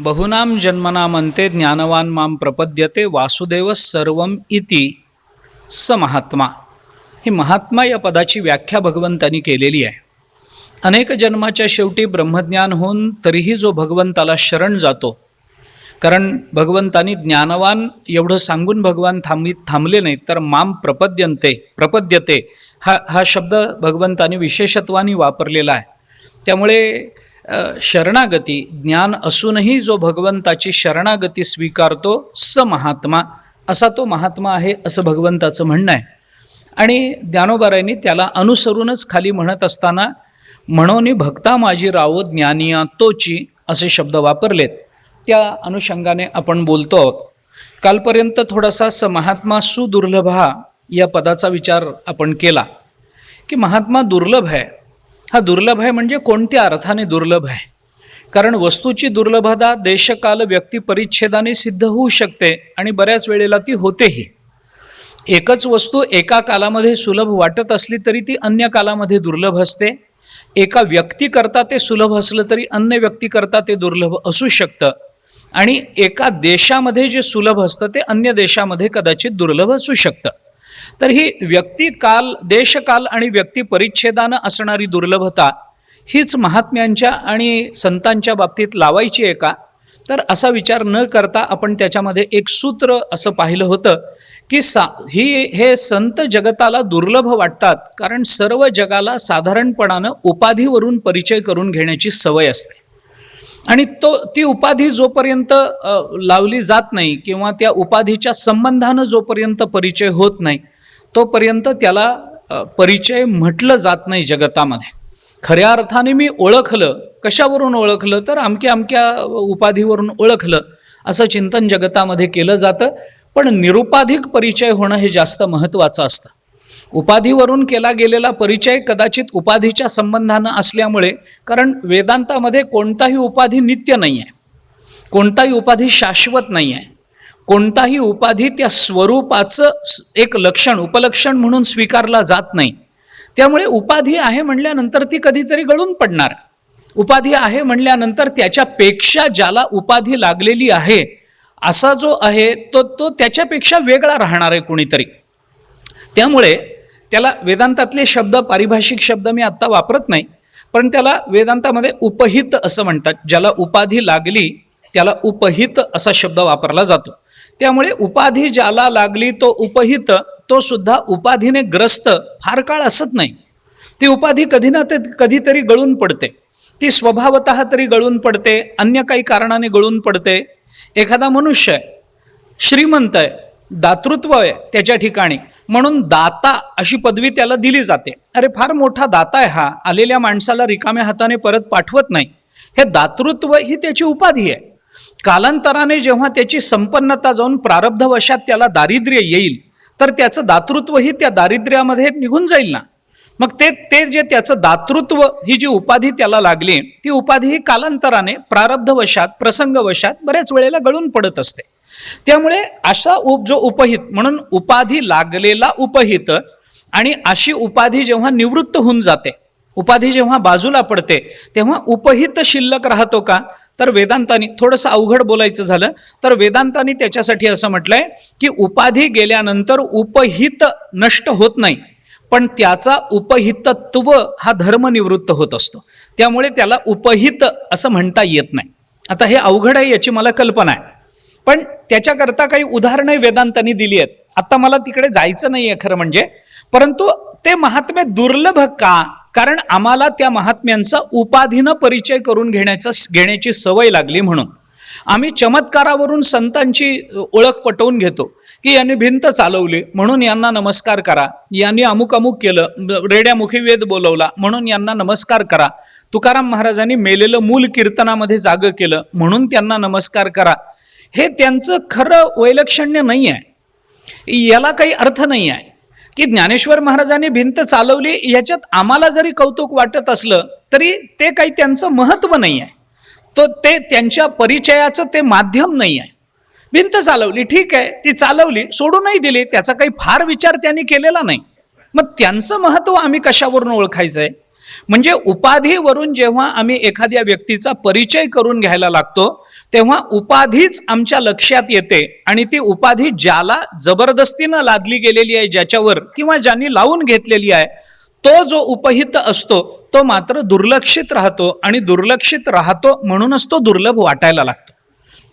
बहुनाम जन्मनामंते ज्ञानवान माम प्रपद्यते वासुदेव सर्वम इति स महात्मा. ही महात्मा या पदाची व्याख्या भगवंतांनी केलेली आहे. अनेक जन्माच्या शेवटी ब्रह्मज्ञान होऊन तरीही जो भगवंताला शरण जातो, कारण भगवंतांनी ज्ञानवान एवढं सांगून भगवान थांबले नाहीत, तर माम प्रपद्यते हा शब्द भगवंतांनी विशेषत्वाने वापरलेला आहे. त्यामुळे शरणागती ज्ञान असूनही जो भगवंताची शरणागती स्वीकारतो स महात्मा, असा तो महात्मा आहे असं भगवंताचं म्हणणं आहे. आणि ज्ञानोबारायांनी त्याला अनुसरूनच खाली म्हणत असताना म्हणोनी भक्ता माझी रावो ज्ञानिया तोची असे शब्द वापरलेत. त्या अनुषंगाने आपण बोलतो आहोत. कालपर्यंत थोडासा स महात्मा सुदुर्लभा या पदाचा विचार आपण केला की महात्मा दुर्लभ आहे. हा दुर्लभ आहे म्हणजे कोणत्या अर्थाने दुर्लभ आहे? कारण वस्तूची दुर्लभता देशकाल व्यक्ती परिच्छेदाने सिद्ध होऊ शकते आणि बऱ्याच वेळेला ती होतेही. एकच वस्तू एका कालामध्ये सुलभ वाटत असली तरी ती अन्य कालामध्ये दुर्लभ असते. एका व्यक्तीकरता ते सुलभ असलं तरी अन्य व्यक्तीकरता ते दुर्लभ असू शकतं. आणि एका देशामध्ये जे सुलभ असतं ते अन्य देशामध्ये कदाचित दुर्लभ असू शकतं. तर ही व्यक्तिकाल देशकाल आणि व्यक्ती परिच्छेदानं असणारी दुर्लभता हीच महात्म्यांच्या आणि संतांच्या बाबतीत लावायची आहे का? तर असा विचार न करता आपण त्याच्यामध्ये एक सूत्र असं पाहिलं होतं की हे संत जगताला दुर्लभ वाटतात कारण सर्व जगाला साधारणपणानं उपाधीवरून परिचय करून घेण्याची सवय असते. आणि ती उपाधी जोपर्यंत लावली जात नाही किंवा त्या उपाधीच्या संबंधानं जोपर्यंत परिचय होत नाही तोपर्यंत त्याला परिचय म्हटलं जात नाही जगतामध्ये. खऱ्या अर्थाने मी ओळखलं, कशावरून ओळखलं तर अमक्या उपाधीवरून ओळखलं असं चिंतन जगतामध्ये केलं जातं. पण निरुपाधिक परिचय होणं हे जास्त महत्त्वाचं असतं. उपाधीवरून केला गेलेला परिचय कदाचित उपाधीच्या संबंधानं असल्यामुळे, कारण वेदांतामध्ये कोणताही उपाधी नित्य नाही आहे, कोणताही उपाधी शाश्वत नाही आहे, कोणताही उपाधी त्या स्वरूपाचं एक लक्षण उपलक्षण म्हणून स्वीकारला जात नाही. त्यामुळे उपाधी आहे म्हणल्यानंतर ती कधीतरी गळून पडणार. उपाधी आहे म्हणल्यानंतर त्याच्यापेक्षा ज्याला उपाधी लागलेली आहे असा जो आहे तो त्याच्यापेक्षा वेगळा राहणार आहे कोणीतरी. त्यामुळे त्याला वेदांतातले शब्द पारिभाषिक शब्द मी आत्ता वापरत नाही, पण त्याला वेदांतामध्ये उपहित असं म्हणतात. ज्याला उपाधी लागली त्याला उपहित असा शब्द वापरला जातो. त्यामुळे उपाधी ज्याला लागली तो उपहित, तो सुद्धा उपाधीने ग्रस्त फार काळ असत नाही. ती उपाधी कधी ना कधीतरी गळून पडते. ती स्वभावतः तरी गळून पडते, अन्य काही कारणाने गळून पडते. एखादा मनुष्य आहे, श्रीमंत आहे, दातृत्व आहे त्याच्या ठिकाणी, म्हणून दाता अशी पदवी त्याला दिली जाते. अरे फार मोठा दाता आहे हा, आलेल्या माणसाला रिकाम्या हाताने परत पाठवत नाही. हे दातृत्व ही त्याची उपाधी आहे. कालांतराने जेव्हा त्याची संपन्नता जाऊन प्रारब्धवशात त्याला दारिद्र्य येईल तर त्याचं दातृत्व ही त्या दारिद्र्यामध्ये निघून जाईल ना. मग ते जे त्याचं दातृत्व ही जी उपाधी त्याला लागली ती उपाधी ही कालांतराने प्रारब्धवशात प्रसंगवशात बऱ्याच वेळेला गळून पडत असते. त्यामुळे अशा जो उपहित म्हणून उपाधी लागलेला उपहित, आणि अशी उपाधी जेव्हा निवृत्त होऊन जाते, उपाधी जेव्हा बाजूला पडते तेव्हा उपहित शिल्लक राहतो का? तर वेदांतांनी थोडंसं अवघड बोलायचं झालं तर वेदांतांनी त्याच्यासाठी असं म्हटलंय की उपाधी गेल्यानंतर उपहित नष्ट होत नाही, पण त्याचा उपहितत्व हा धर्म निवृत्त होत असतो. त्यामुळे त्याला उपहित असं म्हणता येत नाही. आता हे अवघड आहे याची मला कल्पना आहे, पण त्याच्याकरता काही उदाहरणं वेदांतांनी दिली आहेत. आता मला तिकडे जायचं नाही आहे खरं म्हणजे, परंतु ते महात्म्य दुर्लभ का? कारण आम्हाला त्या महात्म्यांचा उपाधीनं परिचय करून घेण्याची सवय लागली. म्हणून आम्ही चमत्कारावरून संतांची ओळख पटवून घेतो की यांनी भिंत चालवली म्हणून यांना नमस्कार करा, यांनी अमुक अमुक केलं, रेड्यामुखी वेद बोलवला म्हणून यांना नमस्कार करा, तुकाराम महाराजांनी मेलेलं मूल कीर्तनामध्ये जागं केलं म्हणून त्यांना नमस्कार करा. हे त्यांचं खरं वैलक्षण्य नाही आहे. याला काही अर्थ नाही आहे की ज्ञानेश्वर महाराजांनी भिंत चालवली याच्यात आम्हाला जरी कौतुक वाटत असलं तरी ते काही त्यांचं महत्त्व नाही आहे. ते त्यांच्या परिचयाचं ते माध्यम नाही आहे. भिंत चालवली ठीक आहे, ती चालवली सोडूनही दिली, त्याचा काही फार विचार त्यांनी केलेला नाही. मग त्यांचं महत्त्व आम्ही कशावरून ओळखायचं आहे? म्हणजे उपाधीवरून जेव्हा आम्ही एखाद्या व्यक्तीचा परिचय करून घ्यायला लागतो तेव्हा उपाधीच आमच्या लक्षात येते आणि ती उपाधी ज्याला जबरदस्तीनं लादली गेलेली आहे ज्याच्यावर किंवा ज्यांनी लावून घेतलेली आहे, तो जो उपहित असतो तो मात्र दुर्लक्षित राहतो आणि दुर्लक्षित राहतो म्हणूनच तो दुर्लभ वाटायला लागतो.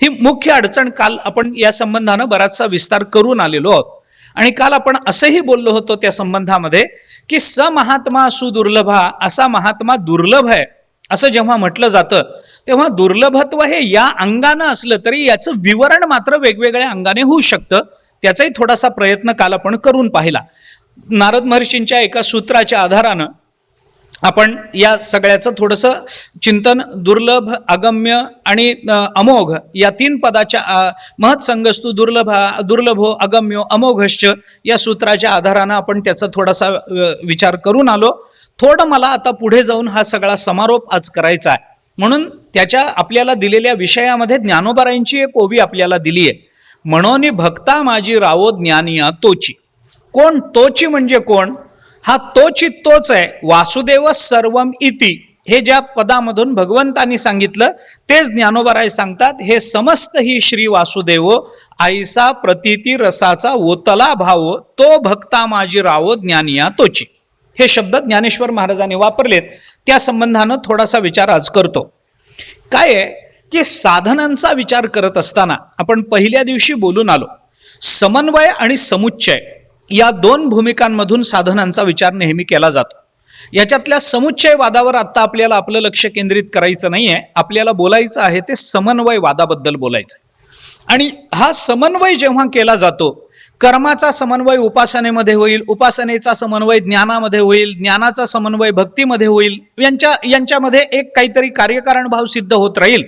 ही मुख्य अडचण काल आपण या संबंधानं बराचसा विस्तार करून आलेलो आहोत. आणि काल आपण असंही बोललो होतो त्या संबंधामध्ये की स महात्मा सुदुर्लभा, असा महात्मा दुर्लभ आहे असं जेव्हा म्हटलं जातं तेव्हा दुर्लभत्व हे या अंगानं असलं तरी याचं विवरण मात्र वेगवेगळ्या अंगाने होऊ शकतं. त्याचाही थोडासा प्रयत्न काल आपण करून पाहिला. नारद महर्षींच्या एका सूत्राच्या आधारानं आपण या सगळ्याचं थोडंसं चिंतन, दुर्लभ, अगम्य आणि अमोघ या 3 पदाच्या महत्संगस्तु दुर्लभो अगम्यो अमोघश्च या सूत्राच्या आधारानं आपण त्याचा थोडासा विचार करून आलो. थोडं मला आता पुढे जाऊन हा सगळा समारोप आज करायचा आहे, म्हणून त्याच्या आपल्याला दिलेल्या विषयामध्ये ज्ञानोबारायांची एक ओवी आपल्याला दिली आहे. म्हणून भक्ता माझी रावो ज्ञानिया तोची. कोण तोची म्हणजे कोण? हा तोची तोच आहे. वासुदेव सर्वम इति हे ज्या पदामधून भगवंतांनी सांगितलं तेच ज्ञानोबाराय सांगतात. हे समस्त ही श्री वासुदेव आईसा प्रतीती रसाचा ओतला भाव, तो भक्ता माझी रावो ज्ञानिया तोची. हे शब्द ज्ञानेश्वर महाराजांनी वापरलेत. त्या संबंधानं थोडासा विचार आज करतो. काय आहे की साधनांचा विचार करत असताना आपण पहिल्या दिवशी बोलून आलो, समन्वय आणि समुच्चय या 2 भूमिकांमधून साधनांचा विचार नेहमी केला जातो. याच्यातल्या समुच्चय वादावर आता आपल्याला आपलं लक्ष केंद्रित करायचं नाहीये. आपल्याला बोलायचं आहे ते समन्वय वादाबद्दल बोलायचं आहे. आणि हा समन्वय जेव्हा केला जातो, कर्माचा समन्वय उपासनेमध्ये होईल, उपासनेचा समन्वय ज्ञानामध्ये होईल, ज्ञानाचा समन्वय भक्तीमध्ये होईल, यांच्यामध्ये एक काहीतरी कार्यकारण भाव सिद्ध होत राहील.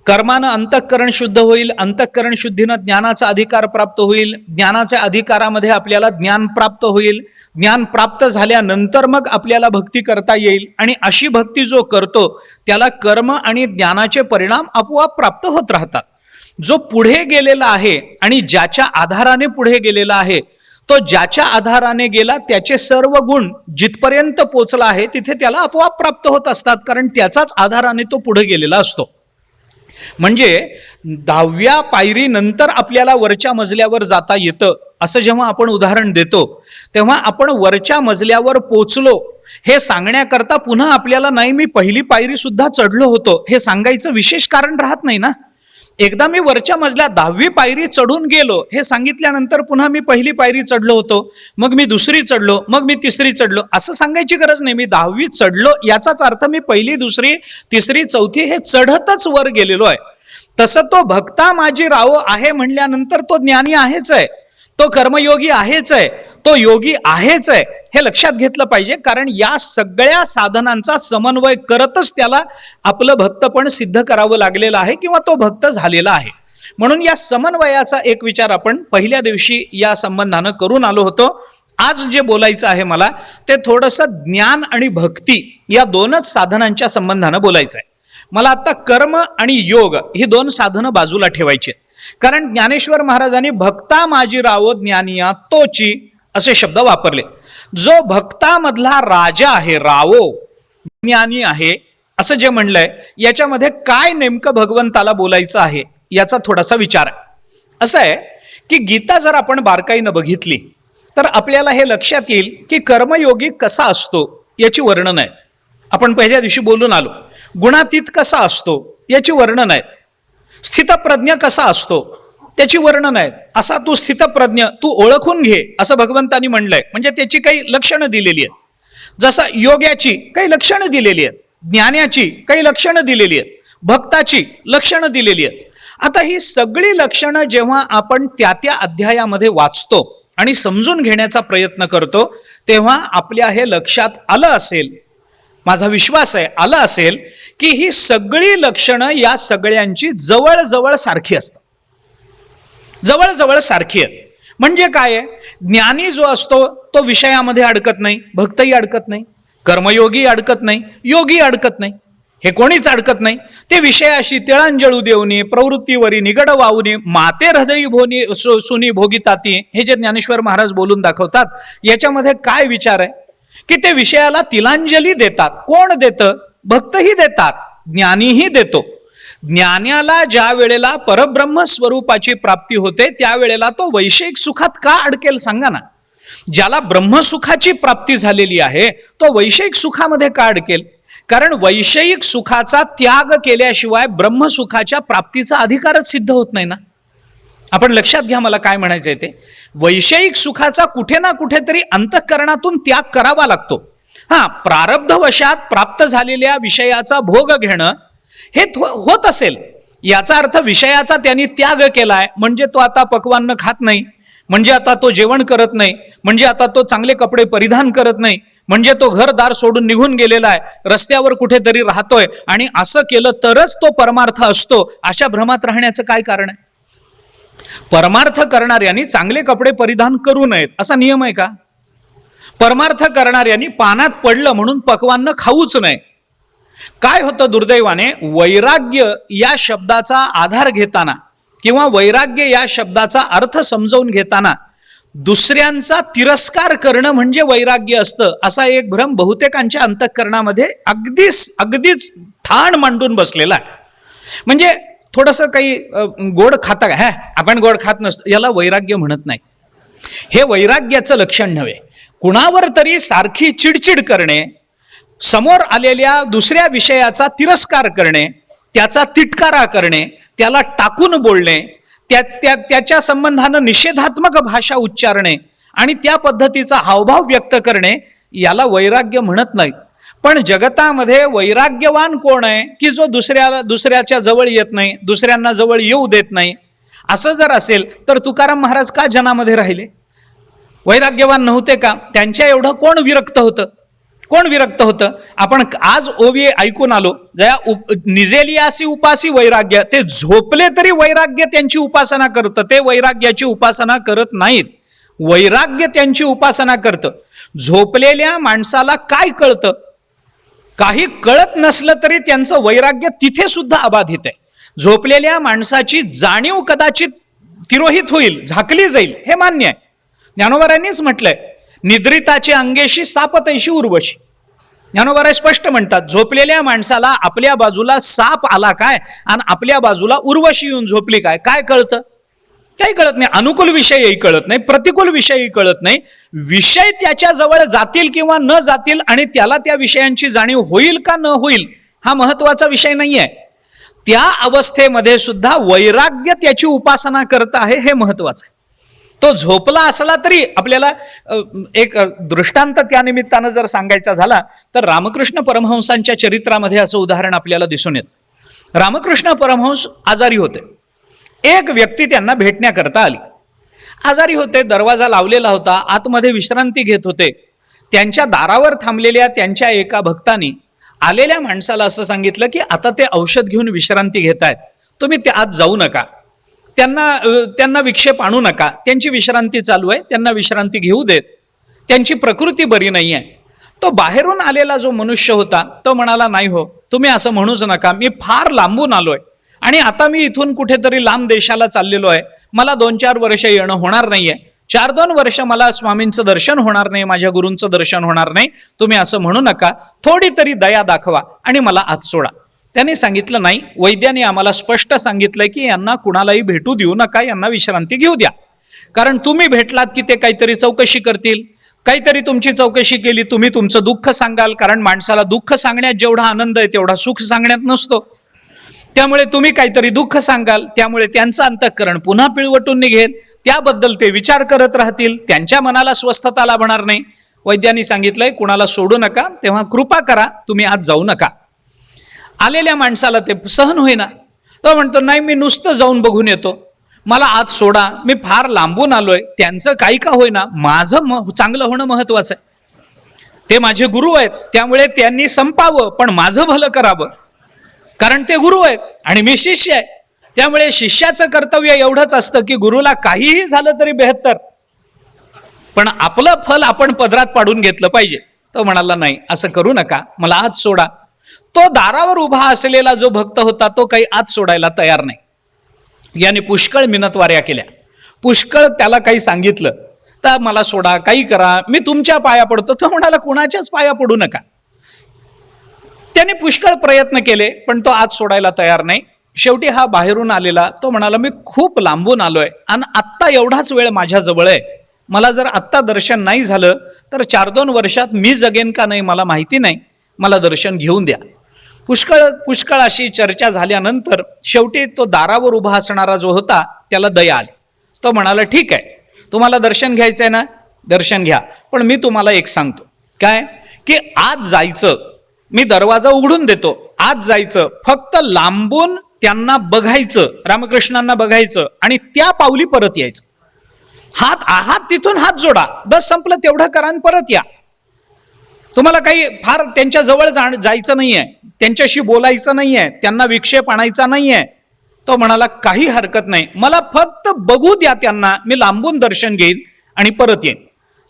कर्मानं अंतःकरण शुद्ध होईल, अंतःकरण शुद्धीनं ज्ञानाचा अधिकार प्राप्त होईल, ज्ञानाच्या अधिकारामध्ये आपल्याला ज्ञान प्राप्त होईल, ज्ञान प्राप्त झाल्यानंतर मग आपल्याला भक्ती करता येईल. आणि अशी भक्ती जो करतो त्याला कर्म आणि ज्ञानाचे परिणाम आपोआप प्राप्त होत राहतात. जो पुढे गेलेला आहे आणि ज्याच्या आधाराने पुढे गेलेला आहे, तो ज्याच्या आधाराने गेला त्याचे सर्व गुण जिथपर्यंत पोचला आहे तिथे त्याला आपोआप प्राप्त होत असतात, कारण त्याचाच आधाराने तो पुढे गेलेला असतो. म्हणजे 10व्या पायरीनंतर आपल्याला वरच्या मजल्यावर जाता येतं असं जेव्हा आपण उदाहरण देतो तेव्हा आपण वरच्या मजल्यावर पोचलो हे सांगण्याकरता पुन्हा आपल्याला नाही मी पहिली पायरी सुद्धा चढलो होतो हे सांगायचं विशेष कारण राहत नाही ना. एकदा मी वरच्या मजल्या 10वी पायरी चढून गेलो हे सांगितल्यानंतर पुन्हा मी पहिली पायरी चढलो होतो, मग मी दुसरी चढलो, मग मी तिसरी चढलो असं सांगायची गरज नाही. मी 10वी चढलो याचाच अर्थ मी पहिली, दुसरी, तिसरी, चौथी हे चढतच वर गेलेलो आहे. तसं तो भक्ता माझी राव आहे म्हणल्यानंतर तो ज्ञानी आहेच आहे, तो कर्मयोगी आहेच आहे, तो योगी आहेच आहे हे लक्षात घेतलं पाहिजे. कारण या सगळ्या साधनांचा समन्वय करतच त्याला आपलं भक्तपण सिद्ध करावं लागलेलं आहे किंवा तो भक्त झालेला आहे. म्हणून या समन्वयाचा एक विचार आपण पहिल्या दिवशी या संबंधानं करून आलो होतो. आज जे बोलायचं आहे मला ते थोडंसं ज्ञान आणि भक्ती या 2च साधनांच्या संबंधानं बोलायचं आहे. मला आता कर्म आणि योग ही 2 साधनं बाजूला ठेवायची आहेत. कारण ज्ञानेश्वर महाराजांनी भक्ता माझी रावो ज्ञानिया तोची असे शब्द वापरले. जो भक्तामधला राजा आहे, रावो ज्ञानी आहे असं जे म्हणलंय याच्यामध्ये काय नेमकं भगवंताला बोलायचं आहे याचा थोडासा विचार आहे. असं आहे की गीता जर आपण बारकाईनं बघितली तर आपल्याला हे लक्षात येईल की कर्मयोगी कसा असतो याची वर्णन आहे. आपण पहिल्या दिवशी बोलून आलो. गुणातीत कसा असतो याची वर्णन आहे. स्थितप्रज्ञ कसा असतो त्याची वर्णन आहेत. असा तू स्थितप्रज्ञ तू ओळखून घे असं भगवंतानी म्हणलंय. म्हणजे त्याची काही लक्षणं दिलेली आहेत. जसं योग्याची काही लक्षणं दिलेली आहेत, ज्ञानाची काही लक्षणं दिलेली आहेत, भक्ताची लक्षणं दिलेली आहेत. आता ही सगळी लक्षणं जेव्हा आपण त्या अध्यायामध्ये वाचतो आणि समजून घेण्याचा प्रयत्न करतो तेव्हा आपल्या हे लक्षात आलं असेल, माझा विश्वास आहे आलं असेल की ही सगळी लक्षणं या सगळ्यांची जवळजवळ सारखी असतात, जवळजवळ सारखी आहेत. म्हणजे काय आहे, ज्ञानी जो असतो तो विषयामध्ये अडकत नाही, भक्तही अडकत नाही, कर्मयोगी अडकत नाही, योगी अडकत नाही, हे कोणीच अडकत नाही. ते विषयाशी तिळांजळू देऊनी प्रवृत्तीवरी निगड वावनी माते हृदयी भोनी सुनी भोगिताती हे जे ज्ञानेश्वर महाराज बोलून दाखवतात याच्यामध्ये काय विचार आहे की ते विषयाला तिलांजली देतात. कोण देतं? भक्तही देतात, ज्ञानीही देतो. ज्ञानाला ज्या वेळेला परब्रह्म स्वरूपाची प्राप्ती होते त्यावेळेला तो वैषयिक सुखात का अडकेल सांगा ना. ज्याला ब्रह्मसुखाची प्राप्ती झालेली आहे तो वैषयिक सुखामध्ये का अडकेल? कारण वैषयिक सुखाचा त्याग केल्याशिवाय ब्रह्मसुखाच्या प्राप्तीचा अधिकारच सिद्ध होत नाही ना. आपण लक्षात घ्या मला काय म्हणायचंय ते. वैषयिक सुखाचा कुठे ना कुठेतरी अंतःकरणातून त्याग करावा लागतो. प्रारब्धवशात प्राप्त झालेल्या विषयाचा भोग घेणं हे होत असेल, याचा अर्थ विषयाचा त्यांनी त्याग केलाय म्हणजे तो आता पक्वान्न खात नाही, म्हणजे आता तो जेवण करत नाही, म्हणजे आता तो चांगले कपडे परिधान करत नाही, म्हणजे तो घरदार सोडून निघून गेलेला आहे, रस्त्यावर कुठेतरी राहतोय आणि असं केलं तरच तो परमार्थ असतो, अशा भ्रमात राहण्याचं काय कारण आहे? परमार्थ करणाऱ्यांनी चांगले कपडे परिधान करू नयेत असा नियम आहे का? परमार्थ करणाऱ्यांनी पानात पडलं म्हणून पक्वान्न खाऊच नये. काय होतं दुर्दैवाने, वैराग्य या शब्दाचा आधार घेताना किंवा वैराग्य या शब्दाचा अर्थ समजावून घेताना दुसऱ्यांचा तिरस्कार करणं म्हणजे वैराग्य असतं असा एक भ्रम बहुतेकांच्या अंतःकरणामध्ये अगदीच ठाण मांडून बसलेला आहे. म्हणजे थोडंसं काही गोड खाता का, आपण गोड खात नसतो, याला वैराग्य म्हणत नाही. हे वैराग्याचं लक्षण नव्हे. कुणावर तरी सारखी चिडचिड करणे, समोर आलेल्या दुसऱ्या विषयाचा तिरस्कार करणे, त्याचा तिटकारा करणे, त्याला टाकून बोलणे, त्याच्या संबंधानं निषेधात्मक भाषा उच्चारणे आणि त्या पद्धतीचा हावभाव व्यक्त करणे, याला वैराग्य म्हणत नाहीत. पण जगतामध्ये वैराग्यवान कोण आहे की जो दुसऱ्याच्या जवळ येत नाही, दुसऱ्यांना जवळ येऊ देत नाही. असं जर असेल तर तुकाराम महाराज का जनामध्ये राहिले? वैराग्यवान नव्हते का? त्यांच्या एवढं कोण विरक्त होतं? कोण विरक्त होतं? आपण आज ओवी ऐकून आलो, जया निजेलियासी उपासी वैराग्य, ते झोपले तरी वैराग्य त्यांची उपासना करतं, ते वैराग्याची उपासना करत नाहीत, वैराग्य त्यांची उपासना करतं. झोपलेल्या माणसाला काय कळतं? काही कळत नसलं तरी त्यांचं वैराग्य तिथे सुद्धा अबाधित आहे. झोपलेल्या माणसाची जाणीव कदाचित तिरोहित होईल, झाकली जाईल, हे मान्य आहे. ज्ञानोबारांनीच म्हटलंय, निद्रिताची अंगेशी सापतैशी उर्वशी. ज्ञानोबा स्पष्ट म्हणतात, झोपलेल्या माणसाला आपल्या बाजूला साप आला काय आणि आपल्या बाजूला उर्वशी येऊन झोपली काय, काय कळतं? काही कळत नाही. अनुकूल विषयही कळत नाही, प्रतिकूल विषयही कळत नाही. विषय त्याच्या जवळ जातील किंवा न जातील आणि त्याला त्या विषयांची जाणीव होईल का न होईल हा महत्वाचा विषय नाही आहे. त्या अवस्थेमध्ये सुद्धा वैराग्य त्याची उपासना करत आहे हे महत्वाचं आहे. तो झोपला असला तरी आपल्याला एक दृष्टांत त्या निमित्तानं जर सांगायचा झाला तर रामकृष्ण परमहंसांच्या चरित्रामध्ये असं उदाहरण आपल्याला दिसून येतं. रामकृष्ण परमहंस आजारी होते. एक व्यक्ती त्यांना भेटण्याकरता आली. आजारी होते, दरवाजा लावलेला होता, आतमध्ये विश्रांती घेत होते. त्यांच्या दारावर थांबलेल्या त्यांच्या एका भक्तांनी आलेल्या माणसाला असं सांगितलं की आता ते औषध घेऊन विश्रांती घेत आहेत, तुम्ही ते आत जाऊ नका, त्यांना विक्षेप आणू नका, त्यांची विश्रांती चालू आहे, त्यांना विश्रांती घेऊ देत, त्यांची प्रकृती बरी नाही आहे. तो बाहेरून आलेला जो मनुष्य होता तो म्हणाला, नाही हो, तुम्ही असं म्हणूच नका, मी फार लांबून आलोय आणि आता मी इथून कुठेतरी लांब देशाला चाललेलो आहे, मला 2-4 वर्ष येणं होणार नाहीये, 4-2 वर्ष मला स्वामींचं दर्शन होणार नाही, माझ्या गुरूंचं दर्शन होणार नाही, तुम्ही असं म्हणू नका, थोडी तरी दया दाखवा आणि मला आत सोडा. त्यांनी सांगितलं, नाही, वैद्याने आम्हाला स्पष्ट सांगितलंय की यांना कुणालाही भेटू देऊ नका, यांना विश्रांती घेऊ द्या, कारण तुम्ही भेटलात की ते काहीतरी चौकशी करतील, काहीतरी तुमची चौकशी केली, तुम्ही तुमचं दुःख सांगाल, कारण माणसाला दुःख सांगण्यात जेवढा आनंद आहे तेवढा सुख सांगण्यात नसतो, त्यामुळे तुम्ही काहीतरी दुःख सांगाल, त्यामुळे त्यांचं अंतःकरण पुन्हा पिळवटून निघेल, त्याबद्दल ते विचार करत राहतील, त्यांच्या मनाला स्वस्थता लाभणार नाही. वैद्यांनी सांगितलंय कुणाला सोडू नका, तेव्हा कृपा करा, तुम्ही आत जाऊ नका. आलेल्या माणसाला ते सहन होईना. तो म्हणतो, नाही, मी नुसतं जाऊन बघून येतो, मला आत सोडा, मी फार लांबून आलोय, त्यांचं काही का होईना, माझं चांगलं होणं महत्वाचं आहे, ते माझे गुरु आहेत, त्यामुळे त्यांनी संपावं पण माझं भलं करावं, कारण ते गुरु आहेत आणि मी शिष्य आहे, त्यामुळे शिष्याचं कर्तव्य एवढंच असतं की गुरुला काहीही झालं तरी बेहत्तर, पण आपलं फल आपण पदरात पाडून घेतलं पाहिजे. तो म्हणाला, नाही, असं करू नका, मला आत सोडा. तो दारावर उभा असलेला जो भक्त होता तो काही आत सोडायला तयार नाही. याने पुष्कळ मिनतवाऱ्या केल्या, पुष्कळ त्याला काही सांगितलं, तर मला सोडा, काही करा, मी तुमच्या पाया पडतो. तो म्हणाला, कुणाच्याच पाया पडू नका. त्याने पुष्कळ प्रयत्न केले पण तो आत सोडायला तयार नाही. शेवटी हा बाहेरून आलेला तो म्हणाला, मी खूप लांबून आलोय आणि आत्ता एवढाच वेळ माझ्या जवळ आहे, मला जर आत्ता दर्शन नाही झालं तर 4-2 वर्षात मी जगेन का नाही मला माहिती नाही, मला दर्शन घेऊन द्या. पुष्कळ अशी चर्चा झाल्यानंतर शेवटी तो दारावर उभा असणारा जो होता त्याला दया आली. तो म्हणाला, ठीक आहे, तुम्हाला दर्शन घ्यायचंय ना, दर्शन घ्या, पण मी तुम्हाला एक सांगतो, काय की आज जायचं, मी दरवाजा उघडून देतो, आज जायचं, फक्त लांबून त्यांना बघायचं, रामकृष्णांना बघायचं आणि त्या पावली परत यायचं. हात तिथून हात जोडा, बस संपलं, तेवढं करा आणि परत या. तुम्हाला काही फार त्यांच्या जवळ जायचं नाहीये, त्यांच्याशी बोलायचं नाहीये, त्यांना विक्षेप आणायचा नाहीये. तो म्हणाला, काही हरकत नाही, मला फक्त बघू द्या त्यांना, मी लांबून दर्शन घेईन आणि परत येईन.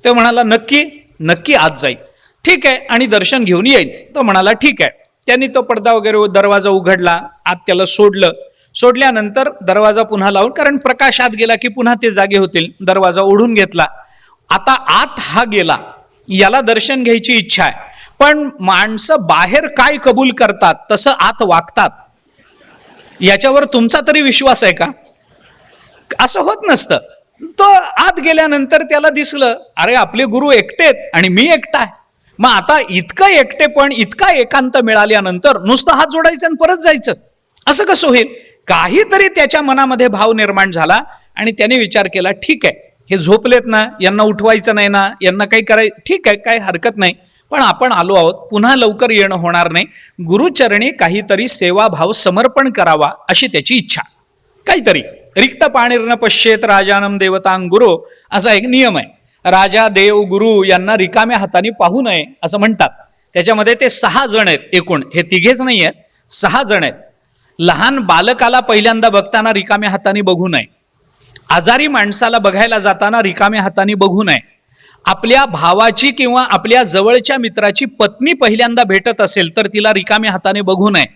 तो म्हणाला, नक्की नक्की आज जाईल, ठीक आहे, आणि दर्शन घेऊन येईल. तो म्हणाला, ठीक आहे. त्यांनी तो पडदा वगैरे दरवाजा उघडला, आत त्याला सोडल्यानंतर दरवाजा पुन्हा लावून, कारण प्रकाश आत गेला की पुन्हा ते जागे होतील, दरवाजा ओढून घेतला. आता आत हा गेला, याला दर्शन घ्यायची इच्छा आहे, पण माणसं बाहेर काय कबूल करतात तसं आत वागतात, याच्यावर तुमचा तरी विश्वास आहे का? असं होत नसतं. तो आत गेल्यानंतर त्याला दिसलं, अरे आपले गुरु एकटेत आणि मी एकटा आहे, मग आता इतकं एकटेपण, इतका एकांत मिळाल्यानंतर नुसतं हात जोडायचं आणि परत जायचं, असं कसं होईल? काहीतरी त्याच्या मनामध्ये भाव निर्माण झाला आणि त्याने विचार केला, ठीक आहे, हे झोपलेत ना, यांना उठवायचं नाही ना, यांना काही करायचं, ठीक आहे, काही हरकत नाही, पण आपण आलो आहोत, पुन्हा लवकर येणं होणार नाही, गुरुचरणी काहीतरी सेवाभाव समर्पण करावा अशी त्याची इच्छा. काहीतरी रिक्त पाणीर्न पश्येत राजानम देवतांग गुरु, असा एक नियम आहे. राजा, देव, गुरु यांना रिकाम्या हाताने पाहू नये असं म्हणतात. त्याच्यामध्ये ते 6 जण आहेत एकूण, हे तिघेच नाही आहेत, 6 जण आहेत. लहान बालकाला पहिल्यांदा बघताना रिकाम्या हाताने बघू नये, आजारी माणसाला बघायला जाताना रिकाम्या हाताने बघू नये, आपल्या भावाची किंवा आपल्या जवळच्या मित्राची पत्नी पहिल्यांदा भेटत असेल तर तिला रिकाम्या हाताने बघू नये,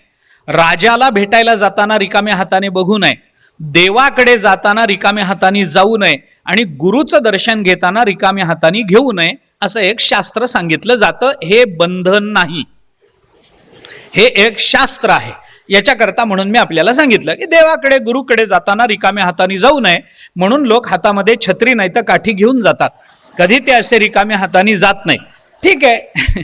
राजाला भेटायला जाताना रिकाम्या हाताने बघू नये, देवाकडे जाताना रिकाम्या हाताने जाऊ नये आणि गुरुचं दर्शन घेताना रिकाम्या हाताने घेऊ नये, असं एक शास्त्र सांगितलं जातं. हे बंधन नाही, हे एक शास्त्र आहे. याच्याकरता म्हणून मी आपल्याला सांगितलं की देवाकडे, गुरुकडे जाताना रिकाम्या हाताने जाऊ नये, म्हणून लोक हातामध्ये छत्री नाही तर काठी घेऊन जातात, कधी ते असे रिकाम्या हाताने जात नाही. ठीक आहे.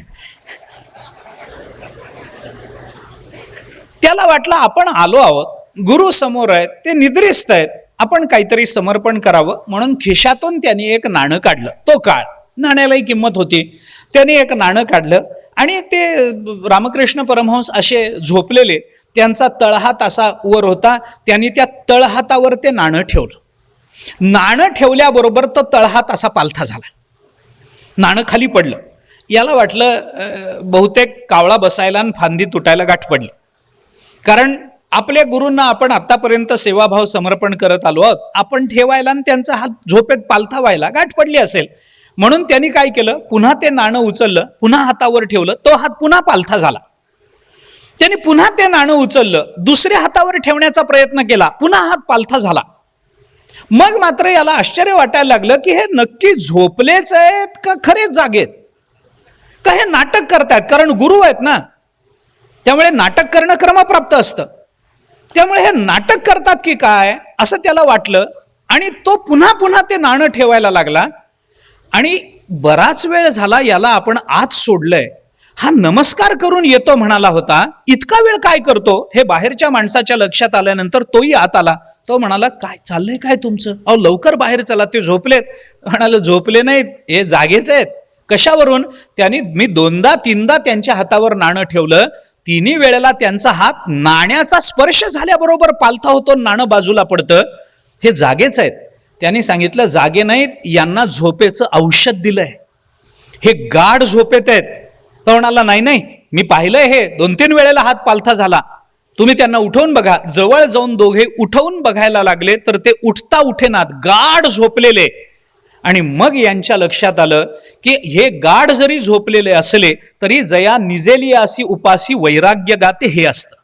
त्याला वाटलं आपण आलो आहोत, गुरु समोर आहेत, ते निद्रिस्त आहेत, आपण काहीतरी समर्पण करावं, म्हणून खिशातून त्यांनी एक नाणं काढलं. तो काळ नाण्यालाही किंमत होती. त्यांनी एक नाणं काढलं आणि ते रामकृष्ण परमहंस असे झोपलेले, त्यांचा तळहात असा वर होता, त्यांनी त्या तळहातावर ते नाणं ठेवलं. नाणं ठेवल्याबरोबर तो तळहात असा पालथा झाला, नाणं खाली पडलं. याला वाटलं बहुतेक कावळा बसायला आणि फांदी तुटायला गाठ पडली, कारण आपल्या गुरूंना आपण आतापर्यंत सेवाभाव समर्पण करत आलो आहोत, आपण ठेवायला आणि त्यांचा हात झोपेत पालथा व्हायला गाठ पडली असेल. म्हणून त्यांनी काय केलं, पुन्हा ते नाणं उचललं, पुन्हा हातावर ठेवलं, तो हात पुन्हा पालथा झाला. त्यांनी पुन्हा ते नाणं उचललं, दुसऱ्या हातावर ठेवण्याचा प्रयत्न केला, पुन्हा हात पालथा झाला. मग मात्र याला आश्चर्य वाटायला लागलं की हे नक्की झोपलेच आहेत का खरेच जागेत, का हे नाटक करतायत, कारण गुरु आहेत ना, त्यामुळे नाटक करणं क्रमप्राप्त असतं, त्यामुळे हे नाटक करतात की काय असं त्याला वाटलं. आणि तो पुन्हा पुन्हा ते नाणं ठेवायला लागला. आणि बराच वेळ झाला याला आपण आत सोडलंय, हा नमस्कार करून येतो म्हणाला होता, इतका वेळ काय करतो, हे बाहेरच्या माणसाच्या लक्षात आल्यानंतर तोही आत आला. तो म्हणाला, काय चाललंय काय तुमचं, अहो लवकर बाहेर चला, ते झोपलेत. म्हणाला, झोपले नाहीत, हे जागेच आहेत. कशावरून? त्यांनी मी 2दा-3दा त्यांच्या हातावर नाणं ठेवलं, तिन्ही वेळेला त्यांचा हात नाण्याचा स्पर्श झाल्याबरोबर पालथा होतो, नाणं बाजूला पडतं, हे जागेच आहेत. त्यांनी सांगितलं, जागे नाहीत, यांना झोपेचं औषध दिलंय, हे गाढ झोपेत आहेत. तो म्हणाला, नाही नाही, मी पाहिलंय, हे 2-3 वेळेला हात पालथा झाला, तुम्ही त्यांना उठवून बघा. जवळ जाऊन दोघे उठवून बघायला लागले तर ते उठता उठेनात, गाढ झोपलेले. आणि मग यांच्या लक्षात आलं की हे गाढ जरी झोपलेले असले तरी जया निजेली अशी उपासी वैराग्य गाते, हे असतं.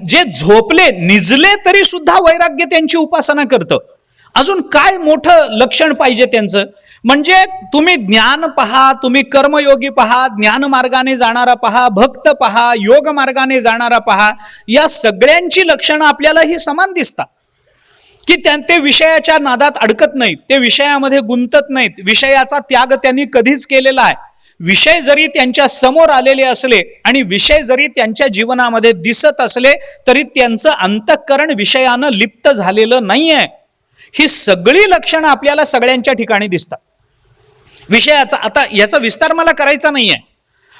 जे झोपले, निजले तरी सुद्धा वैराग्य त्यांची उपासना करतं. अजून काय मोठं लक्षण पाहिजे त्यांचं? म्हणजे तुम्ही ज्ञान पहा, तुम्ही कर्मयोगी पहा, ज्ञान मार्गाने जाणारा पहा, भक्त पहा, योग मार्गाने जाणारा पहा, या सगळ्यांची लक्षणं आपल्याला ही समान दिसतात की ते विषयाच्या नादात अडकत नाहीत, ते विषयामध्ये गुंतत नाहीत, विषयाचा त्याग त्यांनी कधीच केलेला आहे. विषय जरी त्यांच्या समोर आलेले असले आणि विषय जरी त्यांच्या जीवनामध्ये दिसत असले तरी त्यांचं अंतःकरण विषयानं लिप्त झालेलं नाहीये. ही सगळी लक्षणं आपल्याला सगळ्यांच्या ठिकाणी दिसतात. विषयाचा आता याचा विस्तार मला करायचा नाहीये,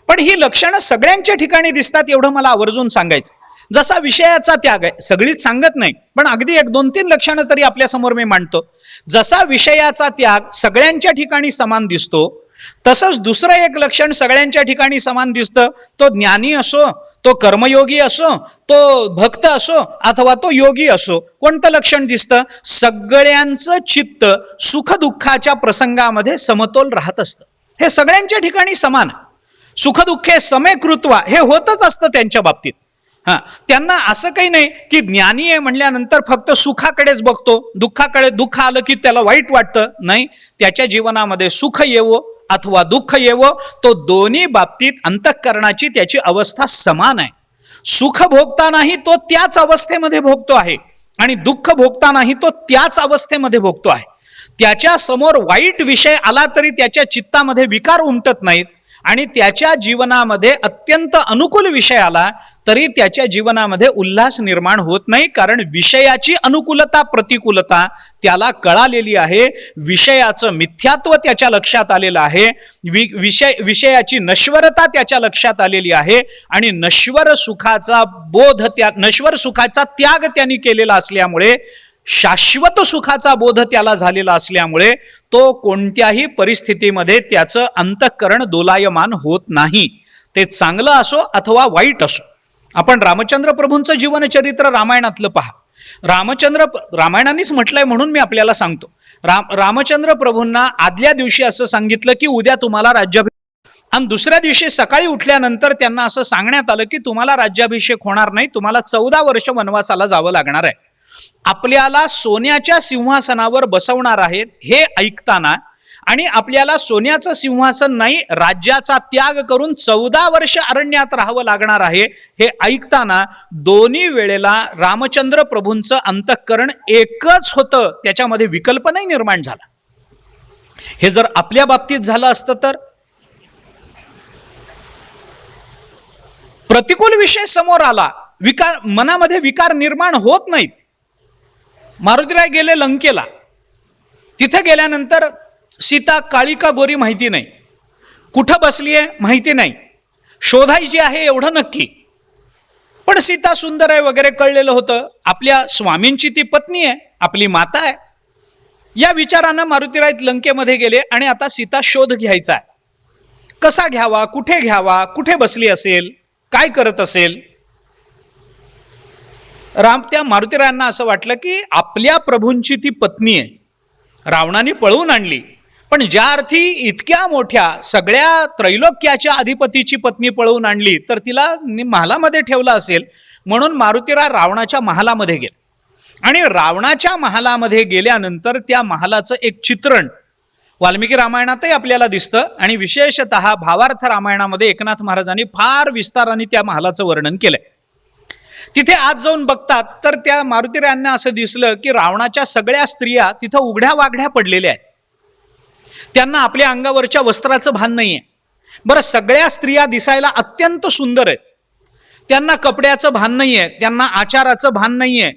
पण ही लक्षणं सगळ्यांच्या ठिकाणी दिसतात एवढं मला आवर्जून सांगायचं. जसा विषयाचा त्याग आहे, सगळीच सांगत नाही, पण अगदी 1-2-3 लक्षणं तरी आपल्या समोर मी मांडतो. जसा विषयाचा त्याग सगळ्यांच्या ठिकाणी समान दिसतो, तसंच दुसरं एक लक्षण सगळ्यांच्या ठिकाणी समान दिसतं. तो ज्ञानी असो, तो कर्मयोगी असो, तो भक्त असो अथवा तो योगी असो, कोणतं लक्षण दिसतं? सगळ्यांचं चित्त सुखदुःखाच्या प्रसंगामध्ये समतोल राहत असतं. हे सगळ्यांच्या ठिकाणी समान. सुखदुःखे समे कृत्वा हे होतच असतं त्यांच्या बाबतीत. त्यांना असं काही नाही की ज्ञानी आहे म्हणल्यानंतर फक्त सुखाकडेच बघतो, दुःख आलं की त्याला वाईट वाटतं. नाही, त्याच्या जीवनामध्ये सुख येवो अथवा दुःख येवो, तो दोन्ही बाबतीत अंतःकरणाची त्याची अवस्था समान आहे. सुख भोगतानाही तो त्याच अवस्थेमध्ये भोगतो आहे आणि दुःख भोगतानाही तो त्याच अवस्थेमध्ये भोगतो आहे. त्याच्या समोर वाईट विषय आला तरी त्याच्या चित्तामध्ये विकार उमटत नाहीत आणि त्याच्या जीवनामध्ये अत्यंत अनुकूल विषय आला तरी त्याच्या जीवनामध्ये उल्हास निर्माण होत नाही, कारण विषयाची अनुकूलता प्रतिकूलता त्याला कळालेली आहे. विषयाचं मिथ्यात्व त्याच्या लक्षात आलेलं आहे, विषयाची नश्वरता त्याच्या लक्षात आलेली आहे आणि नश्वर सुखाचा त्याग त्यांनी केलेला असल्यामुळे, शाश्वत सुखाचा बोध त्याला झालेला असल्यामुळे तो कोणत्याही परिस्थितीमध्ये त्याचं अंतःकरण दोलायमान होत नाही. ते चांगलं असो अथवा वाईट असो. आपण रामचंद्र प्रभूंचं जीवनचरित्र रामायणातलं पहा. रामायणानेच म्हटलंय म्हणून मी आपल्याला सांगतो. रामचंद्र प्रभूंना आदल्या दिवशी असं सांगितलं की उद्या तुम्हाला राज्याभिषेक, आणि दुसऱ्या दिवशी सकाळी उठल्यानंतर त्यांना असं सांगण्यात आलं की तुम्हाला राज्याभिषेक होणार नाही, तुम्हाला 14 वर्ष वनवासाला जावं लागणार आहे. आपल्याला सोन्याच्या सिंहासनावर बसवणार आहेत हे ऐकताना आणि आपल्याला सोन्याचं सिंहासन नाही, राज्याचा त्याग करून 14 वर्ष अरण्यात राहावं लागणार आहे हे ऐकताना दोन्ही वेळेला रामचंद्र प्रभूंचं अंतःकरण एकच होतं, त्याच्यामध्ये विकल्प नाही निर्माण झाला. हे जर आपल्या बाबतीत झालं असतं तर प्रतिकूल विषय समोर आला, मनामध्ये विकार निर्माण होत नाहीत. मारुतीराय गेले लंकेला, तिथे गेल्यानंतर सीता काळी का गोरी माहिती नाही, कुठं बसली आहे माहिती नाही, शोधायची आहे एवढं नक्की, पण सीता सुंदर आहे वगैरे कळलेलं होतं. आपल्या स्वामींची ती पत्नी आहे, आपली माता आहे, या विचारानं मारुतीराय लंकेमध्ये गेले आणि आता सीता शोध घ्यायचा आहे. कसा घ्यावा, कुठे बसली असेल, काय करत असेल. त्या मारुतीरायांना असं वाटलं की आपल्या प्रभूंची ती पत्नी आहे, रावणाने पळवून आणली, पण ज्या अर्थी इतक्या मोठ्या सगळ्या त्रैलोक्याच्या अधिपतीची पत्नी पळवून आणली तर तिला महालामध्ये ठेवलं असेल, म्हणून मारुतीराय रावणाच्या महालामध्ये गेले. आणि रावणाच्या महालामध्ये गेल्यानंतर त्या महालाचं एक चित्रण वाल्मिकी रामायणातही आपल्याला दिसतं आणि विशेषतः भावार्थ रामायणामध्ये एकनाथ महाराजांनी फार विस्ताराने त्या महालाचं वर्णन केलंय. तिथे आज जाऊन बघतात तर त्या मारुतीरायांना असं दिसलं की रावणाच्या सगळ्या स्त्रिया तिथं उघड्या वाघड्या पडलेल्या आहेत, त्यांना आपल्या अंगावरच्या वस्त्राचं भान नाहीये. बरं, सगळ्या स्त्रिया दिसायला अत्यंत सुंदर आहेत, त्यांना कपड्याचं भान नाहीये, त्यांना आचाराचं भान नाहीये,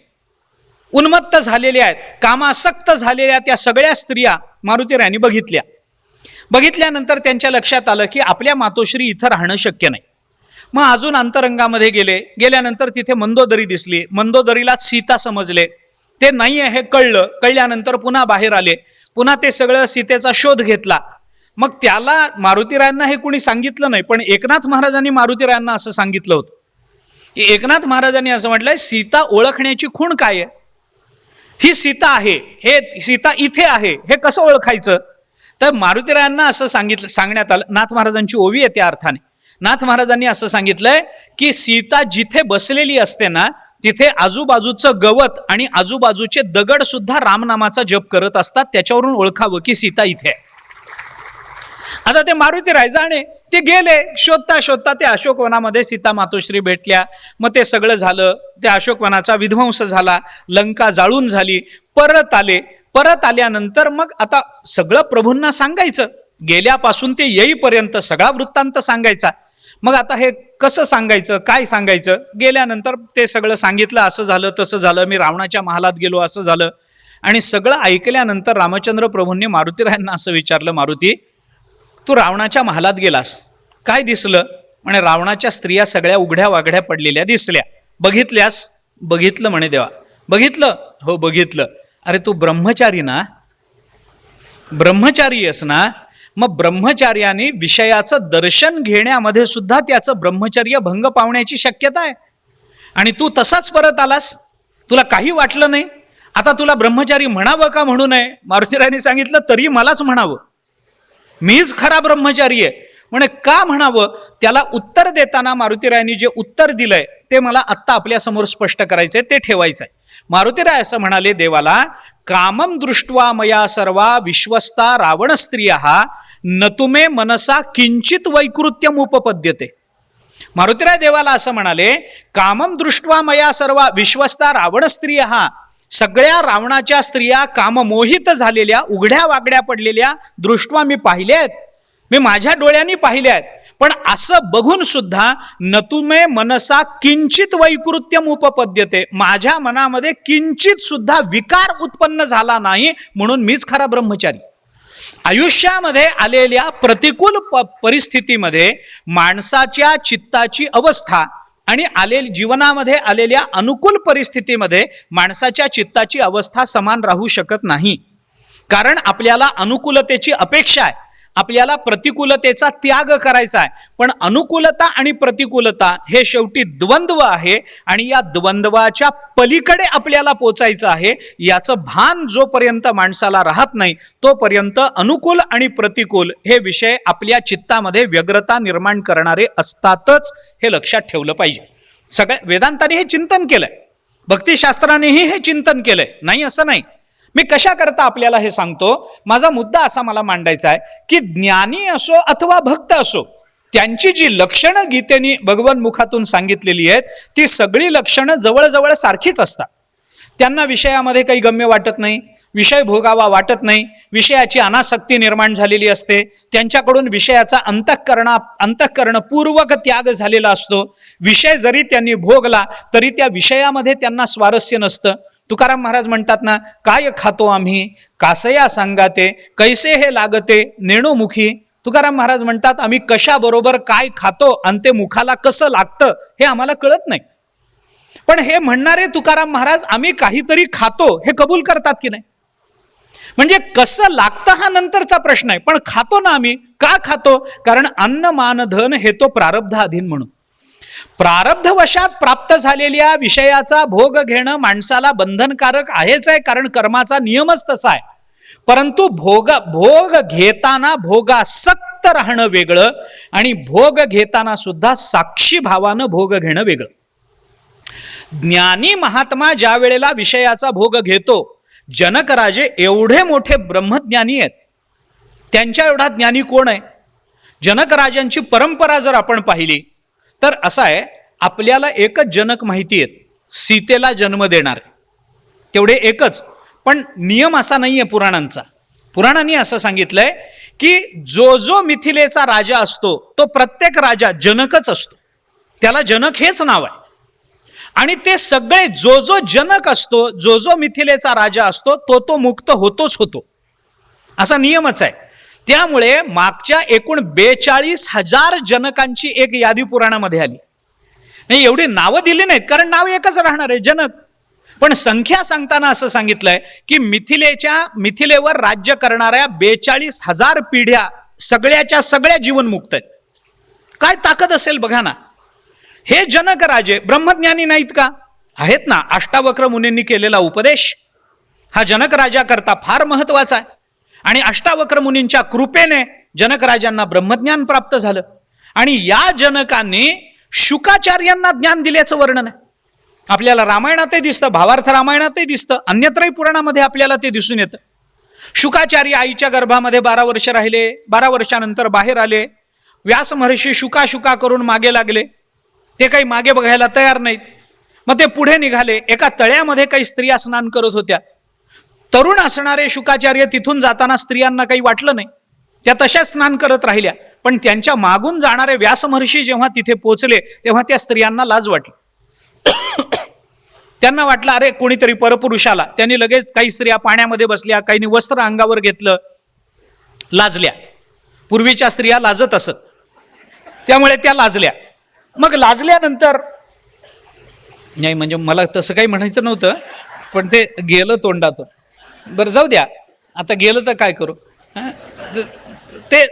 उन्मत्त झालेल्या आहेत, कामासक्त झालेल्या त्या सगळ्या स्त्रिया मारुतीरायांनी बघितल्यानंतर त्यांच्या लक्षात आलं की आपल्या मातोश्री इथं राहणं शक्य नाही. मग अजून अंतरंगामध्ये गेल्यानंतर तिथे मंदोदरी दिसली, मंदोदरीला सीता समजले, ते नाही आहे हे कळल्यानंतर पुन्हा बाहेर आले, पुन्हा ते सगळं सीतेचा शोध घेतला. मग त्याला मारुतीरायांना हे कुणी सांगितलं नाही, पण एकनाथ महाराजांनी मारुतीरायांना असं सांगितलं होतं. एकनाथ महाराजांनी असं म्हटलंय, सीता ओळखण्याची खूण काय आहे, ही सीता आहे, हे सीता इथे आहे, हे कसं ओळखायचं. तर मारुतीरायांना असं सांगण्यात आलं. नाथ महाराजांची ओवी आहे त्या अर्थाने. नाथ महाराजांनी असं सांगितलंय की सीता जिथे बसलेली असते ना तिथे आजूबाजूचं गवत आणि आजूबाजूचे दगड सुद्धा रामनामाचा जप करत असतात. त्याच्यावरून ओळखावं की सीता इथे आहे. आता ते मारुती रायजाणे ते गेले शोधता शोधता ते अशोकवनामध्ये सीता मातोश्री भेटल्या. मग ते सगळं झालं, त्या अशोकवनाचा विध्वंस झाला, लंका जाळून झाली, परत आले. परत आल्यानंतर मग आता सगळं प्रभूंना सांगायचं, गेल्यापासून ते येईपर्यंत सगळा वृत्तांत सांगायचा. मग आता हे कसं सांगायचं, काय सांगायचं? गेल्यानंतर ते सगळं सांगितलं, असं झालं तसं झालं, मी रावणाच्या महालात गेलो, असं झालं. आणि सगळं ऐकल्यानंतर रामचंद्र प्रभूंनी मारुतीरायांना असं विचारलं, मारुती तू रावणाच्या महालात गेलास, काय दिसलं? म्हणे रावणाच्या स्त्रिया सगळ्या उघड्या वाघड्या पडलेल्या दिसल्या. बघितल्यास? बघितलं म्हणे देवा. बघितलं? हो बघितलं. अरे तू ब्रह्मचारी ना, ब्रह्मचारी आहेस ना, मग ब्रह्मचार्याने विषयाचं दर्शन घेण्यामध्ये सुद्धा त्याचं ब्रह्मचर्य भंग पावण्याची शक्यता आहे. आणि तू तसाच परत आलास, तुला काही वाटलं नाही. आता तुला ब्रह्मचारी म्हणावं का म्हणू नये? मारुतीरायांनी सांगितलं तरी मलाच म्हणावं, मीच खरा ब्रह्मचारी आहे. म्हणे का म्हणावं? त्याला उत्तर देताना मारुतीरायांनी जे उत्तर दिलंय ते मला आत्ता आपल्या समोर स्पष्ट करायचंय, ते ठेवायचंय. मारुतीराय असं म्हणाले देवाला, कामम दृष्ट्वा मया सर्वा विश्वस्ता रावण स्त्रिया न तुमे मनसा किंचित वैकृत्यम उपपद्यते. मारुतीराय देवाला असं म्हणाले, कामम दृष्ट्वा मया सर्वा विश्वस्ता रावण स्त्रिया, सगळ्या रावणाच्या स्त्रिया काममोहित झालेल्या, उघड्या वागड्या पडलेल्या दृष्ट्वा मी पाहिल्या आहेत, मी माझ्या डोळ्यांनी पाहिल्या आहेत. पण असं बघून सुद्धा न तुमे मनसा किंचित वैकृत्यम उपपद्यते, माझ्या मनामध्ये किंचित सुद्धा विकार उत्पन्न झाला नाही, म्हणून मीच खरा ब्रह्मचारी. आयुष्यामध्ये आलेल्या प्रतिकूल परिस्थितीमध्ये माणसाच्या चित्ताची अवस्था आणि जीवनामध्ये आलेल्या अनुकूल परिस्थितीमध्ये माणसाच्या चित्ताची अवस्था समान राहू शकत नाही. कारण आपल्याला अनुकूलतेची अपेक्षा आहे, आपल्याला प्रतिकूलतेचा त्याग करायचा आहे. पण अनुकूलता आणि प्रतिकूलता हे शेवटी द्वंद्व आहे आणि या द्वंद्वाच्या पलीकडे आपल्याला पोचायचं आहे. याचं भान जोपर्यंत माणसाला राहत नाही तोपर्यंत अनुकूल आणि प्रतिकूल हे विषय आपल्या चित्तामध्ये व्यग्रता निर्माण करणारे असतातच, हे लक्षात ठेवलं पाहिजे. सगळ्या वेदांताने हे चिंतन केलंय, भक्तिशास्त्रानेही हे चिंतन केलंय, नाही असं नाही. मी कशा करता आपल्याला हे सांगतो, माझा मुद्दा असा मला मांडायचा आहे की ज्ञानी असो अथवा भक्त असो, त्यांची जी लक्षणं गीतेने भगवन मुखातून सांगितलेली आहेत ती सगळी लक्षणं जवळजवळ सारखीच असतात. त्यांना विषयामध्ये काही गम्य वाटत नाही, विषय भोगावा वाटत नाही, विषयाची अनासक्ती निर्माण झालेली असते, त्यांच्याकडून विषयाचा अंतःकरणपूर्वक त्याग झालेला असतो. विषय जरी त्यांनी भोगला तरी त्या विषयामध्ये त्यांना स्वारस्य नसतं. तुकाराम महाराज म्हणतात ना, काय खातो आम्ही कासया सांगाते, कैसे हे लागते नेणोमुखी. तुकाराम महाराज म्हणतात आम्ही कशाबरोबर काय खातो आणि ते मुखाला कसं लागतं हे आम्हाला कळत नाही. पण हे म्हणणारे तुकाराम महाराज आम्ही काहीतरी खातो हे कबूल करतात की नाही? म्हणजे कसं लागतं हा नंतरचा प्रश्न आहे, पण खातो ना आम्ही. का खातो? कारण अन्न मान धन हे तो प्रारब्धाधीन म्हणून. प्रारब्धवशात प्राप्त झालेल्या विषयाचा भोग घेणं माणसाला बंधनकारक आहेच आहे, कारण कर्माचा नियमच तसा आहे. परंतु भोग घेताना भोगासक्त राहणं वेगळं आणि भोग घेताना सुद्धा साक्षी भावानं भोग घेणं वेगळं. ज्ञानी महात्मा ज्या वेळेला विषयाचा भोग घेतो, जनक राजे एवढे मोठे ब्रह्मज्ञानी आहेत, त्यांच्या एवढा ज्ञानी कोण आहे? जनक राजांची परंपरा जर आपण पाहिली तर असं आहे, आपल्याला एकच जनक माहिती आहेत, सीतेला जन्म देणार, तेवढे एकच. पण नियम असा नाहीये पुराणांचा. पुराणांनी असं सांगितलंय की जो जो मिथिलेचा राजा असतो तो प्रत्येक राजा जनकच असतो, त्याला जनक हेच नाव आहे. आणि ते सगळे जो जो जनक असतो, जो जो मिथिलेचा राजा असतो तो मुक्त होतोच होतो, असा नियमच आहे. त्यामुळे मागच्या एकूण 42,000 जनकांची एक यादी पुराणामध्ये आली. नाही एवढी नावं दिली नाहीत, कारण नाव एकच राहणार आहे, जनक. पण संख्या सांगताना असं सांगितलंय की मिथिलेवर राज्य करणाऱ्या 42,000 पिढ्या सगळ्याच्या सगळ्या जीवनमुक्त आहेत. काय ताकद असेल बघा ना. हे जनक राजे ब्रह्मज्ञानी नाहीत का? आहेत ना. अष्टावक्र मुनींनी केलेला उपदेश हा जनक राजा करता फार महत्वाचा आहे. आणि अष्टावक्र मुनींच्या कृपेने जनक राजांना ब्रह्मज्ञान प्राप्त झालं. आणि या जनकांनी शुकाचार्यांना ज्ञान दिल्याचं वर्णन आहे. आपल्याला रामायणातही दिसतं, भावार्थ रामायणातही दिसतं, अन्यत्रही पुराणामध्ये आपल्याला ते दिसून येतं. शुकाचार्य आईच्या गर्भामध्ये 12 वर्ष राहिले, 12 वर्षानंतर बाहेर आले. व्यास महर्षी शुका करून मागे लागले. ते काही मागे बघायला तयार नाहीत. मग ते पुढे निघाले. एका तळ्यामध्ये काही स्त्रिया स्नान करत होत्या. तरुण असणारे शुकाचार्य तिथून जाताना स्त्रियांना काही वाटलं नाही, त्या तशाच स्नान करत राहिल्या. पण त्यांच्या मागून जाणारे व्यास महर्षी जेव्हा तिथे पोहोचले तेव्हा त्या स्त्रियांना लाज वाटली. त्यांना वाटलं अरे कोणीतरी परपुरुष आला. त्यांनी लगेच काही स्त्रिया पाण्यामध्ये बसल्या, काहींनी वस्त्र अंगावर घेतलं, लाजल्या. पूर्वीच्या स्त्रिया लाजत असत, त्यामुळे त्या लाजल्या. मग लाजल्यानंतर नाही, म्हणजे मला तसं काही म्हणायचं नव्हतं, पण ते गेलं तोंडातून. बरं जाऊ द्या, आता गेलं तर काय करू. ते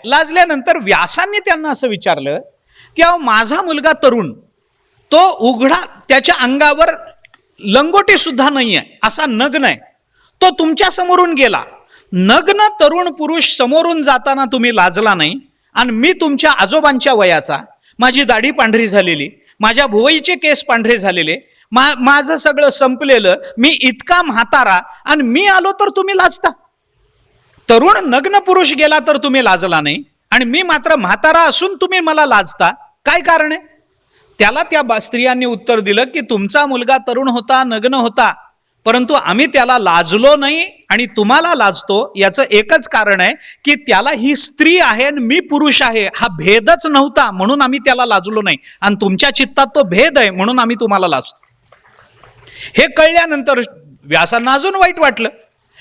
लाजल्यानंतर व्यासांनी त्यांना असं विचारलं की अहो माझा मुलगा तरुण, तो उघडा, त्याच्या अंगावर लंगोटी सुद्धा नाहीये, असा नग्न आहे, तो तुमच्या समोरून गेला. नग्न तरुण पुरुष समोरून जाताना तुम्ही लाजला नाही, आणि मी तुमच्या आजोबांच्या वयाचा, माझी दाढी पांढरी झालेली, माझ्या भुवईचे केस पांढरे झालेले, माझं सगळं संपलेलं, मी इतका म्हातारा, आणि मी आलो तर तुम्ही लाजता. तरुण नग्न पुरुष गेला तर तुम्ही लाजला नाही, आणि मी मात्र म्हातारा असून तुम्ही मला लाजता, काय कारण आहे? त्याला त्या स्त्रियांनी उत्तर दिलं की तुमचा मुलगा तरुण होता, नग्न होता, परंतु आम्ही त्याला लाजलो नाही आणि तुम्हाला लाजतो. याचं एकच कारण आहे की त्याला ही स्त्री आहे आणि मी पुरुष आहे, हा भेदच नव्हता म्हणून आम्ही त्याला लाजलो नाही, आणि तुमच्या चित्तात तो भेद आहे म्हणून आम्ही तुम्हाला लाजतो. हे कळल्यानंतर व्यासांना अजून वाईट वाटलं.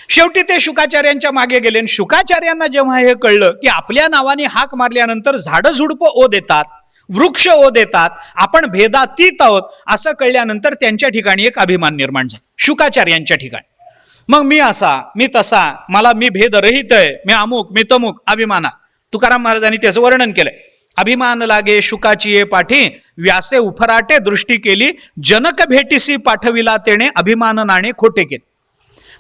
शेवटी ते शुकाचार्यांच्या मागे गेले. आणि शुकाचार्यांना जेव्हा हे कळलं की आपल्या नावाने हाक मारल्यानंतर झाडं झुडपं ओ देतात, वृक्ष ओ देतात, आपण भेदातीत आहोत, असं कळल्यानंतर त्यांच्या ठिकाणी एक अभिमान निर्माण झाला, शुकाचार्यांच्या ठिकाणी. मग मी असा, मी तसा, मी भेदरहित आहे, मी अमुक, मी तमुक, अभिमाना. तुकाराम महाराजांनी त्याचं वर्णन केलंय. अभिमान लागे शुकाची ये पाठी, व्यासे उफराटे दृष्टी केली, जनक भेटीसी पाठविला तेने, अभिमान नाणे खोटे केले.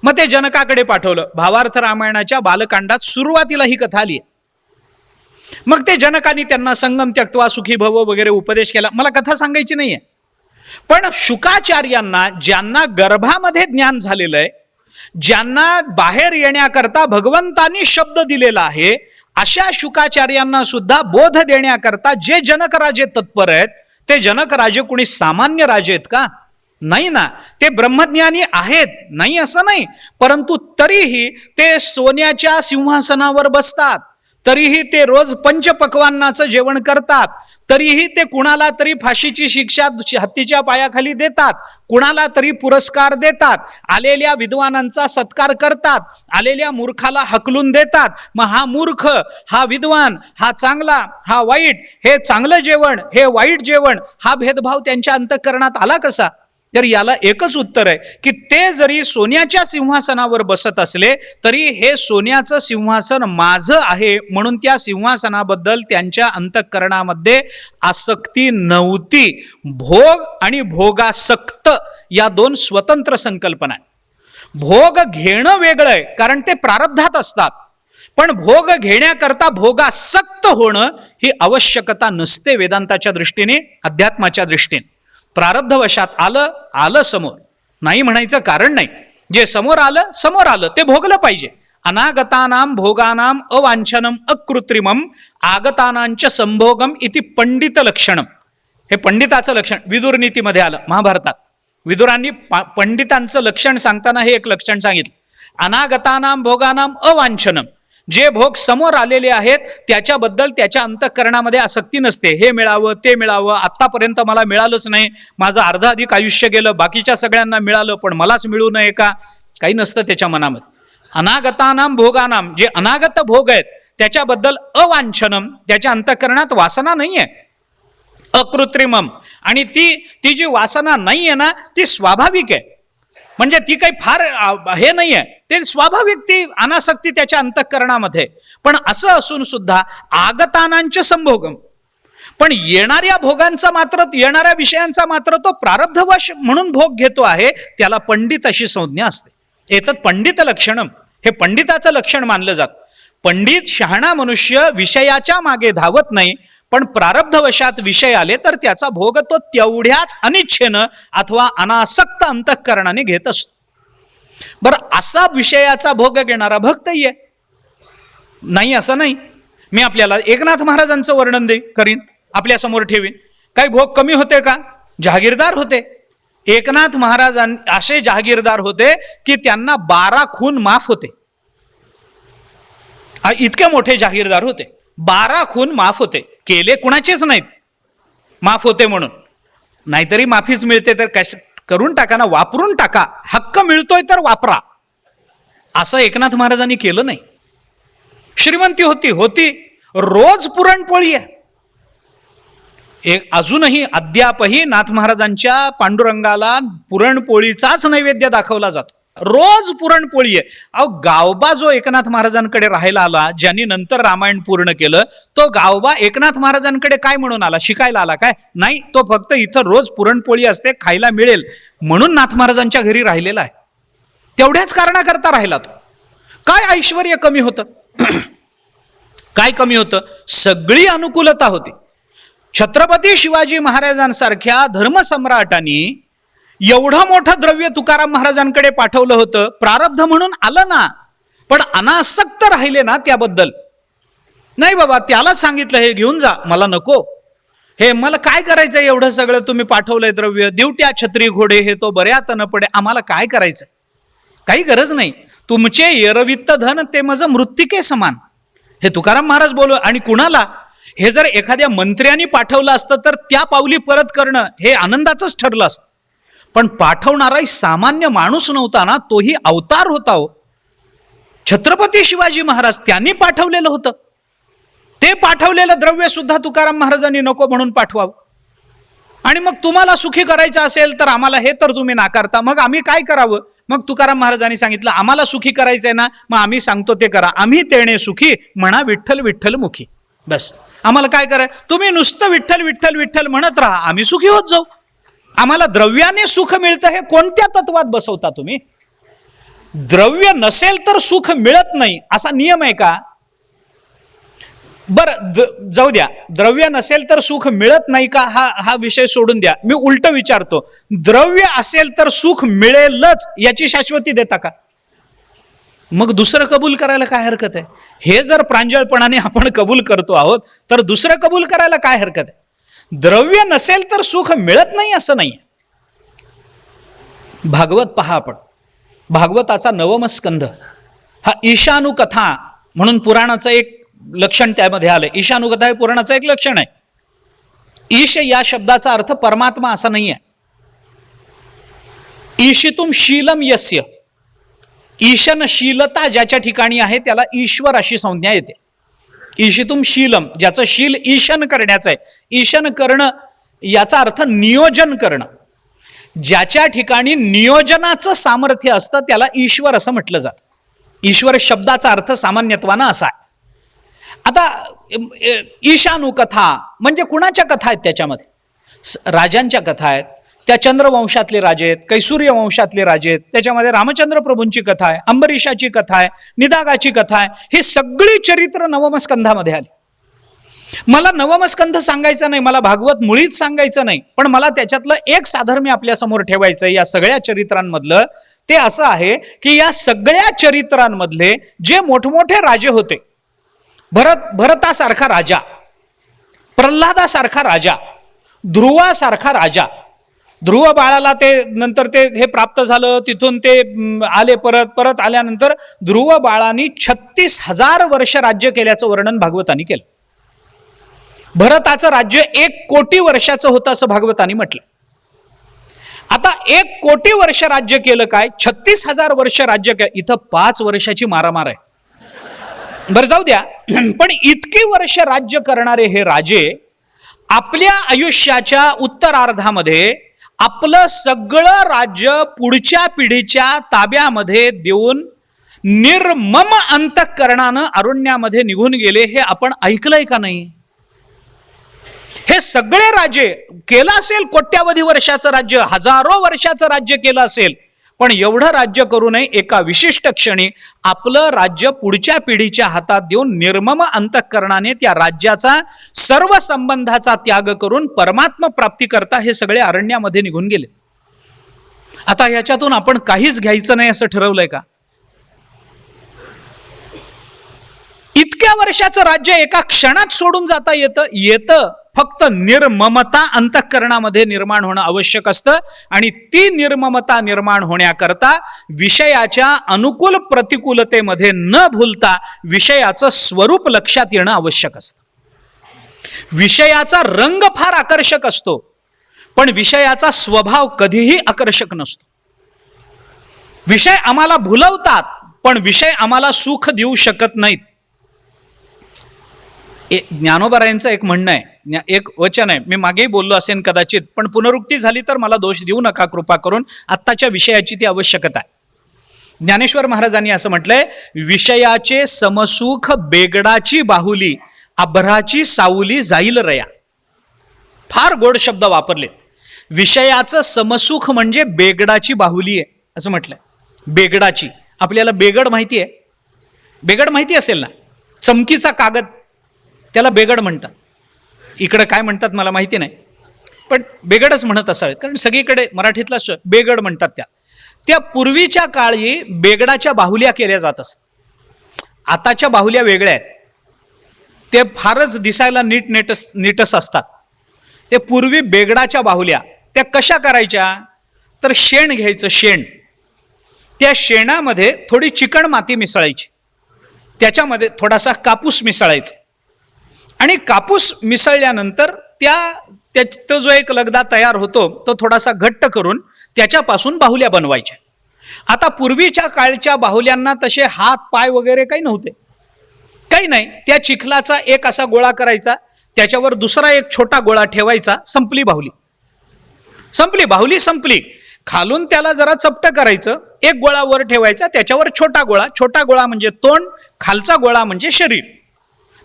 मग ते जनकाकडे पाठवलं. भावार्थ रामायणाच्या बालकांडात सुरुवातीला ही कथा आली. मग ते जनकाने त्यांना संगम त्यक्त्वा सुखी भव वगैरे उपदेश केला. मला कथा सांगायची नाहीये, पण शुकाचार्यांना, ज्यांना गर्भामध्ये ज्ञान झालेलं आहे, ज्यांना बाहेर येण्याकरता भगवंतांनी शब्द दिलेला आहे, अशा शुकाचार्यांना सुद्धा बोध देण्याकरता जे जनकराजे तत्पर आहेत, ते जनकराजे कुणी सामान्य राजे आहेत का? नाही ना, ते ब्रह्मज्ञानी आहेत, नाही असं नाही, परंतु तरीही ते सोन्याच्या सिंहासनावर बसतात, तरीही ते रोज पंचपक्वान्नाचं जेवण करतात, तरीही ते कुणाला तरी फाशीची शिक्षा हत्तीच्या पायाखाली देतात, कुणाला तरी पुरस्कार देतात, आलेल्या विद्वानांचा सत्कार करतात, आलेल्या मूर्खाला हकलून देतात. मग हा मूर्ख, हा विद्वान, हा चांगला, हा वाईट, हे चांगलं जेवण, हे वाईट जेवण, हा भेदभाव त्यांच्या अंतःकरणात आला कसा? तर याला एकच उत्तर आहे की ते जरी सोन्याच्या सिंहासनावर बसत असले तरी हे सोन्याचं सिंहासन माझं आहे म्हणून त्या सिंहासनाबद्दल त्यांच्या अंतःकरणामध्ये आसक्ती नव्हती. भोग आणि भोगासक्त या दोन स्वतंत्र संकल्पना आहेत. भोग घेणं वेगळं आहे, कारण ते प्रारब्धात असतात, पण भोग घेण्याकरता भोगासक्त होणं ही आवश्यकता नसते वेदांताच्या दृष्टीने, अध्यात्माच्या दृष्टीने. प्रारब्धवशात आलं समोर, नाही म्हणायचं कारण नाही. जे समोर आलं ते भोगलं पाहिजे. अनागतानाम भोगानाम अवांछनम अकृत्रिमम आगतानांच संभोगम इति पंडित लक्षणम. हे पंडिताचं लक्षण विदुर नीतीमध्ये आलं. महाभारतात विदुरांनी पंडितांचं लक्षण सांगताना हे एक लक्षण सांगितलं, अनागतानाम भोगानाम अवांछनम. जे भोग समोर आलेले आहेत त्याच्याबद्दल त्याच्या अंतःकरणामध्ये आसक्ती नसते. हे मिळावं, ते मिळावं, आतापर्यंत मला मिळालंच नाही, माझं अर्ध अधिक आयुष्य गेलं, बाकीच्या सगळ्यांना मिळालं पण मलाच मिळू नये का? काही नसतं त्याच्या मनामध्ये. अनागतानाम भोगानाम, जे अनागत भोग आहेत त्याच्याबद्दल अवांछनम, त्याच्या अंतःकरणात वासना नाहीये. अकृत्रिमम, आणि ती जी वासना नाहीये ना ती स्वाभाविक आहे, म्हणजे ती काही फार हे नाहीये, ते स्वाभाविक ती अनासक्ती त्याच्या अंतःकरणामध्ये. पण असं असून सुद्धा आगतानांच संभोगम, पण येणाऱ्या भोगांचा मात्र, येणाऱ्या विषयांचा मात्र तो प्रारब्धवश म्हणून भोग घेतो आहे, त्याला पंडित अशी संज्ञा असते. एतत् पंडित लक्षणम, हे पंडिताचं लक्षण मानलं जात. पंडित शहाणा मनुष्य विषयाच्या मागे धावत नाही, पण प्रारब्धवशात विषय आले तर त्याचा भोग तो तेवढ्याच अनिच्छेनं अथवा अनासक्त अंतःकरणाने घेत असतो. बरं, असा विषयाचा भोग घेणारा भक्तही आहे, नाही असं नाही. मी आपल्याला एकनाथ महाराजांचं वर्णन करीन, आपल्या समोर ठेवीन. काही भोग कमी होते का? जहागीरदार होते. एकनाथ महाराज असे जहागीरदार होते की त्यांना 12 खून माफ होते. इतके मोठे जहागीरदार होते. 12 खून माफ होते. केले कुणाचेच नाहीत, माफ होते म्हणून. नाहीतरी माफीच मिळते तर करून टाका ना, वापरून टाका. हक्क मिळतोय तर वापरा. असं एकनाथ महाराजांनी केलं नाही. श्रीमंती होती, रोज पुरणपोळी आहे. अजूनही अद्यापही नाथ महाराजांच्या पांडुरंगाला पुरणपोळीचाच नैवेद्य दाखवला जातो. रोज पुरणपोळी आहे. अहो, गावबा जो एकनाथ महाराजांकडे राहायला आला, ज्यांनी नंतर रामायण पूर्ण केलं, तो गावबा एकनाथ महाराजांकडे काय म्हणून आला? शिकायला आला काय? नाही, तो फक्त इथं रोज पुरणपोळी असते, खायला मिळेल म्हणून नाथ महाराजांच्या घरी राहिलेला आहे. तेवढ्याच कारणाकरता राहिला तो. काय ऐश्वर्य कमी होतं? काय कमी होतं? सगळी अनुकूलता होती. छत्रपती शिवाजी महाराजांसारख्या धर्मसम्राटांनी एवढं मोठं द्रव्य तुकाराम महाराजांकडे पाठवलं होतं. प्रारब्ध म्हणून आलं ना, पण अनासक्त राहिले ना त्याबद्दल. नाही बाबा, त्यालाच सांगितलं हे घेऊन जा, मला नको, हे मला काय करायचं, एवढं सगळं तुम्ही पाठवलंय द्रव्य, दिवट्या छत्री घोडे हे तो बऱ्यात न पडे, आम्हाला काय करायचं? काही गरज नाही. तुमचे येरवित्त धन ते माझं मृत्तिके समान, हे तुकाराम महाराज बोलू. आणि कुणाला? हे जर एखाद्या मंत्र्यांनी पाठवलं असतं तर त्या पावली परत करणं हे आनंदाचंच ठरलं असतं. पण पाठवणाराही सामान्य माणूस नव्हता ना, तोही अवतार होता हो. छत्रपती शिवाजी महाराज त्यांनी पाठवलेलं होतं. ते पाठवलेलं द्रव्य सुद्धा तुकाराम महाराजांनी नको म्हणून पाठवावं. आणि मग तुम्हाला सुखी करायचं असेल तर आम्हाला हे तर तुम्ही नाकारता, मग आम्ही काय करावं? मग तुकाराम महाराजांनी सांगितलं, आम्हाला सुखी करायचंय ना, मग आम्ही सांगतो ते करा. आम्ही तेणे सुखी म्हणा विठ्ठल विठ्ठल मुखी. बस, आम्हाला काय कराय? तुम्ही नुसतं विठ्ठल विठ्ठल विठ्ठल म्हणत राहा, आम्ही सुखी होत जाऊ. आम्हाला द्रव्याने सुख मिळतं हे कोणत्या तत्वात बसवता तुम्ही? द्रव्य नसेल तर सुख मिळत नाही असा नियम आहे का? बरं, जाऊ द्या, द्रव्य नसेल तर सुख मिळत नाही का हा विषय सोडून द्या. मी उलट विचारतो, द्रव्य असेल तर सुख मिळेलच याची शाश्वती देता का? मग दुसरं कबूल करायला काय हरकत आहे? हे जर प्रांजळपणाने आपण कबूल करतो आहोत तर दुसरं कबूल करायला काय हरकत आहे? द्रव्य नसेल तर सुख मिळत नाही असं नाही. भागवत पहा आपण. भागवताचा 9वा स्कंध हा ईशानुकथा म्हणून पुराणाचं एक लक्षण त्यामध्ये आलंय. ईशानुकथा हे पुराणाचं एक लक्षण आहे. ईश या शब्दाचा अर्थ परमात्मा असा नाही आहे. ईशितुम शीलम यस्य, ईशनशीलता ज्याच्या ठिकाणी आहे त्याला ईश्वर अशी संज्ञा येते. ईशितुम शीलम, ज्याचं शील ईशन करण्याचं आहे. ईशन करणं याचा अर्थ नियोजन करणं. ज्याच्या ठिकाणी नियोजनाचं सामर्थ्य असतं त्याला ईश्वर असं म्हटलं जातं. ईश्वर शब्दाचा अर्थ सामान्यत्वानं असा आहे. आता ईशानुकथा म्हणजे कुणाच्या कथा आहेत? त्याच्यामध्ये राजांच्या कथा आहेत. त्या चंद्रवंशातले राजे आहेत, काही सूर्यवंशातले राजे आहेत. त्याच्यामध्ये रामचंद्र प्रभूंची कथा आहे, अंबरीशाची कथा आहे, निदागाची कथा आहे. ही सगळी चरित्र 9व स्कंधामध्ये आली. मला 9व स्कंध सांगायचं नाही, मला भागवत मुळीच सांगायचं नाही, पण मला त्याच्यातलं एक साधर्म्य आपल्या समोर ठेवायचं या सगळ्या चरित्रांमधलं. ते असं आहे की या सगळ्या चरित्रांमधले जे मोठमोठे राजे होते, भरतासारखा राजा, प्रल्हादासारखा राजा, ध्रुवासारखा राजा, ध्रुव बाळाला ते नंतर ते हे प्राप्त झालं, तिथून ते आले, परत आल्यानंतर ध्रुव बाळांनी 36,000 वर्ष राज्य केल्याचं वर्णन भागवतांनी केलं. भरताचं राज्य 1 कोटी वर्षाचं होतं असं भागवतांनी म्हटलं. आता 1 कोटी वर्ष राज्य केलं काय? 36,000 वर्ष राज्य केलं. इथं 5 वर्षाची मारामार आहे. बरं, जाऊ द्या, पण इतकी वर्ष राज्य करणारे हे राजे आपल्या आयुष्याच्या उत्तरार्धामध्ये आपलं सगळं राज्य पुढच्या पिढीच्या ताब्यामध्ये देऊन निर्मम अंतःकरणानं अरण्यामध्ये निघून गेले. हे आपण ऐकलंय का नाही? हे सगळे राजे केलं असेल कोट्यावधी वर्षाचं राज्य, हजारो वर्षाचं राज्य केलं असेल, पण एवढं राज्य करू नये, एका विशिष्ट क्षणी आपलं राज्य पुढच्या पिढीच्या हातात देऊन निर्मम अंतःकरणाने त्या राज्याचा सर्व संबंधाचा त्याग करून परमात्म प्राप्ती करता हे सगळे अरण्यामध्ये निघून गेले. आता याच्यातून आपण काहीच घ्यायचं नाही असं ठरवलंय का? इतक्या वर्षाचं राज्य एका क्षणात सोडून जाता येतं. फक्त निर्ममता अंतःकरणामध्ये निर्माण होणं आवश्यक असतं आणि ती निर्ममता निर्माण होण्याकरता विषयाच्या अनुकूल प्रतिकूलतेमध्ये न भूलता विषयाचं स्वरूप लक्षात येणं आवश्यक असतं. विषयाचा रंग फार आकर्षक असतो, पण विषयाचा स्वभाव कधीही आकर्षक नसतो. विषय आम्हाला भुलवतात, पण विषय आम्हाला सुख देऊ शकत नाहीत. ज्ञानोबारायांचं एक म्हणणं आहे, एक वचन आहे, मी मागेही बोललो असेल कदाचित, पण पुनरुक्ती झाली तर मला दोष देऊ नका कृपा करून. आत्ताच्या विषयाची ती आवश्यकता आहे. ज्ञानेश्वर महाराजांनी असं म्हटलंय, विषयाचे समसुख बेगडाची बाहुली, अभ्राची सावली जाईल रया. फार गोड शब्द वापरले. विषयाचं समसुख म्हणजे बेगडाची बाहुली आहे असं म्हटलंय. बेगडाची, आपल्याला बेगड माहिती आहे? बेगड माहिती असेल ना, चमकीचा कागद, त्याला बेगड म्हणतात. इकडे काय म्हणतात मला माहिती नाही, पण बेगडच म्हणत असावे, कारण सगळीकडे मराठीतला बेगड म्हणतात. त्या पूर्वीच्या काळी बेगडाच्या बाहुल्या केल्या जात असत. आताच्या बाहुल्या वेगळ्या आहेत, ते फारच दिसायला नीटस असतात. ते पूर्वी बेगडाच्या बाहुल्या त्या कशा करायच्या, तर शेण घ्यायचं, शेण, त्या शेणामध्ये थोडी चिकण माती मिसळायची, त्याच्यामध्ये थोडासा कापूस मिसळायचा आणि कापूस मिसळल्यानंतर तो जो एक लगदा तयार होतो तो थोडासा घट्ट करून त्याच्यापासून बाहुल्या बनवायच्या. आता पूर्वीच्या काळच्या बाहुल्यांना तसे हात पाय वगैरे काही नव्हते, काही नाही. त्या चिखलाचा एक असा गोळा करायचा, त्याच्यावर दुसरा एक छोटा गोळा ठेवायचा, संपली बाहुली. संपली बाहुली, संपली. खालून त्याला जरा चपटं करायचं, एक गोळा वर ठेवायचा, त्याच्यावर छोटा गोळा, छोटा गोळा म्हणजे तोंड, खालचा गोळा म्हणजे शरीर.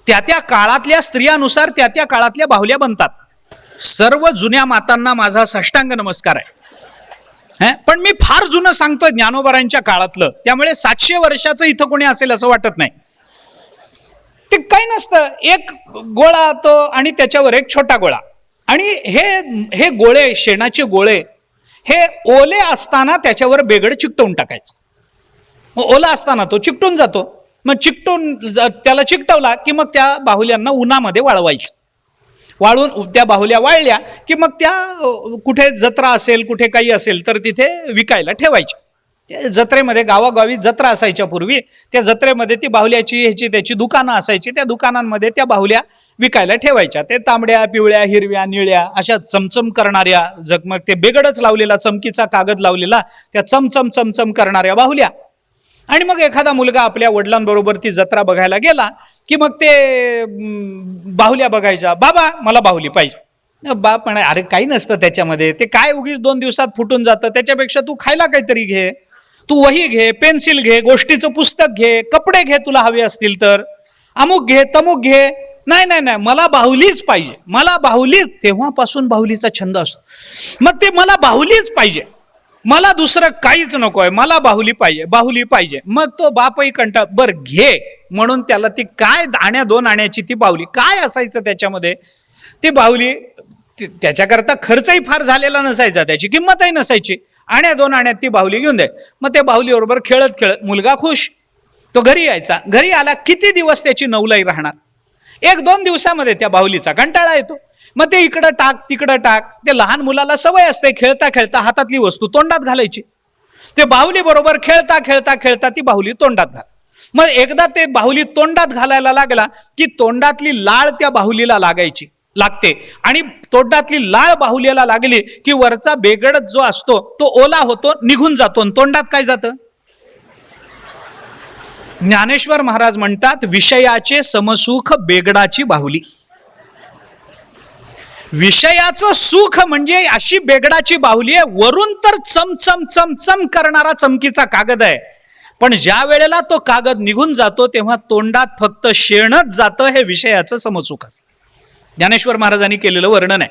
त्या काळातल्या स्त्रियानुसार त्या काळातल्या बाहुल्या बनतात. सर्व जुन्या मातांना माझा साष्टांग नमस्कार आहे. पण मी फार जुनं सांगतोय ज्ञानोबारांच्या काळातलं, त्यामुळे 700 वर्षाचं इथं कोणी असेल असं वाटत नाही. ते काही नसतं, एक गोळा तो आणि त्याच्यावर एक छोटा गोळा. आणि हे गोळे, शेणाचे गोळे, हे ओले असताना त्याच्यावर बेगड चिकटवून टाकायचं. ओला असताना तो चिकटून जातो. मग त्याला चिकटवला की मग त्या बाहुल्यांना उन्हामध्ये वाळवायचं. वाळून त्या बाहुल्या वाळल्या की मग त्या कुठे जत्रा असेल, कुठे काही असेल तर तिथे विकायला ठेवायच्या. जत्रेमध्ये, गावागावी जत्रा असायच्या पूर्वी, त्या जत्रेमध्ये ती बाहुल्याची त्याची दुकानं असायची. त्या दुकानांमध्ये त्या बाहुल्या विकायला ठेवायच्या. ते तांबड्या, पिवळ्या, हिरव्या, निळ्या अशा चमचम करणाऱ्या, जगमग ते बेगडच लावलेला, चमकीचा कागद लावलेला, त्या चमचम चमचम करणाऱ्या बाहुल्या. आणि मग एखादा मुलगा आपल्या वडिलांबरोबर ती जत्रा बघायला गेला की मग ते बाहुल्या बघायच्या, बाबा मला बाहुली पाहिजे. बाप म्हणे, अरे काही नसतं त्याच्यामध्ये, ते काय उगीच 2 दिवसात फुटून जातं, त्याच्यापेक्षा तू खायला काहीतरी घे, तू वही घे, पेन्सिल घे, गोष्टीचं पुस्तक घे, कपडे घे तुला हवे असतील तर, अमुक घे, तमुक घे. नाही नाही नाही, मला बाहुलीच पाहिजे, मला बाहुलीच. तेव्हापासून बाहुलीचा छंद असतो. मग ते मला बाहुलीच पाहिजे, मला दुसरं काहीच नकोय, मला बाहुली पाहिजे, बाहुली पाहिजे. मग तो बापही कंटाळ, बर घे म्हणून त्याला ती काय 2 आण्याची ती बाहुली, काय असायचं त्याच्यामध्ये, ती बाहुली, त्याच्याकरता खर्चही फार झालेला नसायचा, त्याची किंमतही नसायची. 2 आण्यात ती बाहुली घेऊन दे. मग त्या बाहुली बरोबर खेळत खेळत मुलगा खुश, तो घरी यायचा. घरी आला, किती दिवस त्याची नवलाई राहणार. 1-2 दिवसामध्ये त्या बाहुलीचा कंटाळा येतो. मग ते इकडं टाक, तिकडं टाक. ते लहान मुलाला सवय असते खेळता खेळता हातातली वस्तू तोंडात घालायची. ते बाहुली बरोबर खेळता खेळता खेळता ती बाहुली तोंडात घाल. मग एकदा ते बाहुली तोंडात घालायला लागला की तोंडातली लाळ त्या बाहुलीला लागते आणि तोंडातली लाळ बाहुलीला लागली की वरचा बेगड जो असतो तो ओला होतो, निघून जातो आणि तोंडात काय जातं. ज्ञानेश्वर महाराज म्हणतात, विषयाचे समसुख बेगडाची बाहुली. विषयाचं सुख म्हणजे अशी बेगडाची बाहुली आहे, वरून तर चमचम चमचम करणारा चमकीचा कागद आहे, पण ज्या वेळेला तो कागद निघून जातो तेव्हा तोंडात फक्त शेणच जातं. हे विषयाचं समसुख असतं. ज्ञानेश्वर महाराजांनी केलेलं वर्णन आहे.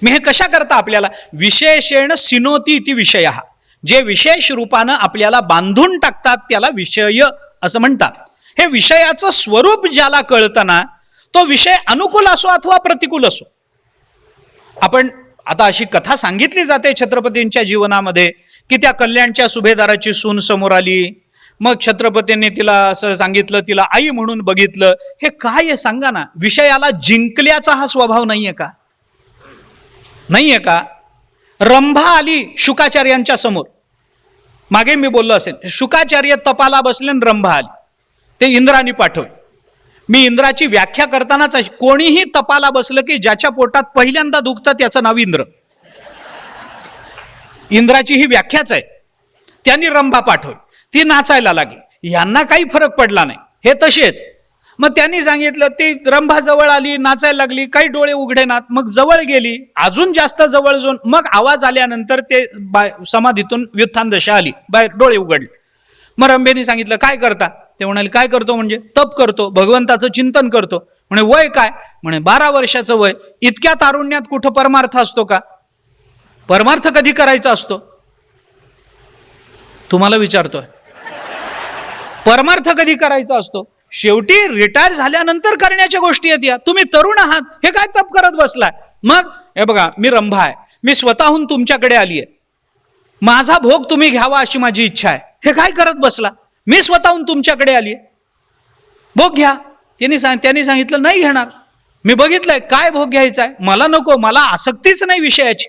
मी हे कशा करता आपल्याला, विशेषेण सिनोती इति विषयः, जे विशेष रूपानं आपल्याला बांधून टाकतात त्याला विषय असं म्हणतात. हे विषयाचं स्वरूप ज्याला कळतं ना, तो विषय अनुकूल असो अथवा प्रतिकूल असो. आपण आता अशी कथा सांगितली जाते छत्रपतींच्या जीवनामध्ये की त्या कल्याणच्या सुभेदाराची सून समोर आली, मग छत्रपतींनी तिला असं सांगितलं, तिला आई म्हणून बघितलं. हे काय आहे सांगा ना. विषयाला जिंकल्याचा हा स्वभाव नाहीये का? नाहीये का? रंभा आली शुकाचार्यांच्या समोर. मागे मी बोललो असेल, शुकाचार्य तपाला बसले आणि रंभा आली. ते इंद्राने पाठवले. मी इंद्राची व्याख्या करतानाच कोणीही तपाला बसलं की ज्याच्या पोटात पहिल्यांदा दुखतं त्याचं नाव इंद्र. इंद्राची ही व्याख्याच आहे. त्यांनी रंभा पाठवली, ती नाचायला लागली. यांना काही फरक पडला नाही, हे तसेच. मग त्यांनी सांगितलं, ती रंभा जवळ आली, नाचायला लागली, काही डोळे उघडेनात. मग जवळ गेली, अजून जास्त जवळ जाऊन मग आवाज आल्यानंतर ते समाधीतून व्युत्थान दशा आली, बाहेर डोळे उघडले. मग रंभेने सांगितलं, काय करता? ते म्हणाले, काय करतो म्हणजे तप करतो, भगवंताचं चिंतन करतो. म्हणे वय काय? म्हणे 12 वर्षाचं वय. इतक्या तारुण्यात कुठं परमार्थ असतो का? परमार्थ कधी करायचा असतो? तुम्हाला विचारतोय, परमार्थ कधी करायचा असतो? शेवटी रिटायर झाल्यानंतर करण्याच्या गोष्टी आहेत या. तुम्ही तरुण आहात, हे काय तप करत बसलाय? मग हे बघा, मी रंभा आहे, मी स्वतःहून तुमच्याकडे आली आहे, माझा भोग तुम्ही घ्यावा अशी माझी इच्छा आहे. हे काय करत बसला? मी स्वतःहून तुमच्याकडे आली आहे, भोग घ्या. त्यांनी सांगितलं, नाही घेणार, मी बघितलंय काय भोग घ्यायचा आहे, मला नको, मला आसक्तीच नाही विषयाची.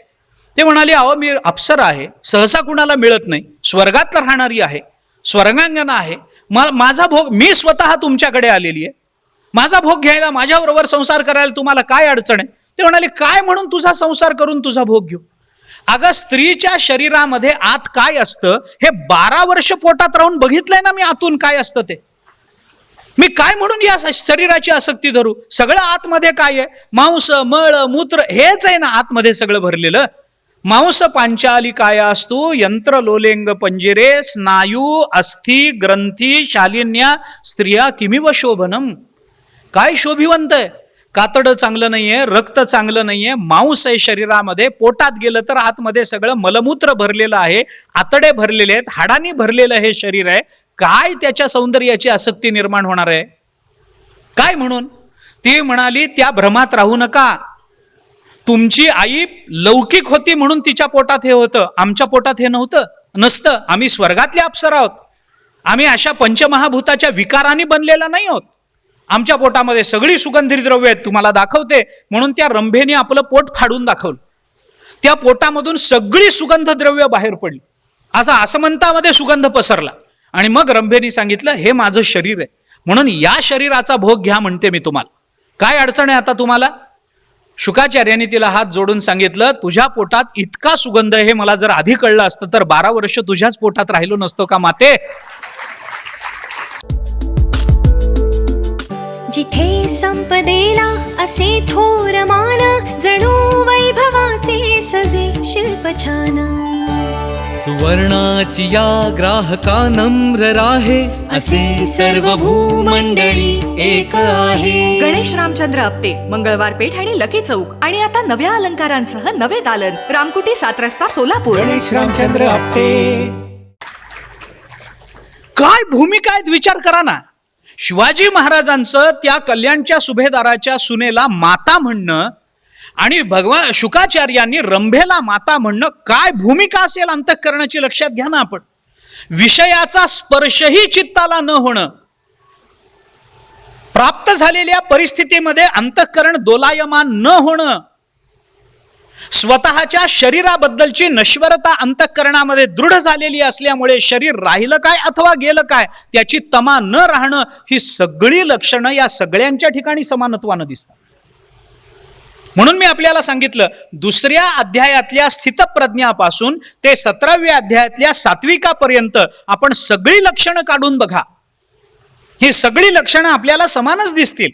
ते म्हणाले, अहो मी अप्सरा आहे, सहसा कुणाला मिळत नाही, स्वर्गात राहणारी आहे, स्वर्गांगना आहे, माझा भोग, मी स्वतः तुमच्याकडे आलेली आहे, माझा भोग घ्यायला, माझ्याबरोबर संसार करायला तुम्हाला काय अडचण आहे? ते म्हणाले, काय म्हणून तुझा संसार करून तुझा भोग घेऊ? अगं स्त्रीच्या शरीरामध्ये आत काय असतं हे 12 वर्ष पोटात राहून बघितलंय ना मी, आतून काय असतं ते. मी काय म्हणून या शरीराची आसक्ती धरू? सगळं आतमध्ये काय आहे? मांस, मळ, मूत्र हेच आहे ना आतमध्ये सगळं भरलेलं. मांस पांचाली काय असतो, यंत्र लोलेंग पंजिरे, स्नायू अस्थि ग्रंथी शालिन्या स्त्रिया किमिव शोभनम. काय शोभिवंत आहे? कातड चांगलं नाहीये, रक्त चांगलं नाहीये, मांस आहे शरीरामध्ये, पोटात गेलं तर आतमध्ये सगळं मलमूत्र भरलेलं आहे, आतडे भरलेले आहेत, हाडांनी भरलेलं हे शरीर आहे. काय त्याच्या सौंदर्याची आसक्ती निर्माण होणार आहे? काय म्हणून? ती म्हणाली, त्या भ्रमात राहू नका. तुमची आई लौकिक होती म्हणून तिच्या पोटात हे होतं, आमच्या पोटात हे नसतं. आम्ही स्वर्गातले अप्सरा आहोत. आम्ही अशा पंचमहाभूताच्या विकारांनी बनलेला नाही आहोत. आमच्या पोटामध्ये सगळी सुगंधी द्रव्य आहेत, तुम्हाला दाखवते. म्हणून त्या रंभेने आपलं पोट फाडून दाखवलं. त्या पोटामधून सगळी सुगंध द्रव्य बाहेर पडली, असा आसमंतामध्ये सुगंध पसरला. आणि मग रंभेने सांगितलं, हे माझं शरीर आहे, म्हणून या शरीराचा भोग घ्या म्हणते मी तुम्हाला. काय अडचण आहे आता तुम्हाला? शुकाचार्यांनी तिला हात जोडून सांगितलं, तुझ्या पोटात इतका सुगंध आहे हे मला जर आधी कळलं असतं तर 12 वर्ष तुझ्याच पोटात राहिलो नसतो का माते? जिथे संपदेला असे थोर मान, जणू वैभवाचे सजे शिल्प छान. सुवर्णाची या ग्राहका नम्र राहे, असे सर्व भूमंडळी एक आहे. गणेश रामचंद्र आपटे, मंगळवार पेठ आणि लकी चौक. आणि आता नव्या अलंकारांसह नवे दालन, रामकुटी 7 रस्ता सोलापूर. गणेश रामचंद्र आपटे. काय भूमिका आहेत विचार करा ना. शिवाजी महाराजांचं त्या कल्याणच्या सुभेदाराच्या सुनेला माता म्हणणं आणि भगवान शुकाचार्यांनी रंभेला माता म्हणणं, काय भूमिका असेल अंतःकरणाची, लक्षात घ्या ना आपण. विषयाचा स्पर्शही चित्ताला न होणं, प्राप्त झालेल्या परिस्थितीमध्ये अंतःकरण दोलायमान न होणं, स्वतःच्या शरीराबद्दलची नश्वरता अंतःकरणामध्ये दृढ झालेली असल्यामुळे शरीर राहिलं काय अथवा गेलं काय त्याची तमा न राहणं, ही सगळी लक्षणं या सगळ्यांच्या ठिकाणी समानत्वानं दिसतात. म्हणून मी आपल्याला सांगितलं, 2ऱ्या अध्यायातल्या स्थितप्रज्ञापासून ते 17व्या अध्यायातल्या सात्विकापर्यंत आपण सगळी लक्षणं काढून बघा. ही सगळी लक्षणं आपल्याला समानच दिसतील.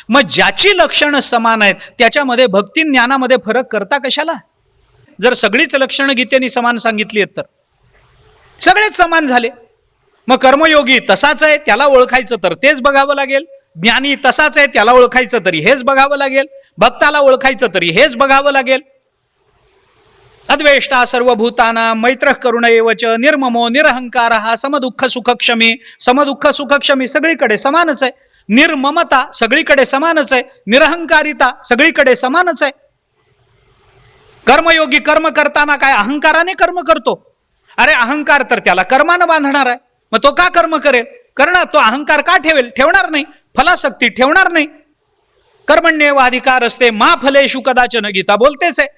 मग ज्याची लक्षणं समान आहेत त्याच्यामध्ये भक्ती ज्ञानामध्ये फरक करता कशाला? जर सगळीच लक्षणं गीतेने समान सांगितली आहेत तर सगळेच समान झाले. मग कर्मयोगी तसाच आहे, त्याला ओळखायचं तर तेच बघावं लागेल. ज्ञानी तसाच आहे, त्याला ओळखायचं तरी हेच बघावं लागेल. भक्ताला ओळखायचं तरी हेच बघावं लागेल. अद्वेष्टा सर्वभूतानां मैत्रः करुण एव च निर्ममो निरहंकारः समदुःख सुखक्षमी. समदुःख सुखक्षमी सगळीकडे समानच आहे. निर्ममता सगळीकडे समानच आहे. निरहंकारिता सगळीकडे समानच आहे. कर्मयोगी कर्म करताना काय अहंकाराने कर्म करतो? अरे अहंकार तर त्याला कर्मानं बांधणार आहे. मग तो का कर्म करेल? करणार. तो अहंकार का ठेवेल? ठेवणार नाही. फलासक्ती ठेवणार नाही. कर्मण्येव अधिकार असते मा फलेषु कदाचन, गीता बोलतेच आहे.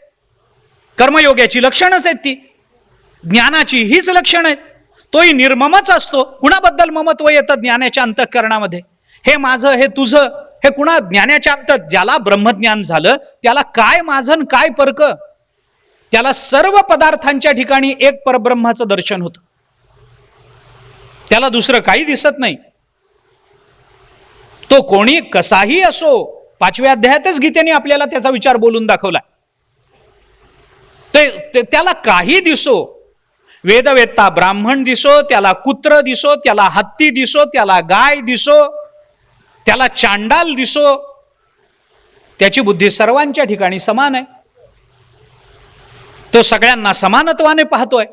कर्मयोग्याची लक्षणच आहेत ती. ज्ञानाची हीच लक्षण आहेत. तोही निर्ममच असतो. कुणाबद्दल ममत्व येतं ज्ञानाच्या अंतःकरणामध्ये? हे माझं, हे तुझं, हे कुणा ज्ञानाच्या अंत. ज्याला ब्रह्मज्ञान झालं त्याला काय माझं काय परक? त्याला सर्व पदार्थांच्या ठिकाणी एक परब्रह्माचं दर्शन होतं. त्याला दुसरं काही दिसत नाही. तो कोणी कसाही असो. 5व्या अध्यायातच गीतेने आपल्याला त्याचा विचार बोलून दाखवला. त्याला काही दिसो, वेदवेत्ता ब्राह्मण दिसो, त्याला कुत्र दिसो, त्याला हत्ती दिसो, त्याला गाय दिसो, त्याला चांडाल दिसो, त्याची बुद्धी सर्वांच्या ठिकाणी समान आहे. तो सगळ्यांना समानत्वाने पाहतोय.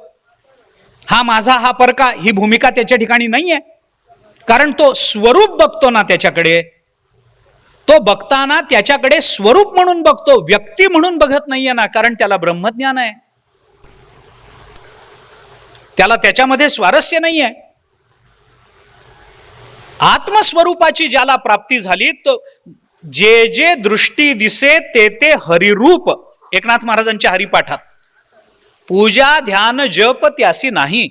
हा माझा, हा परका, ही भूमिका त्याच्या ठिकाणी नाहीये. कारण तो स्वरूप बघतो ना त्याच्याकडे. तो बघताना त्याच्याकडे स्वरूप म्हणून बघतो, व्यक्ती म्हणून बघत नाहीये ना. कारण त्याला ब्रह्मज्ञान आहे. त्याला त्याच्यामध्ये स्वारस्य नाहीये. आत्मस्वरूपाची ज्याला प्राप्ती झाली, तो जे जे दृष्टी दिसे ते ते हरिरूप. एकनाथ महाराजांच्या हरिपाठात पूजा ध्यान जप त्यासी नाही.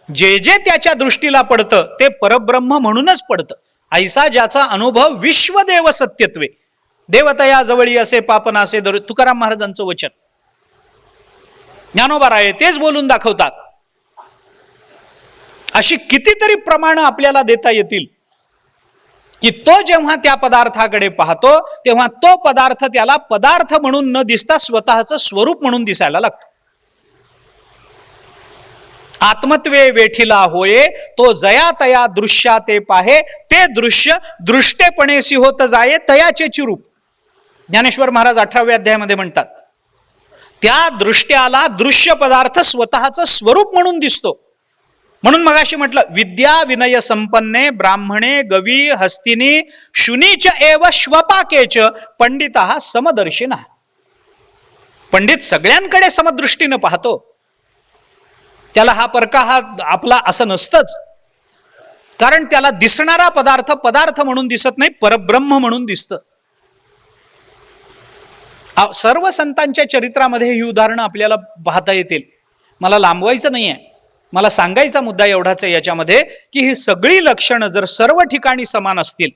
जे जे त्याच्या दृष्टीला पडतं ते परब्रह्म म्हणूनच पडतं. ऐसा ज्याचा अनुभव विश्वदेव सत्यत्वे, देवतया जवळी असे पापनासे दर. तुकाराम महाराजांचं वचन. ज्ञानोबा राय तेच बोलून दाखवतात. अशी कितीतरी प्रमाणं आपल्याला देता येतील की तो जेव्हा त्या पदार्थाकडे पाहतो तेव्हा तो पदार्थ त्याला पदार्थ म्हणून न दिसता स्वतःचं स्वरूप म्हणून दिसायला लागतो. आत्मत्वे वेठीला होये तो जया तया दृश्या ते पाहे, ते दृश्य दृष्टेपणेसी होत जाये तयाचे चिरूप. ज्ञानेश्वर महाराज 18व्या अध्यायामध्ये म्हणतात, त्या दृष्ट्याला दृश्य पदार्थ स्वतःचं स्वरूप म्हणून दिसतो. म्हणून मगाशी म्हटलं, विद्या विनय संपन्ने ब्राह्मणे गवी हस्तिनी शुनीच एव श्वपाकेच पंडिता समदर्शिना. पंडित सगळ्यांकडे समदृष्टीनं पाहतो. त्याला हा परका, हा आपला असं नसतंच. कारण त्याला दिसणारा पदार्थ पदार्थ म्हणून दिसत नाही, परब्रह्म म्हणून दिसतं. सर्व संतांच्या चरित्रामध्ये ही उदाहरणं आपल्याला पाहता येतील. मला लांबवायचं नाहीये. मला सांगायचा मुद्दा एवढाच आहे याच्यामध्ये की ही सगळी लक्षणं जर सर्व ठिकाणी समान असतील,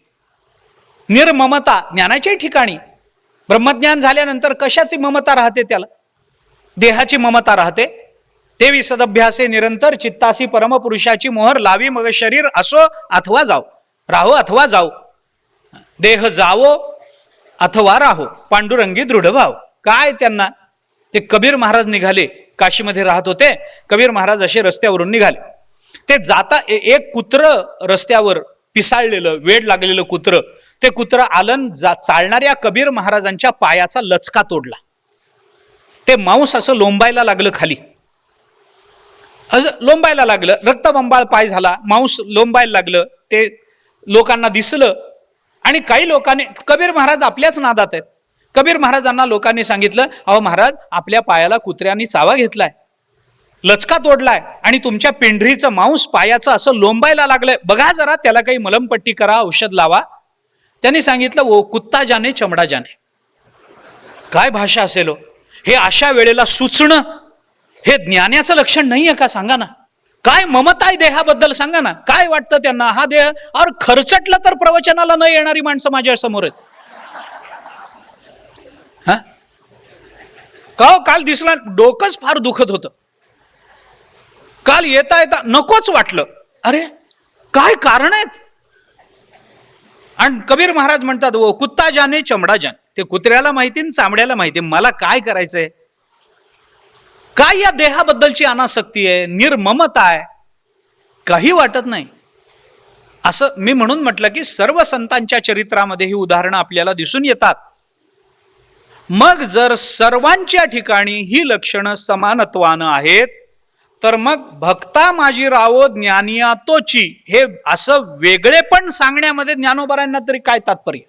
निर्ममता ज्ञानाच्याही ठिकाणी, ब्रह्मज्ञान झाल्यानंतर कशाची ममता राहते? त्याला देहाची ममता राहते. तेवी सदभ्यासे निरंतर चित्तासी परमपुरुषाची मोहर लावी, मग शरीर असो अथवा जाओ, राहो अथवा जाओ, देह जावो अथवा राहो, पांडुरंगी दृढ भाव. काय त्यांना ते कबीर महाराज निघाले, काशीमध्ये राहत होते. कबीर महाराज असे रस्त्यावरून निघाले. ते जाता एक कुत्र रस्त्यावर पिसाळलेलं, वेड लागलेलं कुत्र, ते कुत्र आलन चालणाऱ्या कबीर महाराजांच्या पायाचा लचका तोडला. ते मांस असं लोंबायला लागलं खाली, असं लोंबायला लागलं. रक्तबंबाळ पाय झाला, मांस लोंबायला लागलं. ते लोकांना दिसलं आणि काही लोकांनी, कबीर महाराज आपल्याच नादात आहेत. कबीर महाराजांना लोकांनी सांगितलं, अहो महाराज, आपल्या पायाला कुत्र्यांनी चावा घेतलाय, लचका तोडलाय आणि तुमच्या पेंढरीचं मांस पायाचं असं लोंबायला लागलंय, बघा जरा, त्याला काही मलमपट्टी करा, औषध लावा. त्यांनी सांगितलं, ओ कुत्ता जाने चमडा जाने. काय भाषा असेल हे? अशा वेळेला सुचणं हे ज्ञानाचं लक्षण नाहीये का? सांगा ना. काय ममता आहे देहाबद्दल? सांगा ना. काय वाटतं त्यांना? हा देह और खर्चटलं तर प्रवचनाला न येणारी माणसं माझ्या समोर आहेत. हा का? काल दिसला, डोकंच फार दुखत होतं. काल येता येता नकोच वाटलं. अरे काय कारण आहेत? आणि कबीर महाराज म्हणतात, वो कुत्ता जाने चमडा जाने. ते कुत्र्याला माहिती, चामड्याला माहिती, मला काय करायचंय? काय या देहाबद्दलची अनासक्ती आहे, निर्ममता आहे, काही वाटत नाही. असं मी म्हणून म्हटलं की सर्व संतांच्या चरित्रामध्ये ही उदाहरणं आपल्याला दिसून येतात. मग जर सर्वांच्या ठिकाणी ही लक्षणं समानत्वानं आहेत, तर मग भक्ता माझी रावो ज्ञानिया तोची, हे असं वेगळेपण सांगण्यामध्ये ज्ञानोबारांना तरी काय तात्पर्य?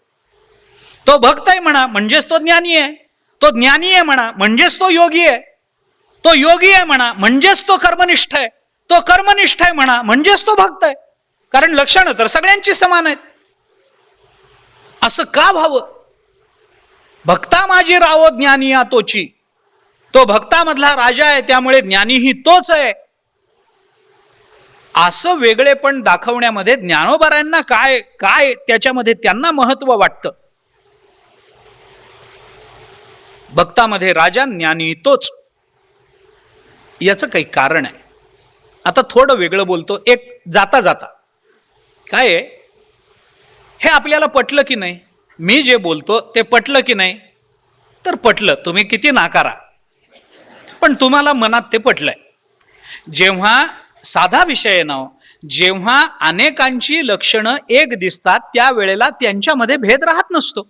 तो भक्त आहे म्हणा म्हणजेच तो ज्ञानी आहे, तो ज्ञानी आहे म्हणा म्हणजेच तो योगी आहे, तो योगी आहे म्हणा म्हणजेच तो कर्मनिष्ठ आहे, तो कर्मनिष्ठ आहे म्हणा म्हणजेच तो भक्त आहे. कारण लक्षणं तर सगळ्यांची समान आहेत. असं का व्हावं? भक्ता माझी रावो ज्ञानिया तोची, तो भक्तामधला राजा आहे त्यामुळे ज्ञानीही तोच आहे, असं वेगळेपण दाखवण्यामध्ये ज्ञानोबारांना काय काय त्याच्यामध्ये त्यांना महत्व वाटतं? भक्तामध्ये राजा, ज्ञानी तोच, याचं काही कारण आहे. आता थोडं वेगळं बोलतो, एक जाता जाता. काय आहे, हे आपल्याला पटलं की नाही? मी जे बोलतो ते पटलं की नाही? तर पटलं, तुम्ही किती नाकारा, पण तुम्हाला मनात ते पटलंय. जेव्हा साधा विषय आहे ना, जेव्हा अनेकांची लक्षणं एक दिसतात त्यावेळेला त्यांच्यामध्ये भेद राहत नसतो.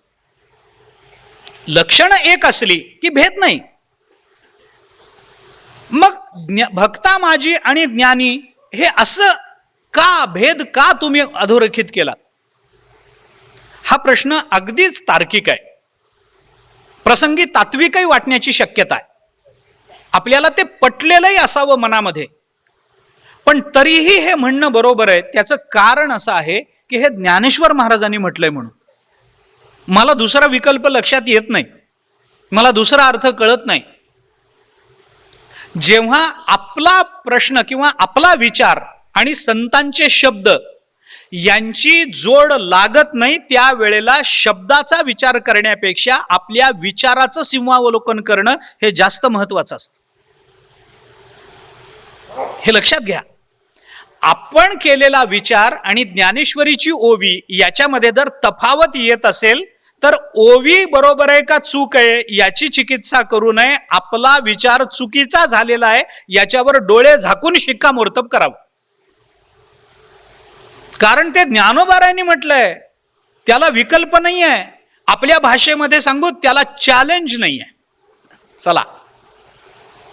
लक्षणं एक असली की भेद नाही. मग भक्ता माझी आणि ज्ञानी हे असं का, भेद का तुम्ही अधोरेखित केला? हा प्रश्न अगदीच तार्किक आहे, प्रसंगी तात्विकही वाटण्याची शक्यता आहे. आपल्याला ते पटलेलंही असावं मनामध्ये, पण तरीही हे म्हणणं बरोबर आहे. त्याचं कारण असं आहे की हे ज्ञानेश्वर महाराजांनी म्हटलंय म्हणून. मला दुसरा विकल्प लक्षात येत नाही, मला दुसरा अर्थ कळत नाही. जेव्हा आपला प्रश्न किंवा आपला विचार आणि संतांचे शब्द यांची जोड लागत नाही, त्यावेळेला शब्दाचा विचार करण्यापेक्षा आपल्या विचाराचं सिंहावलोकन करणं हे जास्त महत्वाचं असतं. हे लक्षात घ्या. आपण केलेला विचार आणि ज्ञानेश्वरीची ओवी याच्यामध्ये जर तफावत येत असेल तर ओवी बरोबर आहे का चूक आहे याची चिकित्सा करू नये. आपला विचार चुकीचा झालेला आहे याच्यावर डोळे झाकून शिक्कामोर्तब करावं. कारण ते ज्ञानोबारायांनी म्हटलंय, त्याला विकल्प नाही आहे. आपल्या भाषेमध्ये सांगू, त्याला चॅलेंज नाही आहे. चला,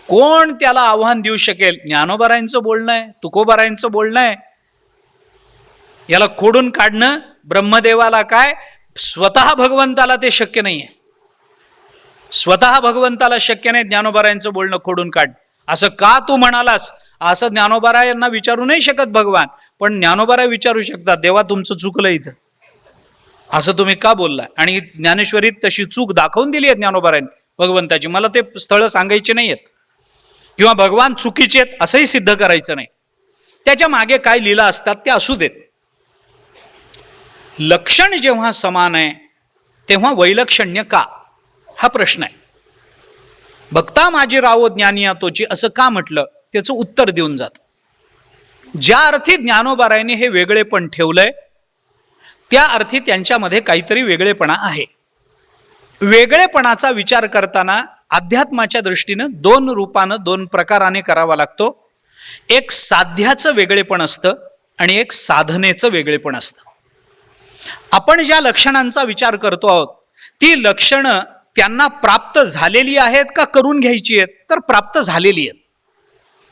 कोण त्याला आव्हान देऊ शकेल? ज्ञानोबारायांचं बोलणं आहे, तुकोबारायांचं बोलणं आहे. याला खोडून काढणं ब्रह्मदेवाला काय, स्वतः भगवंताला ते शक्य नाहीये. स्वतः भगवंताला शक्य नाही ज्ञानोबारायांचं बोलणं खोडून काढ. असं का तू म्हणालास? असं ज्ञानोबारायांना विचारू नाही शकत भगवान, पण ज्ञानोबाराय विचारू शकतात, देवा तुमचं चुकलं इथं, असं तुम्ही का बोलला? आणि ज्ञानेश्वरीत तशी चूक दाखवून दिली आहे ज्ञानोबारायांनी भगवंताची. मला ते स्थळ सांगायचे नाहीयेत किंवा भगवान चुकीचे आहेत असंही सिद्ध करायचं नाही. त्याच्या मागे काय लीला असतात ते असू देत. लक्षण जेव्हा समान आहे तेव्हा वैलक्षण्य का, हा प्रश्न आहे. भक्ता माझी रावो ज्ञानिया तोची असं का म्हटलं, त्याचं उत्तर देऊन जातो. ज्या अर्थी ज्ञानोबारायांनी हे वेगळेपण ठेवलंय त्या अर्थी त्यांच्यामध्ये काहीतरी वेगळेपणा आहे. वेगळेपणाचा विचार करताना अध्यात्माच्या दृष्टीनं दोन रूपानं, दोन प्रकाराने करावा लागतो. एक साध्याचं वेगळेपण असतं आणि एक साधनेचं वेगळेपण असतं. आपण ज्या लक्षणांचा विचार करतो आहोत ती लक्षणं त्यांना प्राप्त झालेली आहेत का करून घ्यायची आहेत? तर प्राप्त झालेली आहेत.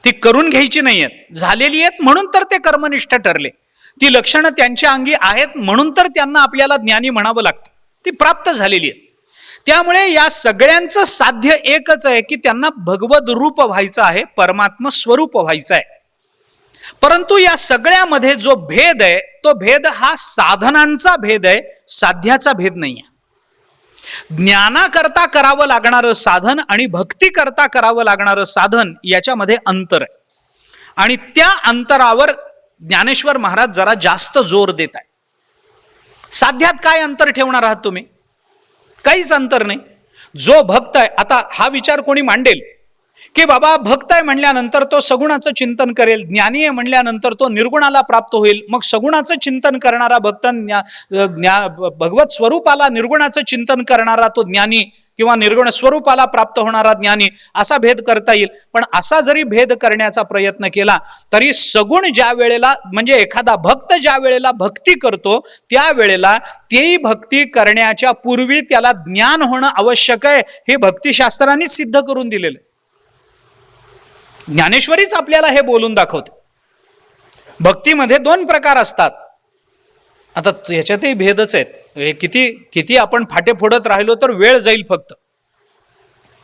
ती करून घ्यायची नाही आहेत, झालेली आहेत म्हणून तर ते कर्मनिष्ठ ठरले. ती लक्षणं त्यांच्या अंगी आहेत म्हणून तर त्यांना आपल्याला ज्ञानी म्हणावं लागतं. ती प्राप्त झालेली आहेत. त्यामुळे या सगळ्यांचं साध्य एकच आहे की त्यांना भगवद रूप व्हायचं आहे, परमात्मा स्वरूप व्हायचं आहे. परंतु या सगळ्यामध्ये जो भेद आहे तो भेद हा साधनांचा भेद आहे, साध्याचा भेद नाही आहे. ज्ञानाकरता करावं लागणारं साधन आणि भक्ती करता करावं लागणारं साधन याच्यामध्ये अंतर आहे. आणि त्या अंतरावर ज्ञानेश्वर महाराज जरा जास्त जोर देत आहे. साध्यात काय अंतर ठेवणार आहात तुम्ही? काहीच अंतर नाही. जो भक्त आहे, आता हा विचार कोणी मांडेल की बाबा भक्त आहे म्हणल्यानंतर तो सगुणाचं चिंतन करेल, ज्ञानी आहे म्हणल्यानंतर तो निर्गुणाला प्राप्त होईल, मग सगुणाचं चिंतन करणारा भक्त भगवत स्वरूपाला निर्गुणाचं चिंतन करणारा तो ज्ञानी, किंवा निर्गुण स्वरूपाला प्राप्त होणारा ज्ञानी असा भेद करता येईल. पण असा जरी भेद करण्याचा प्रयत्न केला तरी सगुण ज्या वेळेला म्हणजे एखादा भक्त ज्या वेळेला भक्ती करतो त्या वेळेला तेही भक्ती करण्याच्या पूर्वी त्याला ज्ञान होणं आवश्यक आहे हे भक्तिशास्त्रांनीच सिद्ध करून दिलेलं. ज्ञानेश्वरीच आपल्याला हे बोलून दाखवते. भक्तीमध्ये 2 प्रकार असतात. आता याच्यातही भेदच आहेत. किती आपण फाटे फोडत राहिलो तर वेळ जाईल फक्त.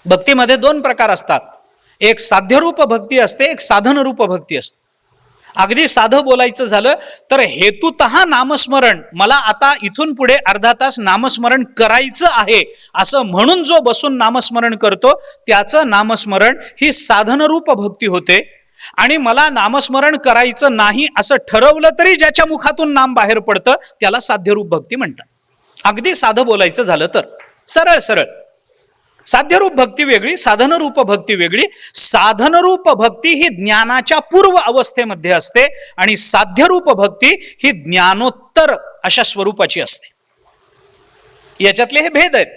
भक्तीमध्ये 2 प्रकार असतात. एक साध्यरूप भक्ती असते, एक साधनरूप भक्ती असते. अगदी साधं बोलायचं झालं तर हेतुतः नामस्मरण, मला आता इथून पुढे अर्धा तास नामस्मरण करायचं आहे असं म्हणून जो बसून नामस्मरण करतो त्याचं नामस्मरण ही साधनरूप भक्ती होते. आणि मला नामस्मरण करायचं नाही असं ठरवलं तरी ज्याच्या मुखातून नाम बाहेर पडतं त्याला साध्यरूप भक्ती म्हणतात. अगदी साधं बोलायचं झालं तर सरळ सरळ. साध्यरूप भक्ती वेगळी, साधनरूप भक्ती वेगळी. साधनरूप भक्ती ही ज्ञानाच्या पूर्व अवस्थेमध्ये असते आणि साध्यरूप भक्ती ही ज्ञानोत्तर अशा स्वरूपाची असते. याच्यातले हे भेद आहेत.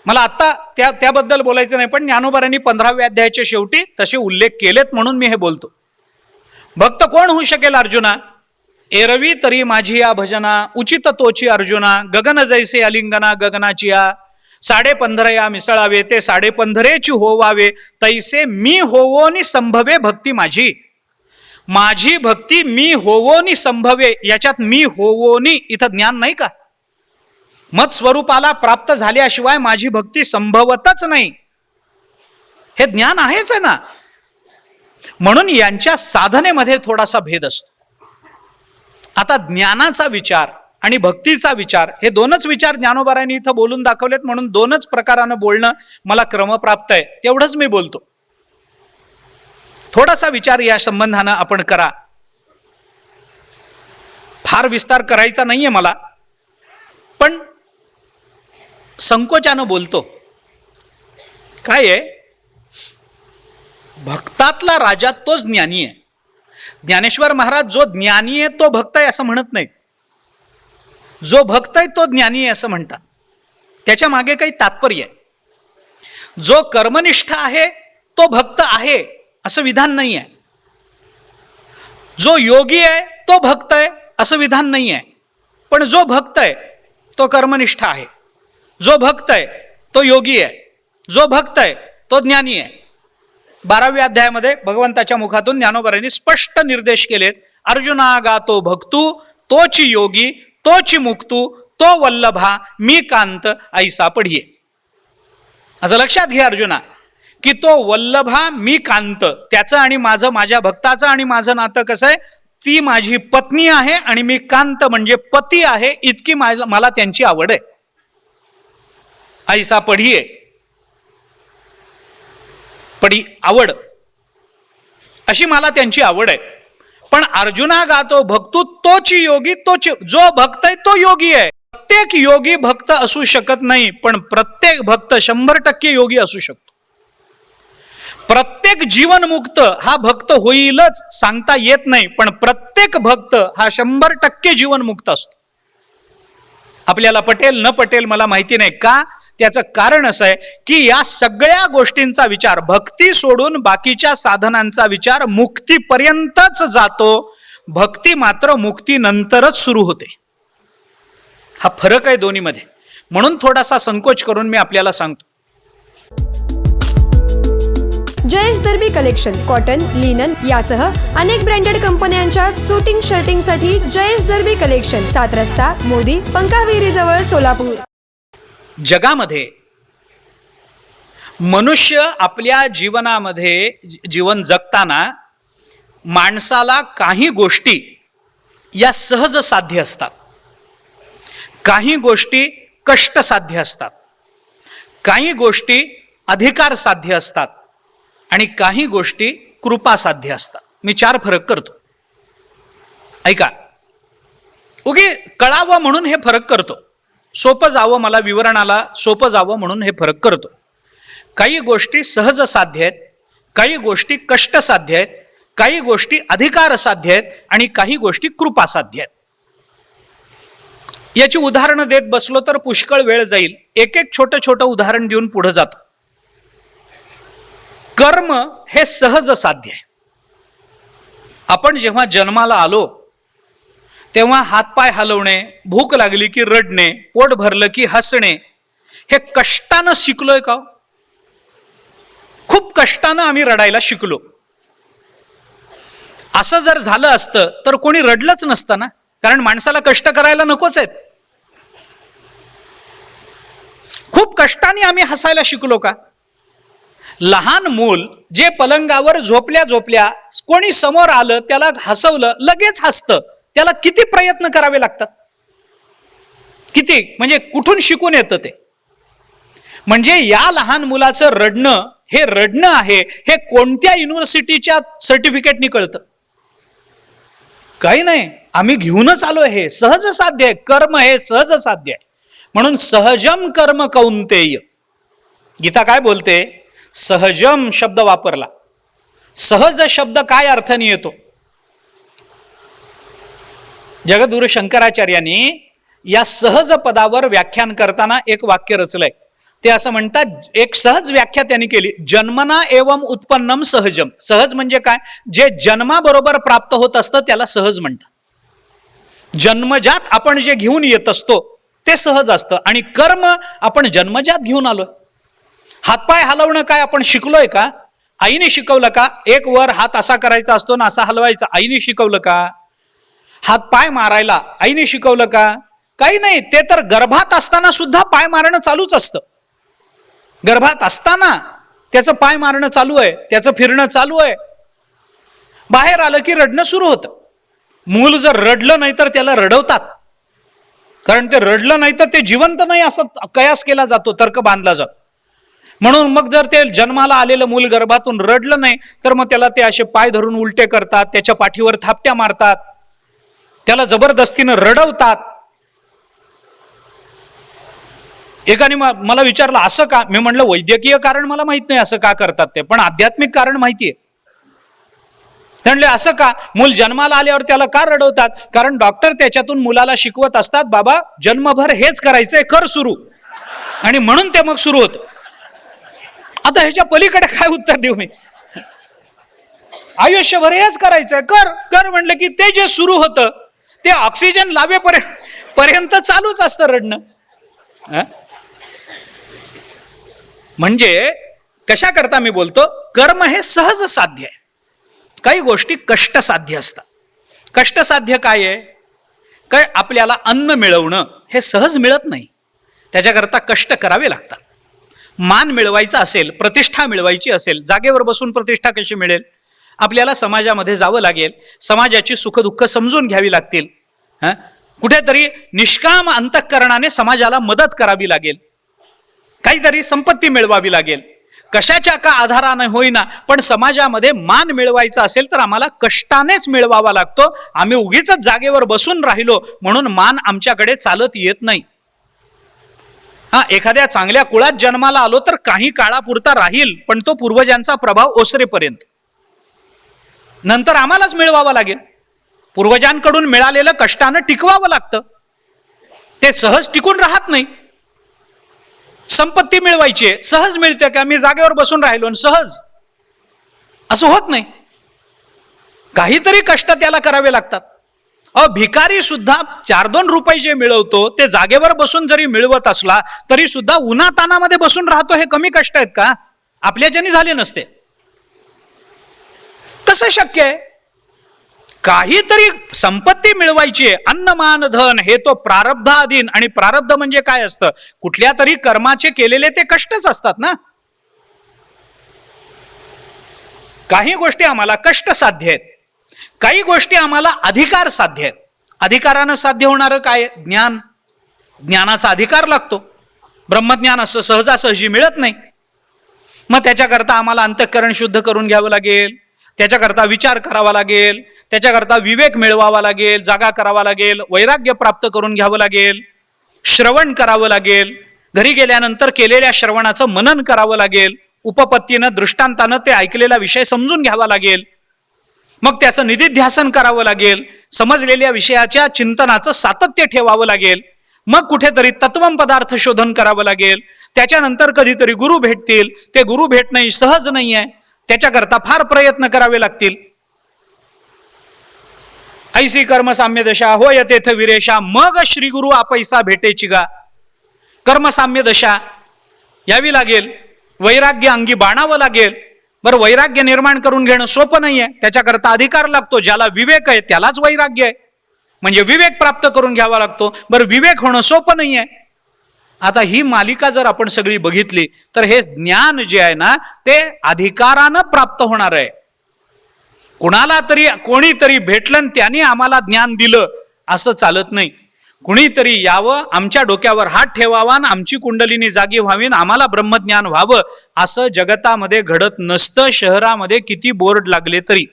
मला आता त्याबद्दल बोलायचं नाही, पण ज्ञानोबारांनी 15व्या अध्यायाच्या शेवटी तसे उल्लेख केलेत म्हणून मी हे बोलतो. भक्त कोण होऊ शकेल अर्जुना? एरवी तरी माझी या भजना उचित तोची अर्जुना, गगन जैसे अलिंगना गगनाची या, 15.5 या मिसळावे ते 15.5ची होवावे, तैसे मी होवोनी संभवे भक्ती माझी. माझी भक्ती मी होवोनी संभवे. याच्यात मी होवोनी इथं ज्ञान नाही का? मत स्वरूपाला प्राप्त झाल्याशिवाय माझी भक्ती संभवतच नाही, हे ज्ञान आहेच आहे ना. म्हणून यांच्या साधनेमध्ये थोडासा भेद असतो. आता ज्ञानाचा विचार आणि भक्तीचा विचार हे 2च विचार ज्ञानोबारांनी इथं बोलून दाखवलेत म्हणून 2च प्रकारानं बोलणं मला क्रमप्राप्त आहे, तेवढंच मी बोलतो. थोडासा विचार या संबंधानं आपण करा. फार विस्तार करायचा नाहीये मला, पण संकोचानं बोलतो. काय आहे, भक्तातला राजा तोच ज्ञानी आहे. ज्ञानेश्वर महाराज जो ज्ञानी आहे तो भक्त आहे असं म्हणत नाही, जो भक्त आहे तो ज्ञानी आहे असं म्हणतात. त्याच्या मागे काही तात्पर्य आहे. जो कर्मनिष्ठ आहे तो भक्त आहे असं विधान नाही आहे. जो योगी आहे तो भक्त आहे असं विधान नाही आहे. पण जो भक्त आहे तो कर्मनिष्ठ आहे, जो भक्त आहे तो योगी आहे, जो भक्त आहे तो ज्ञानी आहे. 12व्या अध्यायामध्ये भगवंताच्या मुखातून ज्ञानोबारांनी स्पष्ट निर्देश केलेत. अर्जुना गातो भक्तू तोची योगी, तोची मुक्तू, तो वल्लभा मी कांत ऐसा पढिये. असं लक्षात घे अर्जुना की तो वल्लभा मी कांत, त्याचं आणि माझं, माझ्या भक्ताचं आणि माझं नातं कसं आहे? ती माझी पत्नी आहे आणि मी कांत म्हणजे पती आहे, इतकी मला त्यांची आवड आहे. ऐसा पढिये, आवड अशी मला त्यांची आवड आहे. पण अर्जुना गातो भक्तू तोची योगी, तोची, जो भक्त आहे तो योगी आहे. प्रत्येक योगी भक्त असू शकत नाही, पण प्रत्येक भक्त 100% योगी असू शकतो. प्रत्येक जीवनमुक्त हा भक्त होईलच सांगता येत नाही, पण प्रत्येक भक्त हा 100% जीवनमुक्त असतो. आपल्याला पटेल न पटेल मला माहिती नाही का, त्याचं कारण असं आहे की या सगळ्या गोष्टींचा विचार, भक्ती सोडून बाकीच्या साधनांचा विचार मुक्तीपर्यंतच जातो, भक्ती मात्र मुक्तीनंतरच सुरू होते. हा फरक आहे दोन्हीमध्ये. म्हणून थोडासा संकोच करून मी आपल्याला सांगतो. जयेश दर्बी कलेक्शन कॉटन, लिनन यासह अनेक ब्रँडेड कंपन्यांच्या सुटिंग शर्टिंगसाठी जयेश दर्बी कलेक्शन, 7 रस्ता मोदी, पंकाविहिरी जवळ, सोलापूर. जगामध्ये मनुष्य आपल्या जीवनामध्ये जीवन जगताना माणसाला काही गोष्टी या सहज साध्य असतात, काही गोष्टी कष्ट साध्य असतात, काही गोष्टी अधिकार साध्य असतात आणि काही गोष्टी कृपा साध्य असतात. मी 4 फरक करतो, ऐका. उगी कळावं म्हणून हे फरक करतो, सोपं जावं, मला विवरणाला सोपं जावं म्हणून हे फरक करतो. काही गोष्टी सहज साध्य आहेत, काही गोष्टी कष्ट साध्य आहेत, काही गोष्टी अधिकार साध्य आहेत आणि काही गोष्टी कृपा साध्य आहेत. याची उदाहरणं देत बसलो तर पुष्कळ वेळ जाईल. एक एक छोटं छोटं उदाहरण देऊन पुढे जातो. कर्म हे सहज साध्य आहे. आपण जेव्हा जन्माला आलो तेव्हा हातपाय हलवणे, भूक लागली की रडणे, पोट भरलं की हसणे, हे कष्टानं शिकलोय का? खूप कष्टानं आम्ही रडायला शिकलो. असं जर झालं असतं तर कोणी रडलंच नसतं ना, कारण माणसाला कष्ट करायला नकोच आहेत. खूप कष्टाने आम्ही हसायला शिकलो का? लहान मूल जे पलंगावर झोपल्या झोपल्या कोणी समोर आलं त्याला हसवलं लगेच हसतं, त्याला किती प्रयत्न करावे लागतात? किती, म्हणजे कुठून शिकून येतं ते? म्हणजे या लहान मुलाचं रडणं हे रडणं आहे हे कोणत्या युनिव्हर्सिटीच्या सर्टिफिकेटनी कळतं? काही नाही, आम्ही घेऊनच आलो. हे सहज साध्य आहे. कर्म हे सहज साध्य आहे. म्हणून सहजम कर्म कौंतेय. गीता काय बोलते? सहजम शब्द वापरला. सहज शब्द काय अर्थाने येतो? जगद्गुरु शंकराचार्यांनी या सहज पदावर व्याख्यान करताना एक वाक्य रचलंय. ते असं म्हणतात, एक सहज व्याख्या त्यांनी केली, जन्मना एवं उत्पन्नम सहजम. सहज म्हणजे काय? जे जन्माबरोबर प्राप्त होत असतं त्याला सहज म्हणतात. जन्मजात आपण जे घेऊन येत असतो ते सहज असतं. आणि कर्म आपण जन्मजात घेऊन आलोय. हातपाय हलवणं काय आपण शिकलोय का? आईने शिकवलं का? एक वर हात असा करायचा असतो ना असा हलवायचा, आईने शिकवलं का? हात पाय मारायला आईने शिकवलं का? काही नाही. ते तर गर्भात असताना सुद्धा पाय मारणं चालूच असतं. गर्भात असताना त्याचं पाय मारणं चालू आहे, त्याचं फिरणं चालू आहे. बाहेर आलं की रडणं सुरू होतं. मूल जर रडलं नाही तर त्याला रडवतात, कारण ते रडलं नाही तर ते जिवंत नाही असं कयास केला जातो, तर्क बांधला जातो. म्हणून मग जर ते जन्माला आलेलं मूल गर्भातून रडलं नाही तर मग त्याला ते असे पाय धरून उलटे करतात, त्याच्या पाठीवर थापट्या मारतात, त्याला जबरदस्तीनं रडवतात. एकाने मला विचारलं असं का? मी म्हणलं वैद्यकीय कारण मला माहित नाही असं का करतात ते, पण आध्यात्मिक कारण माहितीये. म्हणले असं का? मूल जन्माला आल्यावर त्याला का रडवतात? कारण डॉक्टर त्याच्यातून मुलाला शिकवत असतात, बाबा जन्मभर हेच करायचंय, कर सुरू. आणि म्हणून ते मग सुरू होतं. आता ह्याच्या पलीकडे काय उत्तर देऊ मी? आयुष्यभर हेच करायचंय, कर कर म्हणलं की ते जे सुरू होतं ते ऑक्सिजन लावेपर्यंत चालूच असतं रडणं. म्हणजे कशा करता मी बोलतो, कर्म हे सहज साध्य आहे. काही गोष्टी कष्टसाध्य असतात. कष्टसाध्य काय आहे? काय आपल्याला अन्न मिळवणं हे सहज मिळत नाही, त्याच्याकरता कष्ट करावे लागतात. मान मिळवायचा असेल, प्रतिष्ठा मिळवायची असेल, जागेवर बसून प्रतिष्ठा कशी मिळेल? आपल्याला समाजामध्ये जावं लागेल, समाजाची सुखदुःख समजून घ्यावी लागतील, कुठेतरी निष्काम अंतःकरणाने समाजाला मदत करावी लागेल, काहीतरी संपत्ती मिळवावी लागेल. कशाच्या का आधाराने होईना, पण समाजामध्ये मान मिळवायचा असेल तर आम्हाला कष्टानेच मिळवावा लागतो. आम्ही उगीच जागेवर बसून राहिलो म्हणून मान आमच्याकडे चालत येत नाही. एखाद्या चांगल्या कुळात जन्माला आलो तर काही काळापुरता राहील, पण तो पूर्वजांचा प्रभाव ओसरेपर्यंत. नंतर आम्हालाच मिळवावा लागेल. पूर्वजांकडून मिळालेलं कष्टानं टिकवावं लागतं, ते सहज टिकून राहत नाही. संपत्ती मिळवायची आहे, सहज मिळते का? मी जागेवर बसून राहिलो आणि सहज असं होत नाही, काहीतरी कष्ट त्याला करावे लागतात. भिकारी सुद्धा 4-2 रुपये जे मिळवतो ते जागेवर बसून जरी मिळवत असला तरी सुद्धा उन्हातानामध्ये बसून राहतो. हे कमी कष्ट आहेत का? आपल्याच्याने झाले नसते. तसं शक्य आहे. काहीतरी संपत्ती मिळवायची आहे, अन्नमान धन हे तो प्रारब्धाधीन. आणि प्रारब्ध म्हणजे काय असतं? कुठल्या तरी कर्माचे केलेले ते कष्टच असतात ना. काही गोष्टी आम्हाला कष्ट साध्य आहेत, काही गोष्टी आम्हाला अधिकार साध्य आहेत. अधिकारानं साध्य होणारं काय? ज्ञान. ज्ञानाचा अधिकार लागतो. ब्रह्मज्ञान असं सहजासहजी मिळत नाही. मग त्याच्याकरता आम्हाला अंतःकरण शुद्ध करून घ्यावं लागेल, त्याच्याकरता विचार करावा लागेल, त्याच्याकरता विवेक मिळवावा लागेल, जागा करावा लागेल, वैराग्य प्राप्त करून घ्यावं लागेल, श्रवण करावं लागेल, घरी गेल्यानंतर केलेल्या श्रवणाचं मनन करावं लागेल, उपपत्तीनं दृष्टांतानं ते ऐकलेला विषय समजून घ्यावा लागेल, मग त्याचं निधिध्यासन करावं लागेल, समजलेल्या विषयाच्या चिंतनाचं सातत्य ठेवावं लागेल. मग कुठेतरी तत्वम पदार्थ शोधन करावं लागेल. त्याच्यानंतर कधीतरी गुरु भेटतील. ते गुरु भेटणं सहज नाही आहे, त्याच्याकरता फार प्रयत्न करावे लागतील. ऐसी कर्मसाम्य दशा होय तेथ विरेशा, मग श्री गुरु आपैसा भेटेची गा. कर्मसाम्य दशा यावी लागेल, वैराग्य अंगी बाणावं लागेल. बरं, वैराग्य निर्माण करून घेणं सोपं नाहीये, त्याच्याकरता अधिकार लागतो. ज्याला विवेक आहे त्यालाच वैराग्य आहे, म्हणजे विवेक प्राप्त करून घ्यावा लागतो. बरं, विवेक होणं सोपं नाहीये. आता ही मालिका जर आपण सगळी बघितली तर हे ज्ञान जे आहे ना ते अधिकारानं प्राप्त होणार आहे. कुणाला तरी कोणीतरी भेटलं त्याने आम्हाला ज्ञान दिलं असं चालत नाही. कुणीतरी यावं, आमच्या डोक्यावर हात ठेवावा आणि आमची कुंडलिनी जागी व्हावी, आम्हाला ब्रह्मज्ञान व्हावं असं जगतामध्ये घडत नसतं. शहरामध्ये किती बोर्ड लागले तरी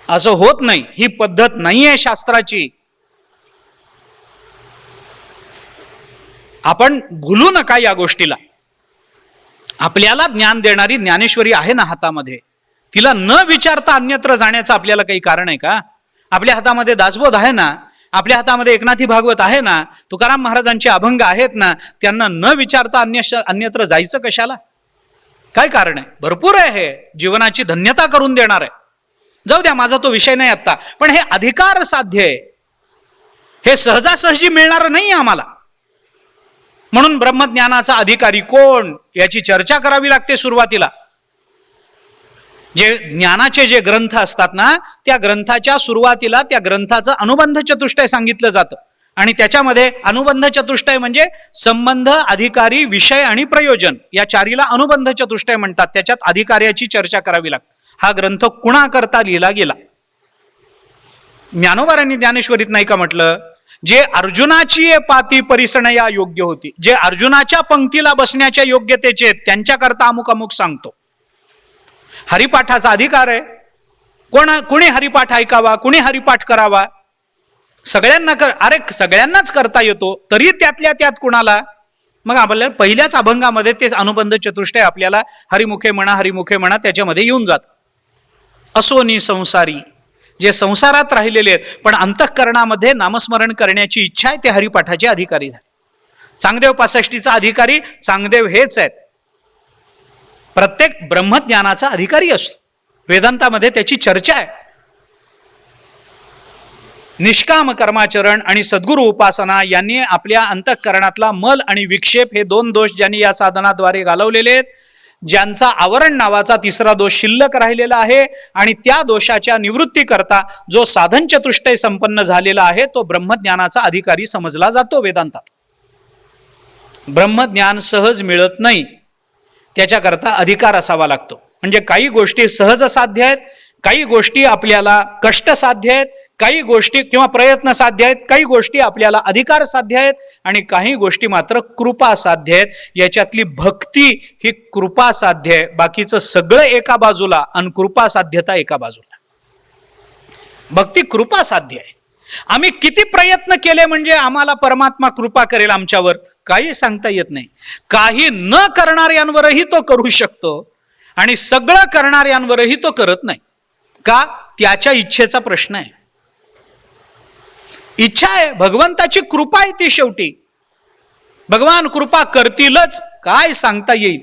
असं होत नाही. ही पद्धत नाहीये शास्त्राची. आपण भूलू नका या गोष्टीला. आपल्याला ज्ञान देणारी ज्ञानेश्वरी आहे ना हातामध्ये, तिला न विचारता अन्यत्र जाण्याचं आपल्याला काही कारण आहे का? आपल्या हातामध्ये दासबोध आहे ना, आपल्या हातामध्ये एकनाथी भागवत आहे ना, तुकाराम महाराजांचे अभंग आहेत ना, त्यांना न विचारता अन्यत्र जायचं कशाला? काय कारण आहे? भरपूर आहे, हे जीवनाची धन्यता करून देणार आहे. जाऊ द्या, माझा तो विषय नाही आता. पण हे अधिकार साध्य आहे, हे सहजासहजी मिळणार नाही आम्हाला. म्हणून ब्रह्मज्ञानाचा अधिकारी कोण याची चर्चा करावी लागते सुरुवातीला. जे ज्ञानाचे जे ग्रंथ असतात ना, त्या ग्रंथाच्या सुरुवातीला त्या ग्रंथाचं अनुबंध चतुष्टय सांगितलं जातं. आणि त्याच्यामध्ये अनुबंध चतुष्टय म्हणजे संबंध, अधिकारी, विषय आणि प्रयोजन, या चारीला अनुबंध चतुष्टय म्हणतात. त्याच्यात अधिकार्याची चर्चा करावी लागते. हा ग्रंथ कुणाकरता लिहिला गेला? ज्ञानोबारांनी ज्ञानेश्वरीत नाही का म्हटलं, जे अर्जुनाची पाती परिसणया योग्य होती, जे अर्जुनाच्या पंक्तीला बसण्याच्या योग्यतेचे त्यांच्याकरता अमुक अमुक सांगतो. हरिपाठाचा अधिकार आहे. कोणी हरिपाठ ऐकावा, कोणी हरिपाठ करावा, सगळ्यांना अरे सगळ्यांनाच करता येतो, तरी त्यातल्या त्यात कुणाला? मग आपल्याला पहिल्याच अभंगामध्ये ते अनुबंध चतुष्टय आपल्याला हरिमुखे म्हणा त्याच्यामध्ये येऊन जात. असोनी संसारी, जे संसारात राहिलेले आहेत पण अंतःकरणामध्ये नामस्मरण करण्याची इच्छा आहे, ते हरिपाठाचे अधिकारी झाले. चांगदेव 65चा अधिकारी चांगदेव हेच आहेत. प्रत्येक ब्रह्मज्ञानाचा अधिकारी असतो. वेदांतामध्ये त्याची चर्चा आहे. निष्काम कर्माचरण आणि सद्गुरु उपासना यांनी आपल्या अंतःकरणातला मल आणि विक्षेप हे दोन दोष ज्यांनी या साधनाद्वारे घालवलेले आहेत, ज्यांचा आवरण नावाचा तिसरा दोष शिल्लक राहिलेला आहे, आणि त्या दोषाच्या निवृत्ती करता जो साधन चतुष्टय संपन्न झालेला आहे तो ब्रह्मज्ञानाचा अधिकारी समजला जातो वेदांतात. ब्रह्मज्ञान सहज मिळत नाही, त्याच्याकरता अधिकार असावा लागतो. म्हणजे काही गोष्टी सहज साध्य आहेत, काही गोष्टी आपल्याला कष्ट साध्य आहेत, काही गोष्टी किंवा प्रयत्न साध्य आहेत, काही गोष्टी आपल्याला अधिकार साध्य आहेत, आणि काही गोष्टी मात्र कृपा साध्य आहेत. याच्यातली भक्ती ही कृपा साध्य आहे, बाकीचं सगळं एका बाजूला आणि कृपा साध्यता एका बाजूला. भक्ती कृपा साध्य आहे. आम्ही किती प्रयत्न केले म्हणजे आम्हाला परमात्मा कृपा करेल आमच्यावर, काही सांगता येत नाही. काही न करणाऱ्यांवरही तो करू शकतो आणि सगळं करणाऱ्यांवरही तो करत नाही. का? त्याच्या इच्छेचा प्रश्न आहे. इच्छा आहे, भगवंताची कृपा आहे ती. शेवटी भगवान कृपा करतीलच, काय सांगता येईल.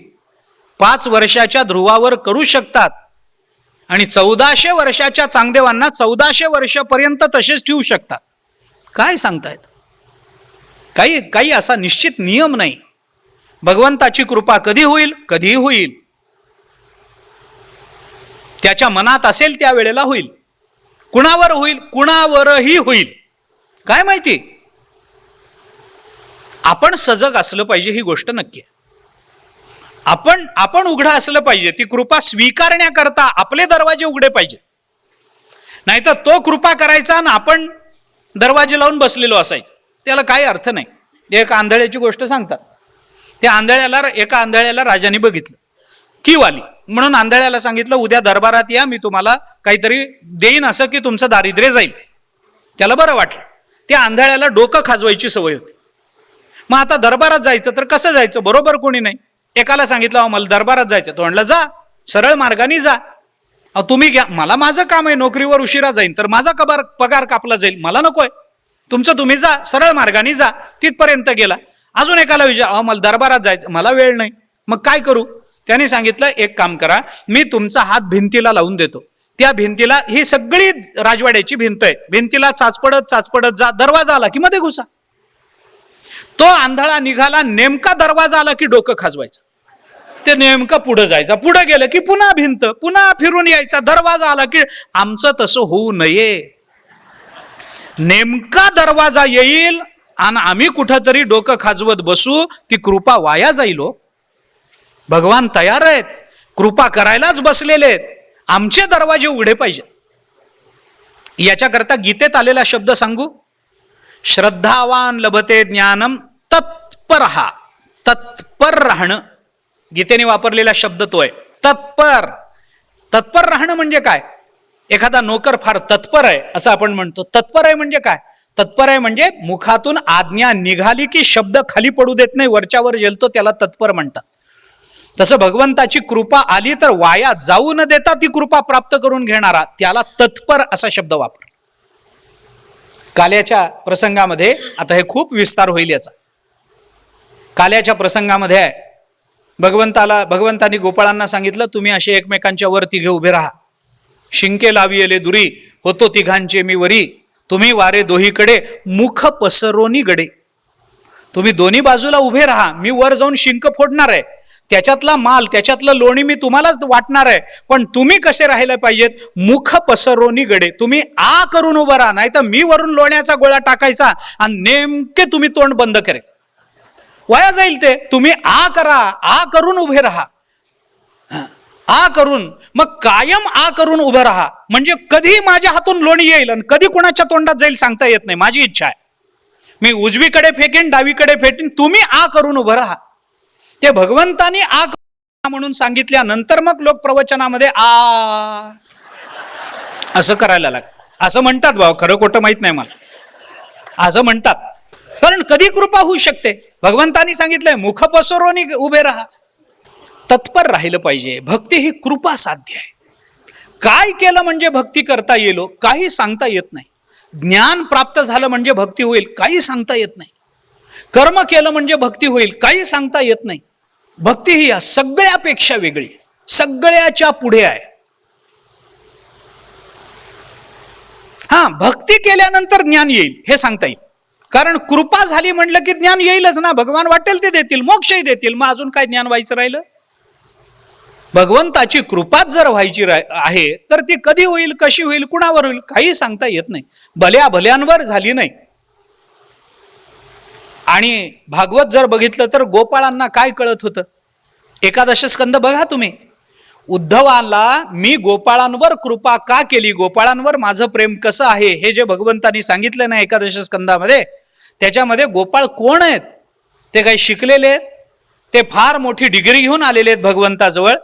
5 वर्षाच्या ध्रुवावर करू शकतात आणि 1400 वर्षाच्या चांगदेवांना 1400 वर्षापर्यंत तसेच ठेवू शकतात. काय सांगतायत? काही असा निश्चित नियम नाही. भगवंताची कृपा कधी होईल? कधीही होईल. त्याच्या मनात असेल त्या वेळेला होईल. कुणावर होईल? कुणावरही होईल. काय माहिती? आपण सजग असलं पाहिजे, ही गोष्ट नक्की आहे. आपण उघडं असलं पाहिजे. ती कृपा स्वीकारण्याकरता आपले दरवाजे उघडे पाहिजे. नाहीतर तो कृपा करायचा आणि आपण दरवाजे लावून बसलेलो असायचं, त्याला काही अर्थ नाही. एक आंधळ्याची गोष्ट सांगतात. त्या एका आंधळ्याला राजाने बघितलं, कीव आली म्हणून आंधळ्याला सांगितलं, उद्या दरबारात या, मी तुम्हाला काहीतरी देईन असं की तुमचं दारिद्र्य जाईल. त्याला बरं वाटलं. त्या आंधळ्याला डोकं खाजवायची सवय होती. मग आता दरबारात जायचं तर कसं जायचं? बरोबर कोणी नाही. एकाला सांगितलं, मला दरबारात जायचं. तो म्हणलं, जा, सरळ मार्गाने जा. तुम्ही घ्या, मला माझं काम आहे, नोकरीवर उशिरा जाईन तर माझा पगार कापला जाईल, मला नकोय. तुमचं तुम्ही जा, सरळ मार्गाने जा. तिथपर्यंत गेला. अजून एकाला विचार, मला दरबारात जायचं, मला वेळ नाही. मग काय करू? त्याने सांगितलं, एक काम करा, मी तुमचा हात भिंतीला लावून देतो. त्या भिंतीला, ही सगळी राजवाड्याची भिंत आहे, भिंतीला चाचपडत जा, दरवाजा आला की मध्ये घुसा. तो आंधळा निघाला, नेमका दरवाजा आला की डोकं खाजवायचं, ते नेमकं पुढे जायचं. पुढे गेलं की पुन्हा भिंत, पुन्हा फिरून यायचा, दरवाजा आला की. आमचं तसं होऊ नये. नेमका दरवाजा येईल आणि आम्ही कुठंतरी डोकं खाजवत बसू, ती कृपा वाया जाईल. भगवान तयार आहेत, कृपा करायलाच बसलेले आहेत. आमचे दरवाजे उघडे पाहिजे. याच्याकरता गीतेत आलेला शब्द सांगू. श्रद्धावान लभते ज्ञानम तत्पर. तत्पर राहणं, गीतेने वापरलेला शब्द तो आहे, तत्पर. तत्पर राहणं म्हणजे काय? एखादा नोकर फार तत्पर आहे असं आपण म्हणतो. तत्पर आहे म्हणजे काय? तत्पर आहे म्हणजे मुखातून आज्ञा निघाली की शब्द खाली पडू देत नाही, वरच्यावर झेलतो, त्याला तत्पर म्हणतात. तसं भगवंताची कृपा आली तर वाया जाऊ न देता ती कृपा प्राप्त करून घेणारा, त्याला तत्पर असा शब्द वापर. काल्याच्या प्रसंगामध्ये, आता हे खूप विस्तार होईल याचा. काल्याच्या प्रसंगामध्ये आहे, भगवंतानी गोपाळांना सांगितलं, तुम्ही असे एकमेकांच्या वर तिघे उभे राहा. शिंके लावियले दुरी, होतो तिघांचे मी वरी. तुम्ही वारे दोहीकडे, मुख पसरोनी गडे. तुम्ही दोन्ही बाजूला उभे राहा, मी वर जाऊन शिंक फोडणार आहे, त्याच्यातला माल, त्याच्यातलं लोणी मी तुम्हालाच वाटणार आहे. पण तुम्ही कसे राहायला पाहिजेत? मुख पसरोनी गडे. तुम्ही आ करून उभं राहा, नाही तर मी वरून लोण्याचा गोळा टाकायचा आणि नेमके तुम्ही तोंड बंद करेल, वाया जाईल ते. तुम्ही आ करा, आ करून उभे राहा, आ करून. मग कायम आ करून उभं राहा, म्हणजे कधी माझ्या हातून लोणी येईल आणि कधी कोणाच्या तोंडात जाईल सांगता येत नाही. माझी इच्छा आहे, मी उजवीकडे फेकेन, डावीकडे फेकेन, तुम्ही आ करून उभं राहा. ते भगवंतानी आ म्हणून सांगितल्यानंतर मग लोक प्रवचनामध्ये आ असं करायला लागतात. असं म्हणतात भाऊ, खरं खोटं माहित नाही मला, असं म्हणतात. कारण कधी कृपा होऊ शकते. भगवंतानी सांगितलंय मुख पसरोनी उभे राहा. तत्पर राहिलं पाहिजे. भक्ती ही कृपा साध्य आहे. काय केलं म्हणजे भक्ती करता येईल? काही सांगता येत नाही. ज्ञान प्राप्त झालं म्हणजे भक्ती होईल, काही सांगता येत नाही. कर्म केलं म्हणजे भक्ती होईल, काही सांगता येत नाही. भक्ती ही या सगळ्यापेक्षा वेगळी, सगळ्याच्या पुढे आहे. हा, भक्ती केल्यानंतर ज्ञान येईल हे सांगता येईल. कारण कृपा झाली म्हणलं की ज्ञान येईलच ना. भगवान वाटेल ते देतील, मोक्षही देतील, मग अजून काय ज्ञान व्हायचं राहिलं? भगवंताची कृपाच जर व्हायची आहे तर ती कधी होईल, कशी होईल, कुणावर होईल, काही सांगता येत नाही. भल्या भल्यांवर झाली नाही. आणि भागवत जर बघितलं तर गोपाळांना काय कळत होतं? एकादश स्कंद बघा तुम्ही. उद्धवाला मी गोपाळांवर कृपा का केली, गोपाळांवर माझं प्रेम कसं आहे, हे जे भगवंतानी सांगितलं ना एकादश स्कंदामध्ये, त्याच्यामध्ये गोपाळ कोण आहेत? ते काही शिकलेले आहेत? ते फार मोठी डिग्री घेऊन आलेले आहेत भगवंताजवळ.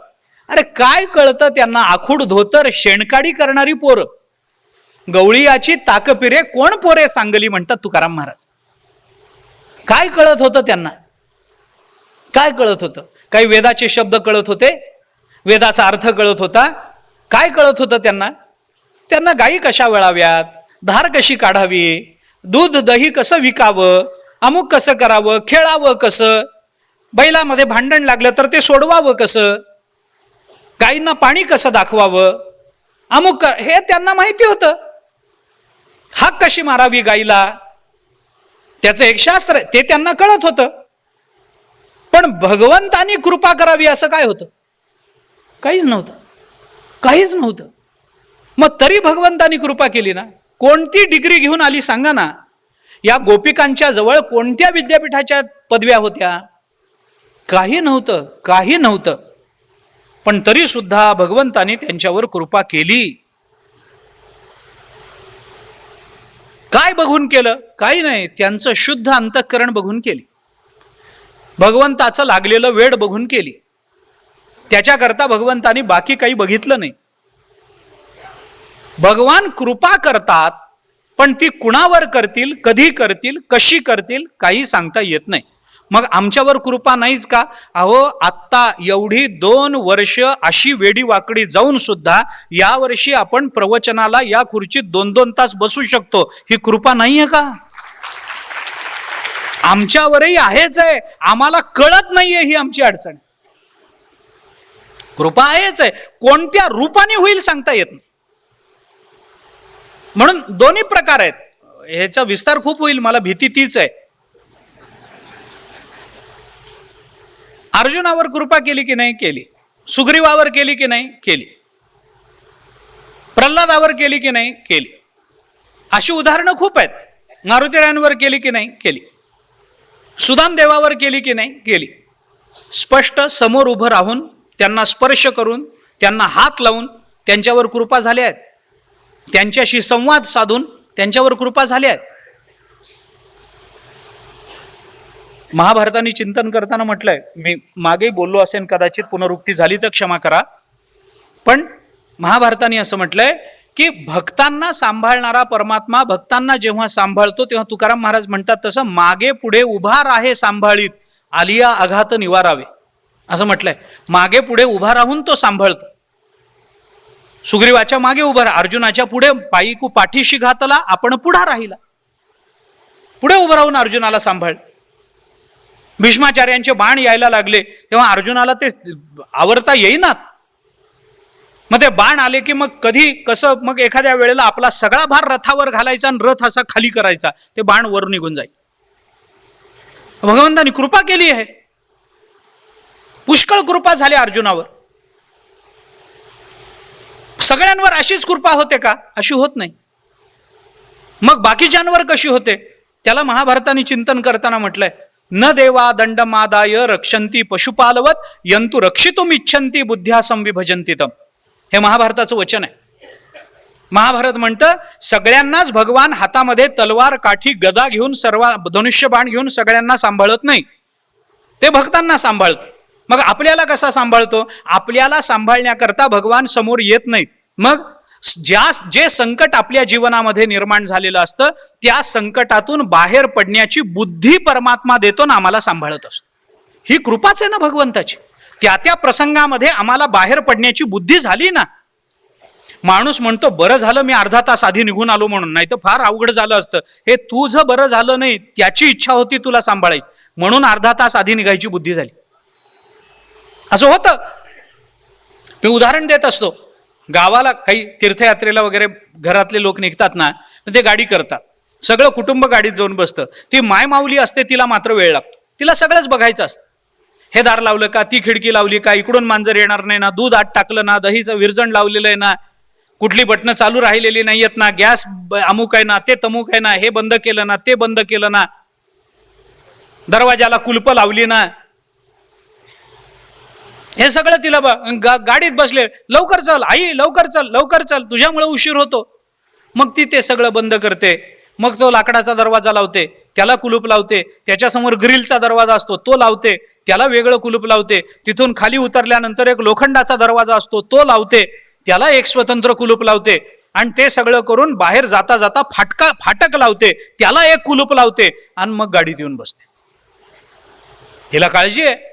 अरे काय कळतं त्यांना? आखूड धोतर, शेणकाडी करणारी पोरं, गवळीयाची ताकपिरे कोण पोरे सांगली म्हणतात तुकाराम महाराज. काय कळत होतं त्यांना? काय कळत होतं? काही वेदाचे शब्द कळत होते, वेदाचा अर्थ कळत होता? काय कळत होतं त्यांना? त्यांना गायी कशा वळाव्यात, धार कशी काढावी, दूध दही कसं विकावं, अमुक कसं करावं, खेळावं कसं, बैलामध्ये भांडण लागलं तर ते सोडवावं कसं, गायींना पाणी कसं दाखवावं, अमुक हे त्यांना माहिती होतं. हाक कशी मारावी गायीला, त्याचं एक शास्त्र आहे, ते त्यांना कळत होतं. पण भगवंतानी कृपा करावी असं काय होतं? काहीच नव्हतं, काहीच नव्हतं. मग तरी भगवंतानी कृपा केली ना. कोणती डिग्री घेऊन आली सांगा ना? या गोपिकांच्या जवळ कोणत्या विद्यापीठाच्या पदव्या होत्या? काही नव्हतं, काही नव्हतं. पण तरी सुद्धा भगवंतानी त्यांच्यावर कृपा केली. काय बघून केलं? काही नाही, त्यांचं शुद्ध अंतःकरण बघून केली, भगवंताचं लागलेलं वेड बघून केली. त्याच्याकरता भगवंतानी बाकी काही बघितलं नाही. भगवान कृपा करतात, पण ती कुणावर करतील, कधी करतील, कशी करतील, काही सांगता येत नाही. मग आमच्यावर कृपा नाहीच का? अहो, आत्ता एवढी 2 वर्ष अशी वेडी वाकडी जाऊन सुद्धा यावर्षी आपण प्रवचनाला या खुर्चीत 2-2 तास बसू शकतो. ही कृपा नाहीये का? आमच्यावरही आहेच आहे, आम्हाला कळत नाहीये ही आमची अडचण. कृपा आहेच आहे, कोणत्या रूपाने होईल सांगता येत नाही. म्हणून दोन्ही प्रकार आहेत. ह्याचा विस्तार खूप होईल, मला भीती तीच आहे. अर्जुनावर कृपा केली की नाही? केली. सुग्रीवावर केली की नाही? केली. प्रल्हादावर केली की नाही? केली. अशी उदाहरणं खूप आहेत. मारुतीरायांवर केली की नाही? केली. सुदाम देवावर केली की नाही? केली. स्पष्ट समोर उभं राहून, त्यांना स्पर्श करून, त्यांना हात लावून त्यांच्यावर कृपा झाल्या आहेत. त्यांच्याशी संवाद साधून त्यांच्यावर कृपा झाल्या आहेत. महाभारताने चिंतन करताना म्हटलंय, मी मागे बोललो असेल, कदाचित पुनरुक्ती झाली तर क्षमा करा, पण महाभारताने असं म्हटलंय की भक्तांना सांभाळणारा परमात्मा भक्तांना जेव्हा सांभाळतो तेव्हा तुकाराम महाराज म्हणतात तसं मागे पुढे उभा राहे सांभाळीत, आलिया आघात निवारावे, असं म्हटलंय. मागे पुढे उभा राहून तो सांभाळतो. सुग्रीवाच्या मागे उभा राहा, अर्जुनाच्या पुढे पायीकू पाठीशी घातला, आपण पुढा राहिला. पुढे उभं राहून अर्जुनाला सांभाळ. भीष्माचार्यांचे बाण यायला लागले तेव्हा अर्जुनाला ते आवरता येईनात. मग ते बाण आले की मग कधी कसं, मग एखाद्या वेळेला आपला सगळा भार रथावर घालायचा आणि रथ असा खाली करायचा, ते बाण वर निघून जाईल. भगवंतानी कृपा केली आहे, पुष्कळ कृपा झाली अर्जुनावर. सगळ्यांवर अशीच कृपा होते का? अशी होत नाही. मग बाकीच्यांवर कशी होते? त्याला महाभारताने चिंतन करताना म्हटलंय, न देवा दंडमादाय रक्षंती पशुपालवत यंतु रक्षितुम इच्छन्ति बुद्ध्या संविभजन्ति तम. हे महाभारताचं वचन आहे. महाभारत म्हणतं सगळ्यांनाच भगवान हातामध्ये तलवार काठी गदा घेऊन, सर्व धनुष्यबाण घेऊन सगळ्यांना सांभाळत नाही, ते भक्तांना सांभाळतो. मग आपल्याला कसा सांभाळतो? आपल्याला सांभाळण्याकरता भगवान समोर येत नाहीत. मग जे संकट आपल्या जीवनामध्ये निर्माण झालेलं असतं त्या संकटातून बाहेर पडण्याची बुद्धी परमात्मा देतो ना, आम्हाला सांभाळत असतो. ही कृपाच आहे ना भगवंताची. त्या प्रसंगामध्ये आम्हाला बाहेर पडण्याची बुद्धी झाली ना. माणूस म्हणतो बरं झालं मी अर्धा तास आधी निघून आलो म्हणून, नाही तर फार अवघड झालं असतं. हे तुझं बरं झालं नाही, त्याची इच्छा होती तुला सांभाळायची म्हणून अर्धा तास आधी निघायची बुद्धी झाली. असं होतं. मी उदाहरण देत असतो. गावाला काही तीर्थयात्रेला वगैरे घरातले लोक निघतात ना, ते गाडी करतात, सगळं कुटुंब गाडीत जाऊन बसतं. ती माय माऊली असते, तिला मात्र वेळ लागतो. तिला सगळंच बघायचं असतं. हे दार लावलं का, ती खिडकी लावली का, इकडून मांजर येणार नाही ना, दूध आत टाकलं ना, दहीचं विरजण लावलेलं आहे ना, कुठली बटणं चालू राहिलेली नाहीयेत ना, गॅस अमुक आहे ना, ते तमुक आहे ना, हे बंद केलं ना, ते बंद केलं ना, दरवाजाला कुलप लावली ना, हे सगळं तिला गाडीत बसले, लवकर चल आई, लवकर चल, लवकर चल, तुझ्यामुळे उशीर होतो. मग ती ते सगळं बंद करते. मग तो लाकडाचा दरवाजा लावते, त्याला कुलूप लावते. त्याच्यासमोर ग्रिलचा दरवाजा असतो, तो लावते, त्याला वेगळं कुलूप लावते. तिथून खाली उतरल्यानंतर एक लोखंडाचा दरवाजा असतो, तो लावते, त्याला एक स्वतंत्र कुलूप लावते. आणि ते सगळं करून बाहेर जाता जाता फाटक लावते, त्याला एक कुलूप लावते आणि मग गाडीत येऊन बसते. तिला काळजी आहे.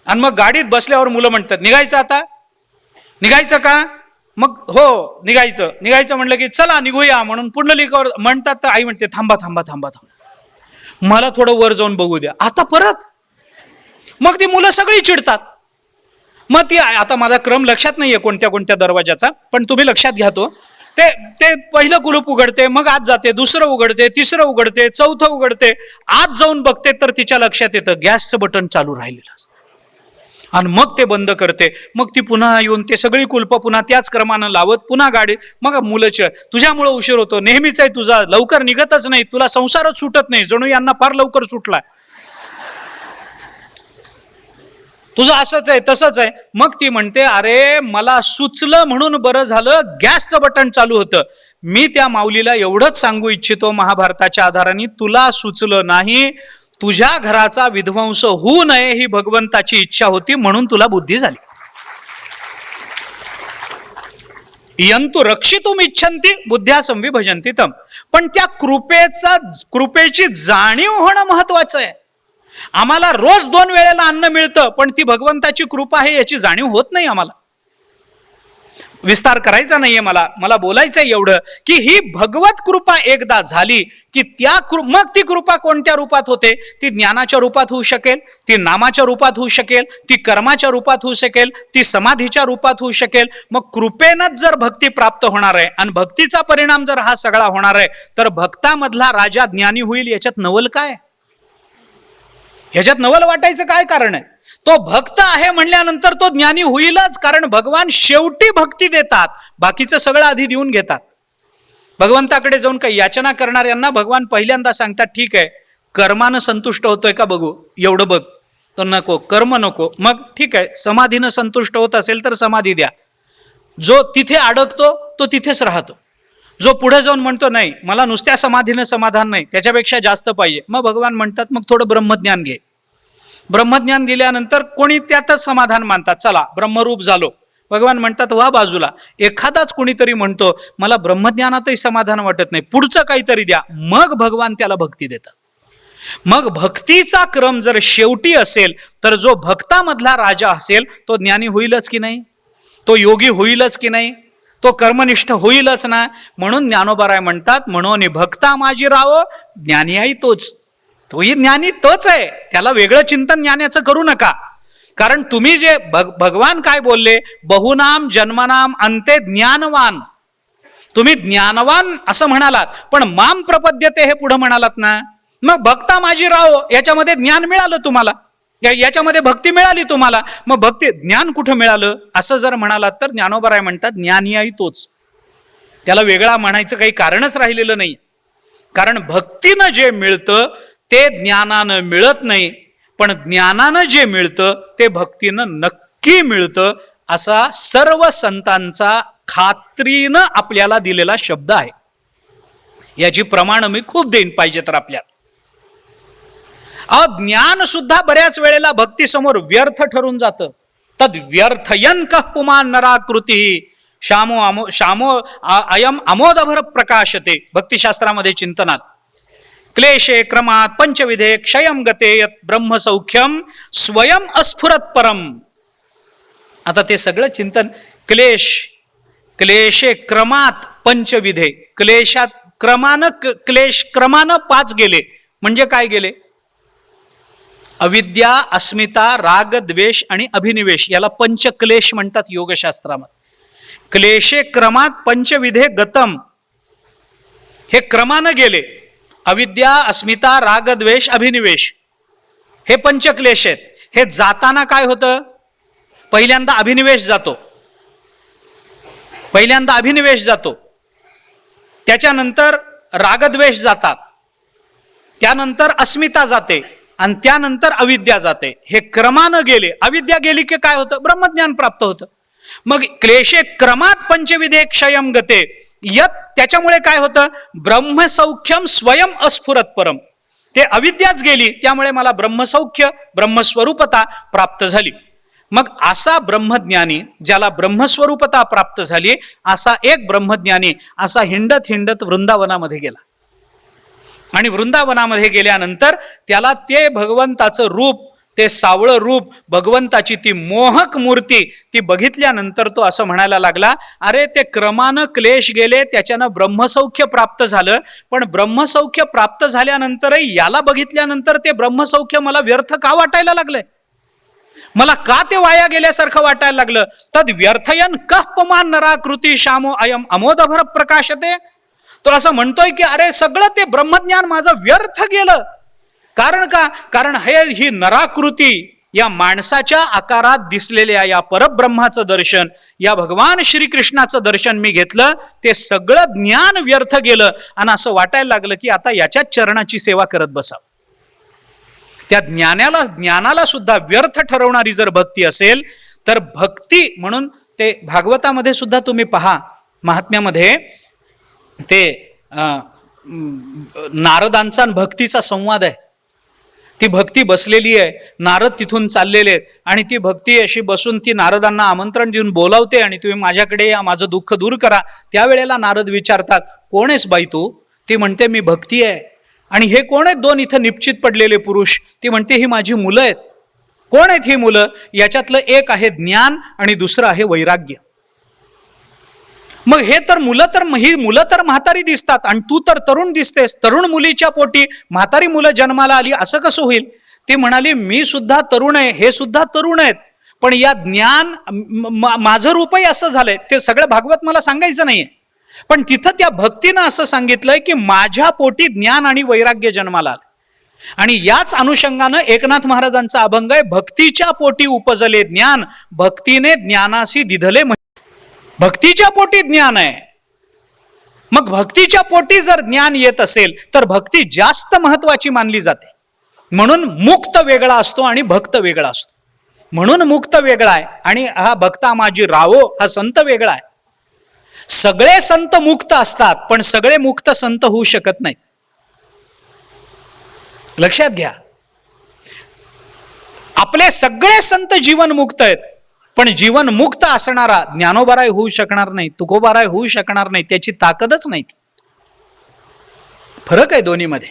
आणि मग गाडीत बसल्यावर मुलं म्हणतात निघायचं आता, निघायचं का? मग हो निघायचं. निघायचं म्हणलं की चला निघूया म्हणून पुंडलिकावर म्हणतात, तर आई म्हणते थांबा थांबा थांबा थांबा, मला थोडं वर जाऊन बघू द्या, आता परत. मग ती मुलं सगळी चिडतात. मग ती आता माझा क्रम लक्षात नाहीये कोणत्या कोणत्या दरवाजाचा, पण तुम्ही लक्षात घ्या. तो ते पहिलं कुलूप उघडते, मग आत जाते, दुसरं उघडते, तिसरं उघडते, चौथं उघडते. आत जाऊन बघते तर तिच्या लक्षात येतं गॅसचं बटन चालू राहिलेलं असतं. आणि मग ते बंद करते. मग ती पुन्हा येऊन ते सगळी कुलप पुन्हा त्याच क्रमानं लावत पुन्हा गाडी. मग मुलं तुझ्यामुळे उशीर होतो, नेहमीच आहे तुझा, लवकर निघतच नाही, तुला संसारच सुटत नाही, जणू यांना फार लवकर सुटला, तुझं असंच आहे तसंच आहे. मग ती म्हणते अरे मला सुचलं म्हणून बरं झालं, गॅसचं बटन चालू होतं. मी त्या माऊलीला एवढंच सांगू इच्छितो महाभारताच्या आधाराने, तुला सुचलं नाही, तुझ्या घराचा विध्वंस होऊ नये ही भगवंताची इच्छा होती म्हणून तुला बुद्धी झाली. यंतु रक्षितुम इच्छन्ति बुद्ध्या संविभजन्ति तम. पण त्या कृपेची जाणीव होणं महत्वाचं आहे. आम्हाला रोज 2 वेळेला अन्न मिळतं, पण ती भगवंताची कृपा आहे याची जाणीव होत नाही आम्हाला. विस्तार करायचा नाहीये मला बोलायचंय एवढं की ही भगवत कृपा एकदा झाली की मग ती कृपा कोणत्या रूपात होते? ती ज्ञानाच्या रूपात होऊ शकेल, ती नामाच्या रूपात होऊ शकेल, ती कर्माच्या रूपात होऊ शकेल, ती समाधीच्या रूपात होऊ शकेल. मग कृपेनंच जर भक्ती प्राप्त होणार आहे आणि भक्तीचा परिणाम जर हा सगळा होणार आहे, तर भक्तामधला राजा ज्ञानी होईल. याच्यात नवल काय? ह्याच्यात नवल वाटायचं काय कारण आहे? तो भक्त आहे म्हणल्यानंतर तो ज्ञानी होईलच, कारण भगवान शेवटी भक्ती देतात, बाकीचं सगळं आधी देऊन घेतात. भगवंताकडे जाऊन काही याचना करणाऱ्यांना भगवान पहिल्यांदा सांगतात, ठीक आहे, कर्मानं संतुष्ट होतोय का बघू, एवढं बघ. तो नको, कर्म नको. मग ठीक आहे, समाधीनं संतुष्ट होत असेल तर समाधी द्या. जो तिथे अडकतो तो तिथेच राहतो. जो पुढे जाऊन म्हणतो नाही मला नुसत्या समाधीनं समाधान नाही, त्याच्यापेक्षा जास्त पाहिजे, मग भगवान म्हणतात मग थोडं ब्रह्मज्ञान घे. ब्रह्मज्ञान दिल्यानंतर कोणी त्यातच समाधान मानतात, चला ब्रह्मरूप झालो. भगवान म्हणतात वा बाजूला. एखादाच कोणीतरी म्हणतो मला ब्रह्मज्ञानातही समाधान वाटत नाही, पुढचं काहीतरी द्या, मग भगवान त्याला भक्ती देतात. मग भक्तीचा क्रम जर शेवटी असेल तर जो भक्तामधला राजा असेल तो ज्ञानी होईलच की नाही? तो योगी होईलच की नाही? तो कर्मनिष्ठ होईलच ना? म्हणून ज्ञानोबाराय म्हणतात म्हणून भक्ता माझी राव, ज्ञानी आई तोच. तोही ज्ञानी तोच आहे, त्याला वेगळं चिंतन ज्ञानाचं करू नका. कारण तुम्ही जे भगवान काय बोलले, बहुनाम जन्मनाम अंते ज्ञानवान. तुम्ही ज्ञानवान असं म्हणालात, पण माम प्रपद्यते हे पुढे म्हणालात ना. मग भक्ता माझी राव याच्यामध्ये ज्ञान मिळालं तुम्हाला, याच्यामध्ये भक्ती मिळाली तुम्हाला. मग भक्ती ज्ञान कुठं मिळालं असं जर म्हणालात तर ज्ञानोबराय म्हणतात ज्ञानी आई तोच. त्याला वेगळा म्हणायचं काही कारणच राहिलेलं नाही. कारण भक्तीनं जे मिळतं ते ज्ञानानं मिळत नाही, पण ज्ञानानं जे मिळतं ते भक्तीनं नक्की मिळतं, असा सर्व संतांचा खात्रीनं आपल्याला दिलेला शब्द आहे. याची प्रमाण मी खूप देईन पाहिजे तर आपल्याला. ज्ञान सुद्धा बऱ्याच वेळेला भक्ती समोर व्यर्थ ठरून जातं. तद व्यर्थयन कः पुमान नराकृती शामो अयम अमोदभर प्रकाशते. भक्तिशास्त्रामध्ये चिंतनात क्लेशे क्रमात पंचविधे क्षयम गते यत ब्रह्मसौख्यम स्वयं अस्फुरत परम. आता ते सगळं चिंतन क्लेशे क्रमात पंचविधे, क्लेश क्रमानं 5 गेले. म्हणजे काय गेले? अविद्या, अस्मिता, राग, द्वेष आणि अभिनिवेश, याला पंचक्लेश म्हणतात योगशास्त्रामध्ये. क्लेशे क्रमात पंचविधे गतम, हे क्रमानं गेले. अविद्या, अस्मिता, राग, द्वेष, अभिनिवेश हे पंचक्लेश आहेत. हे जाताना काय होतं? पहिल्यांदा अभिनिवेश जातो, त्याच्यानंतर रागद्वेष जातात, त्यानंतर अस्मिता जाते आणि त्यानंतर अविद्या जाते. हे क्रमानं गेले. अविद्या गेली की काय होतं? ब्रह्मज्ञान प्राप्त होतं. मग क्लेशे क्रमात पंचविधे क्षयम गते यत, त्याच्यामुळे काय होतं? ब्रह्मसौख्यम स्वयं अस्फुरत परम. ते अविद्याच गेली, त्यामुळे मला ब्रह्मसौख्य, ब्रह्मस्वरूपता प्राप्त झाली. मग असा ब्रह्मज्ञानी, ज्याला ब्रह्मस्वरूपता प्राप्त झाली, असा एक ब्रह्मज्ञानी असा हिंडत हिंडत वृंदावनामध्ये गेला. आणि वृंदावनामध्ये गेल्यानंतर त्याला ते भगवंताचं रूप, ते सावळं रूप, भगवंताची ती मोहक मूर्ती ती बघितल्यानंतर तो असं म्हणायला लागला, अरे ते क्रमानं क्लेश गेले, त्याच्यानं ब्रह्मसौख्य प्राप्त झालं, पण ब्रह्मसौख्य प्राप्त झाल्यानंतरही याला बघितल्यानंतर ते ब्रह्मसौख्य मला व्यर्थ का वाटायला लागलंय? मला का ते वाया गेल्यासारखं वाटायला लागलं? तद व्यर्थयन कः पुमान नराकृती शामो अयम अमोदभर प्रकाशते. तो असं म्हणतोय की अरे सगळं ते ब्रह्मज्ञान माझं व्यर्थ गेलं. कारण का? कारण ही नराकृती, या माणसाच्या आकारात दिसलेल्या या परब्रह्माचं दर्शन, या भगवान श्रीकृष्णाचं दर्शन मी घेतलं, ते सगळं ज्ञान व्यर्थ गेलं. आणि असं वाटायला लागलं की आता याच्याच चरणाची सेवा करत बसावं. त्या ज्ञानाला सुद्धा व्यर्थ ठरवणारी जर भक्ती असेल तर भक्ती म्हणून ते भागवतामध्ये सुद्धा तुम्ही पहा, महात्म्यामध्ये ते नारदांचा भक्तीचा संवाद आहे. ती भक्ती बसलेली आहे, नारद तिथून चाललेले आहेत आणि ती भक्ती अशी बसून ती नारदांना आमंत्रण देऊन बोलावते आणि तुम्ही माझ्याकडे या, माझं दुःख दूर करा. त्यावेळेला नारद विचारतात, कोण आहेस बाई तू? ती म्हणते मी भक्ती आहे. आणि हे कोण आहेत 2 इथं निश्चित पडलेले पुरुष? ती म्हणते ही माझी मुलं आहेत. कोण आहेत ही मुलं? याच्यातलं एक आहे ज्ञान आणि दुसरं आहे वैराग्य. मग हे तर ही मुलं तर म्हातारी दिसतात आणि तू तर तरुण दिसतेस, तरुण मुलीच्या पोटी म्हातारी मुलं जन्माला आली, असं कसं होईल? ती म्हणाली, मी सुद्धा तरुण आहे, हे सुद्धा तरुण आहेत, पण या ज्ञान माझं रूपही असं झालंय. ते सगळं भागवत मला सांगायचं नाहीये, पण तिथं त्या भक्तीनं असं सांगितलंय की माझ्या पोटी ज्ञान आणि वैराग्य जन्माला आलं. आणि याच अनुषंगानं एकनाथ महाराजांचा अभंग आहे, भक्तीच्या पोटी उपजले ज्ञान, भक्तीने ज्ञानासी दिधले. भक्तीच्या पोटी ज्ञान आहे. मग भक्तीच्या पोटी जर ज्ञान येत असेल तर भक्ती जास्त महत्वाची मानली जाते. म्हणून मुक्त वेगळा असतो आणि भक्त वेगळा असतो. म्हणून मुक्त वेगळा आहे आणि हा भक्ता माझी रावो हा संत वेगळा आहे. सगळे संत मुक्त असतात, पण सगळे मुक्त संत होऊ शकत नाहीत. लक्षात घ्या, आपले सगळे संत जीवन मुक्त आहेत, पण जीवन मुक्त असणारा ज्ञानोबाराय होऊ शकणार नाही, तुकोबाराय होऊ शकणार नाही, त्याची ताकदच नाही. फरक आहे दोन्हीमध्ये.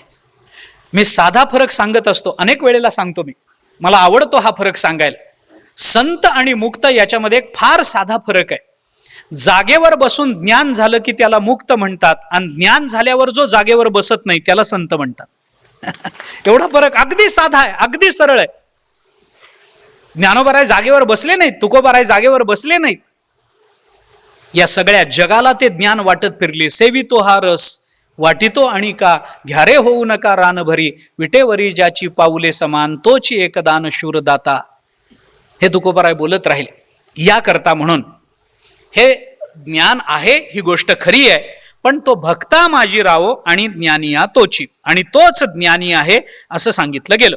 मी साधा फरक सांगत असतो, अनेक वेळेला सांगतो मी, मला आवडतो हा फरक सांगायला. संत आणि मुक्त याच्यामध्ये एक फार साधा फरक आहे. जागेवर बसून ज्ञान झालं की त्याला मुक्त म्हणतात, आणि ज्ञान झाल्यावर जो जागेवर बसत नाही त्याला संत म्हणतात. एवढा फरक अगदी साधा आहे, अगदी सरळ आहे. ज्ञानोबाराय जागेवर बसले नाहीत, तुकोबाराय जागेवर बसले नाहीत. या सगळ्या जगाला ते ज्ञान वाटत फिरले. सेवितो हा रस वाटितो आणि का, घ्यारे होऊ नका रानभरी, विटेवरी ज्याची पाऊले समान, तोची एकदान शूरदाता. हे तुकोबाराय बोलत राहिले. या करता म्हणून हे ज्ञान आहे ही गोष्ट खरी आहे, पण तो भक्ता माझी रावो आणि ज्ञानिया तोची, आणि तोच ज्ञानी आहे असं सांगितलं गेलं.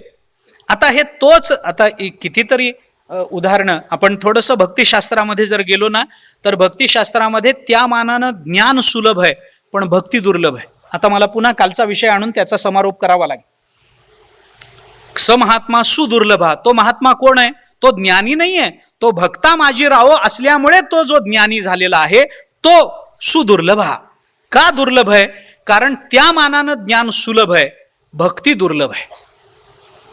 आता हे तोच, आता कितीतरी उदाहरणं आपण थोडंसं भक्तिशास्त्रामध्ये जर गेलो ना, तर भक्तिशास्त्रामध्ये त्या मानानं ज्ञान सुलभ आहे पण भक्ती दुर्लभ आहे. आता मला पुन्हा कालचा विषय आणून त्याचा समारोप करावा लागेल. स महात्मा सुदुर्लभा, तो महात्मा कोण आहे? तो ज्ञानी नाही आहे, तो भक्ता माझी रावो असल्यामुळे तो जो ज्ञानी झालेला आहे तो सुदुर्लभा. का दुर्लभ आहे? कारण त्या मानानं ज्ञान सुलभ आहे, भक्ती दुर्लभ आहे.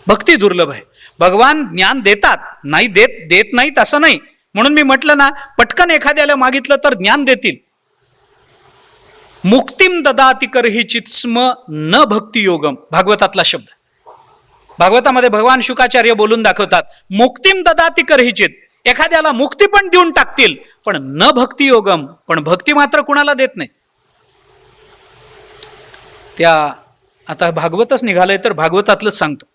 भक्ती दुर्लभ आहे. भगवान ज्ञान देतात, नाही देत नाहीत असं नाही. म्हणून मी म्हटलं ना, पटकन एखाद्याला मागितलं तर ज्ञान देतील. मुक्तिम ददाति करहिचित स्म न भक्ती योगम, भागवतातला शब्द. भागवतामध्ये भगवान शुकाचार्य बोलून दाखवतात, मुक्तिम ददाति करहिचित, एखाद्याला मुक्ती पण देऊन टाकतील, पण न भक्ती योगम, पण भक्ती मात्र कुणाला देत नाही. त्या आता भागवतच निघालंय तर भागवतातलंच सांगतो.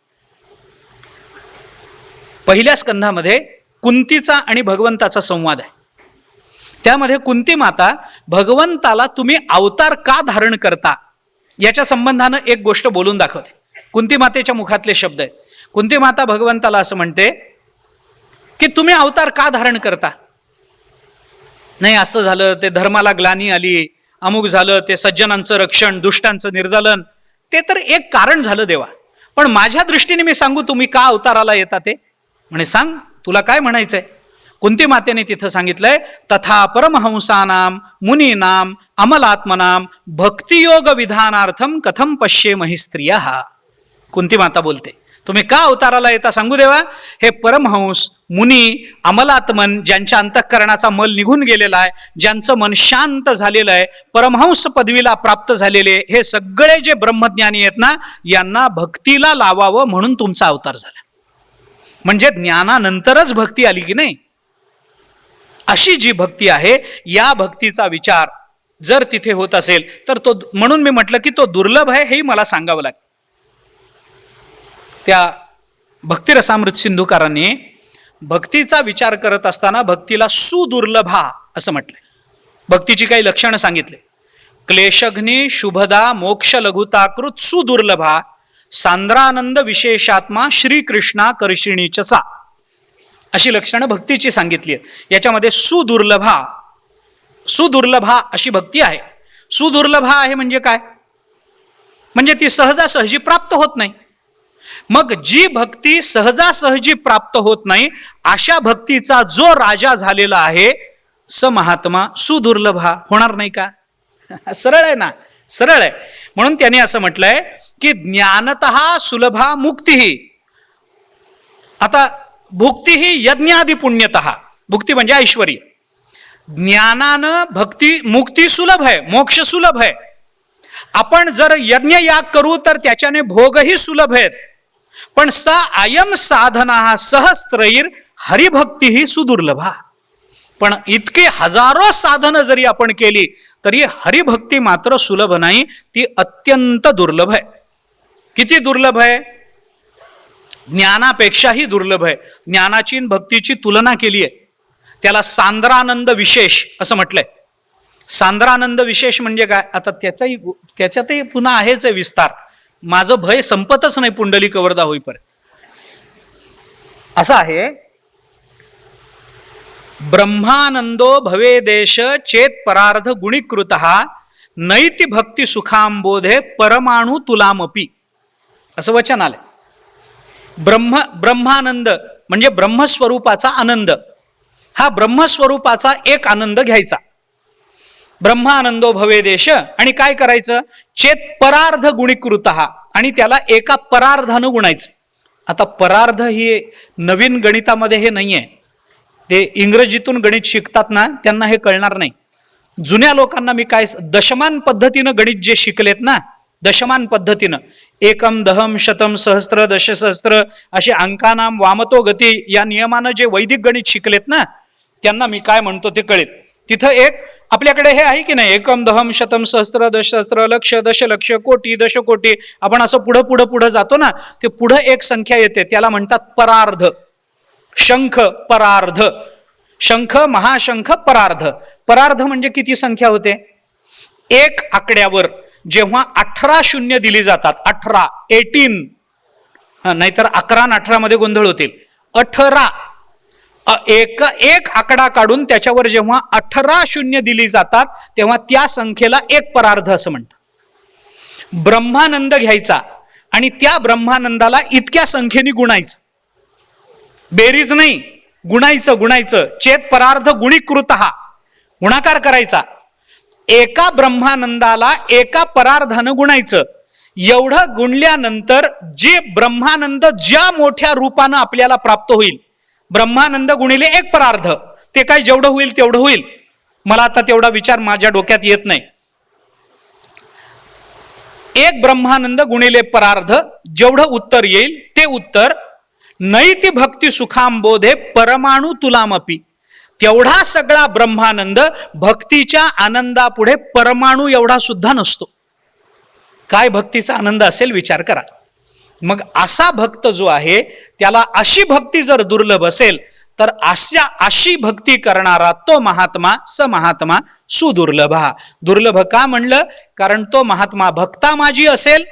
पहिल्या स्कंधामध्ये कुंतीचा आणि भगवंताचा संवाद आहे. त्यामध्ये कुंती माता भगवंताला तुम्ही अवतार का धारण करता याच्या संबंधानं एक गोष्ट बोलून दाखवते. कुंती मातेच्या मुखातले शब्द आहेत. कुंती माता भगवंताला असं म्हणते की तुम्ही अवतार का धारण करता? नाही, असं झालं, ते धर्माला ग्लानी आली, अमुक झालं, ते सज्जनांचं रक्षण, दुष्टांचं निर्दालन, ते तर एक कारण झालं देवा, पण माझ्या दृष्टीने मी सांगू तुम्ही का अवताराला येता ते? म्हणे सांग, तुला काय म्हणायचंय? कुंती मातेने तिथं सांगितलंय, तथा परमहंसानाम मुनीनाम अमलात्मनाम भक्तियोग विधानार्थम कथम पश्येमहि स्त्रियः. कुंती माता बोलते, तुम्ही का अवताराला येता सांगू देवा? हे परमहंस मुनी अमलात्मन, ज्यांच्या अंतःकरणाचा मल निघून गेलेला आहे, ज्यांचं मन शांत झालेलं आहे, परमहंस पदवीला प्राप्त झालेले हे सगळे जे ब्रह्मज्ञानी आहेत ना, यांना भक्तीला लावावं म्हणून तुमचा अवतार झाला. म्हणजे ज्ञानानंतरच भक्ती आली की नाही, अशी जी भक्ती आहे, या भक्तीचा विचार जर तिथे होत असेल तर तो, म्हणून मी म्हटलं की तो दुर्लभ आहे हेही मला सांगावं लागेल. त्या भक्तिरसामृत सिंधुकारांनी भक्तीचा विचार करत असताना भक्तीला सुदुर्लभा असं म्हटलंय. भक्तीची काही लक्षणं सांगितले. क्लेशघ्नी शुभदा मोक्ष लघुताकृत सुदुर्लभा सांद्रानंद विशेषात्मा श्रीकृष्णा कर्षिणीचसा, अशी लक्षणं भक्तीची सांगितली आहेत. याच्यामध्ये सुदुर्लभा अशी भक्ती आहे. सुदुर्लभा आहे म्हणजे काय? म्हणजे ती सहजासहजी प्राप्त होत नाही. मग जी भक्ती सहजासहजी प्राप्त होत नाही, अशा भक्तीचा जो राजा झालेला आहे स महात्मा सुदुर्लभा होणार नाही का? सरळ आहे ना, सरळ आहे. म्हणून त्याने असं म्हटलंय की ज्ञानतः सुलभा मुक्तीही. आता भुक्ती ही यज्ञादि पुण्यतः, भुक्ती म्हणजे ऐश्वर्य. ज्ञानानं भक्ती मुक्ती सुलभ आहे, मोक्ष सुलभ आहे. आपण जर यज्ञ याग करू तर त्याच्याने भोगही सुलभ आहेत. पण सा अयम साधना सहस्त्रैर हरिभक्ती सुदुर्लभा. पण इतके हजारो साधनं जरी आपण केली तरी हरिभक्ती मात्र सुलभ नाही, ती अत्यंत दुर्लभ आहे. किती दुर्लभ आहे? ज्ञानापेक्षाही दुर्लभ आहे. ज्ञानाची आणि भक्तीची तुलना केली आहे. त्याला सांद्रानंद विशेष असं म्हटलंय. सांद्रानंद विशेष म्हणजे काय? आता त्याच्यातही पुन्हा आहेच आहे विस्तार. माझं भय संपतच नाही पुंडलिक वरदा होईपर्यंत. असं आहे, ब्रह्मानंदो भवे देश चेत परार्ध गुणीकृत नैति भक्ती सुखांबोधे परमाणु तुलामपी, असं वचन आलंय. ब्रह्मानंद म्हणजे ब्रह्मस्वरूपाचा आनंद. हा ब्रह्मस्वरूपाचा एक आनंद घ्यायचा. ब्रह्मानंदो भवे देश, आणि काय करायचं? चेत परार्ध गुणीकृत, आणि त्याला एका परार्धानं गुणायचं. आता परार्ध ही नवीन गणितामध्ये हे नाहीये. ते इंग्रजीतून गणित शिकतात ना, त्यांना हे कळणार नाही. जुन्या लोकांना मी काय, दशमान पद्धतीनं गणित जे शिकलेत ना, दशमान पद्धतीनं एकम दहम शतम सहस्त्र दशसहस्त्र असे अंकानाम वामतो गती या नियमानं जे वैदिक गणित शिकलेत ना, त्यांना मी काय म्हणतो ते कळेल. तिथं एक आपल्याकडे हे आहे की नाही, एकम दहम शतम सहस्त्र दशसहस्त्र लक्ष दशलक्ष कोटी दशकोटी, आपण असं पुढं पुढं पुढं जातो ना, ते पुढं एक संख्या येते, त्याला म्हणतात परार्ध. शंख परार्ध, शंख महाशंख परार्ध. परार्ध म्हणजे किती संख्या होते? एक आकड्यावर जेव्हा 18 शून्य दिली जातात, 18 नाहीतर 11 आणि 18 मध्ये गोंधळ होतील. 18 एक आकडा काढून त्याच्यावर जेव्हा 18 शून्य दिली जातात तेव्हा त्या संख्येला एक परार्ध असं म्हणतात. ब्रह्मानंद घ्यायचा आणि त्या ब्रह्मानंदाला इतक्या संख्येने गुणायचं. बेरीज नाही, गुणायचं. चेत परार्ध गुणीकृत, गुणाकार करायचा. एका ब्रह्मानंदाला एका परार्धानं गुणायचं. एवढं गुणल्यानंतर जे ब्रह्मानंद ज्या मोठ्या रूपानं आपल्याला प्राप्त होईल, ब्रह्मानंद गुणिले एक परार्ध, ते काय जेवढं होईल तेवढं होईल. मला आता तेवढा विचार माझ्या डोक्यात येत नाही. एक ब्रह्मानंद गुणिले परार्ध, जेवढं उत्तर येईल ते उत्तर नैति भक्ती सुखांबोधे परमाणु तुलामपी. तेवढा सगळा ब्रह्मानंद भक्तीच्या आनंदापुढे परमाणू एवढा सुद्धा नसतो. काय भक्तीचा आनंद असेल विचार करा. मग असा भक्त जो आहे त्याला अशी भक्ती जर दुर्लभ असेल तर अशी भक्ती करणारा तो महात्मा स महात्मा सुदुर्लभ. दुर्लभ का म्हणलं? कारण तो महात्मा भक्ता माझी असेल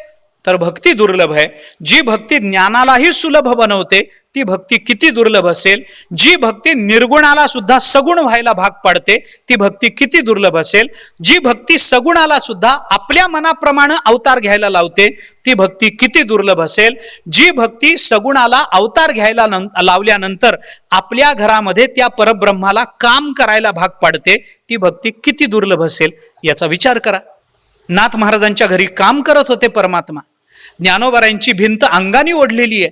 तर भक्ती दुर्लभ आहे. जी भक्ती ज्ञानालाही सुलभ बनवते ती भक्ती किती दुर्लभ असेल. जी भक्ती निर्गुणाला सुद्धा सगुण व्हायला भाग पाडते ती भक्ती किती दुर्लभ असेल. जी भक्ती सगुणाला सुद्धा आपल्या मनाप्रमाणे अवतार घ्यायला लावते ती भक्ती किती दुर्लभ असेल. जी भक्ती सगुणाला अवतार घ्यायला लावल्यानंतर आपल्या घरामध्ये त्या परब्रह्माला काम करायला भाग पाडते ती भक्ती किती दुर्लभ असेल याचा विचार करा. नाथ महाराजांच्या घरी काम करत होते परमात्मा. ज्ञानोबारांची भिंत अंगाने ओढलेली आहे.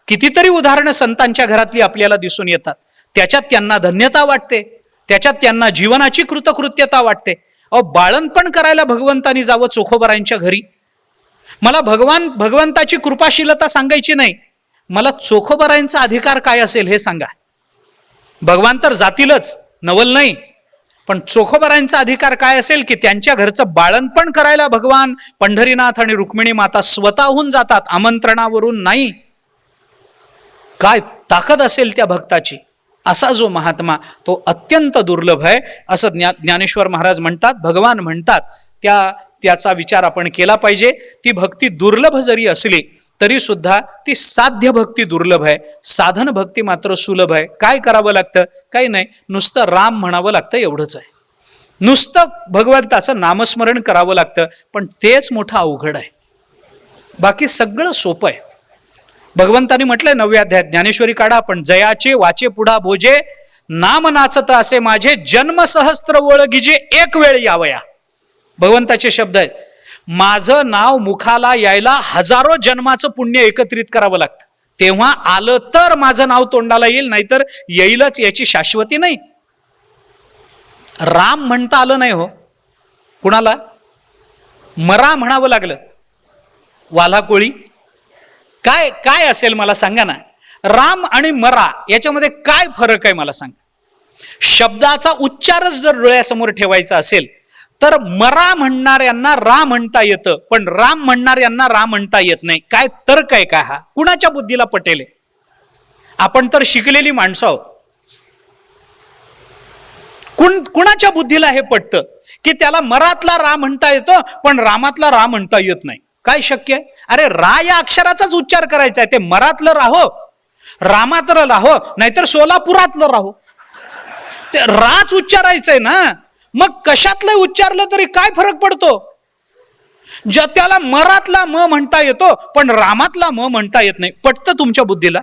कितीतरी उदाहरणं संतांच्या घरातली आपल्याला दिसून येतात. त्याच्यात त्यांना धन्यता वाटते, त्याच्यात त्यांना जीवनाची कृतकृत्यता वाटते. बाळणपण करायला भगवंतानी जावं चोखोबारांच्या घरी. मला भगवंताची कृपाशीलता सांगायची नाही, मला चोखोबारांचा अधिकार काय असेल हे सांगा. भगवान तर जातीलच, नवल नाही, पण चोखोबारांचा अधिकार काय असेल की त्यांच्या घरचं बाळणपण करायला भगवान पंढरीनाथ आणि रुक्मिणी माता स्वतःहून जातात, आमंत्रणावरून नाही. काय ताकद असेल त्या भक्ताची. असा जो महात्मा तो अत्यंत दुर्लभ आहे असं ज्ञानेश्वर महाराज म्हणतात, भगवान म्हणतात. त्याचा विचार आपण केला पाहिजे. ती भक्ती दुर्लभ जरी असली तरी सुद्धा ती साध्य भक्ती दुर्लभ आहे, साधन भक्ती मात्र सुलभ आहे. काय करावं लागतं? काही नाही, नुसतं राम म्हणावं लागतं एवढंच आहे. नुसतं भगवंताचं नामस्मरण करावं लागतं, पण तेच मोठं अवघड आहे. बाकी सगळं सोपं आहे. भगवंतानी म्हटलंय 9व्या अध्यायात, ज्ञानेश्वरी काढा आपण, जयाचे वाचे पुढा भोजे नाम नाचत असे माझे जन्म सहस्त्र ओळखीजे एक वेळ यावया. भगवंताचे शब्द आहेत. माझं नाव मुखाला यायला हजारो जन्माचं पुण्य एकत्रित करावं लागतं, तेव्हा आलं तर माझं नाव तोंडाला येईल, नाहीतर येईलच याची शाश्वती नाही. राम म्हणता आलं नाही हो कुणाला, मरा म्हणावं लागलं. वाला कोळी काय काय असेल मला सांगा ना. राम आणि मरा याच्यामध्ये काय फरक आहे मला सांगा. शब्दाचा उच्चारच जर डोळ्यासमोर ठेवायचा असेल तर मरा म्हणणाऱ्यांना रा म्हणता येतं, पण राम म्हणणाऱ्यांना रा म्हणता येत नाही. काय तर्क आहे का हा? कुणाच्या बुद्धीला पटेल? आपण तर शिकलेली माणसं आहोत. कुणाच्या बुद्धीला हे पटतं की त्याला मरातला रा म्हणता येतो पण रामातला रा म्हणता येत नाही? काय शक्य आहे? अरे रा या अक्षराचाच उच्चार करायचा आहे. ते मरातलं राहो, रामातलं राहो, नाहीतर सोलापुरातलं राहो, ते राच उच्चारायचंय ना. मग कशातलं उच्चारलं तरी काय फरक पडतो? त्याला मरातला म म्हणता येतो पण रामातला म म्हणता येत नाही. पटतं तुमच्या बुद्धीला?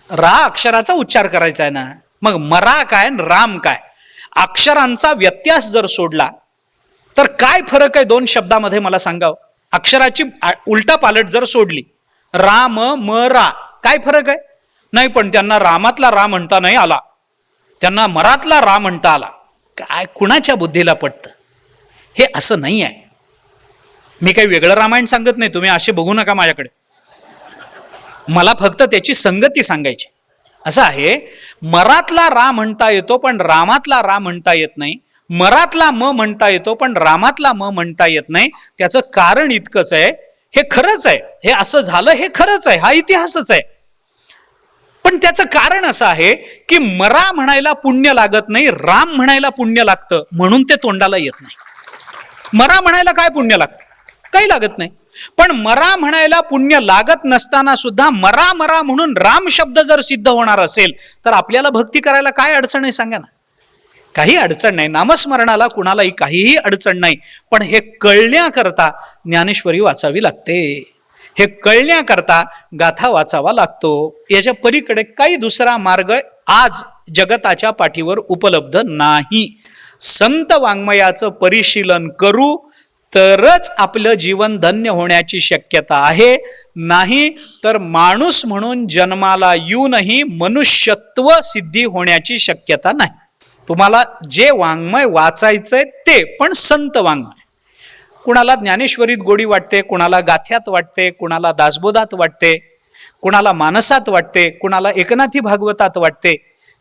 रा अक्षराचा उच्चार करायचा आहे ना. मग मरा काय राम काय? अक्षरांचा व्यत्यास जर सोडला तर काय फरक आहे दोन शब्दामध्ये मला सांगावं. अक्षराची उलटा पालट जर सोडली, राम म रा, काय फरक आहे? नाही, पण त्यांना रामातला रा म्हणता नाही आला, त्यांना मरातला रा म्हणता आला. काय कुणाच्या बुद्धीला पटतं? हे असं नाही आहे. मी काही वेगळं रामायण सांगत नाही, तुम्ही असे बघू नका माझ्याकडे. मला फक्त त्याची संगती सांगायची. असं आहे, मरातला रा म्हणता येतो पण रामातला रा म्हणता येत नाही, मरातला म म्हणता येतो पण रामातला म म्हणता येत नाही. त्याचं कारण इतकंच आहे, हे खरंच आहे, हे असं झालं हे खरंच आहे, हा इतिहासच आहे. पण त्याचं कारण असं आहे की मरा म्हणायला पुण्य लागत नाही, राम म्हणायला पुण्य लागतं, म्हणून ते तोंडाला येत नाही. मरा म्हणायला काय पुण्य लागतं? काही लागत नाही. पण मरा म्हणायला पुण्य लागत नसताना सुद्धा मरा मरा म्हणून राम शब्द जर सिद्ध होणार असेल तर आपल्याला भक्ती करायला काय अडचण आहे सांगा ना. काही अडचण नाही. नामस्मरणाला कुणालाही काहीही अडचण नाही. पण हे कळण्याकरता ज्ञानेश्वरी वाचावी लागते. हे कळण्याकरता गाथा वाचावा लागतो. याच्या पलीकडे काही दुसरा मार्ग आज जगताच्या पाठीवर उपलब्ध नाही. संत वाङ्मयाचं परिशीलन करू तरच आपलं जीवन धन्य होण्याची शक्यता आहे. नाही तर माणूस म्हणून जन्माला येऊनही मनुष्यत्व सिद्धी होण्याची शक्यता नाही. तुम्हाला जे वाङ्मय वाचायचंय ते पण संत वाङ्मय. कुणाला ज्ञानेश्वरीत गोडी वाटते, कुणाला गाथ्यात वाटते, कुणाला दासबोधात वाटते, कुणाला मानसात वाटते, कुणाला एकनाथी भागवतात वाटते.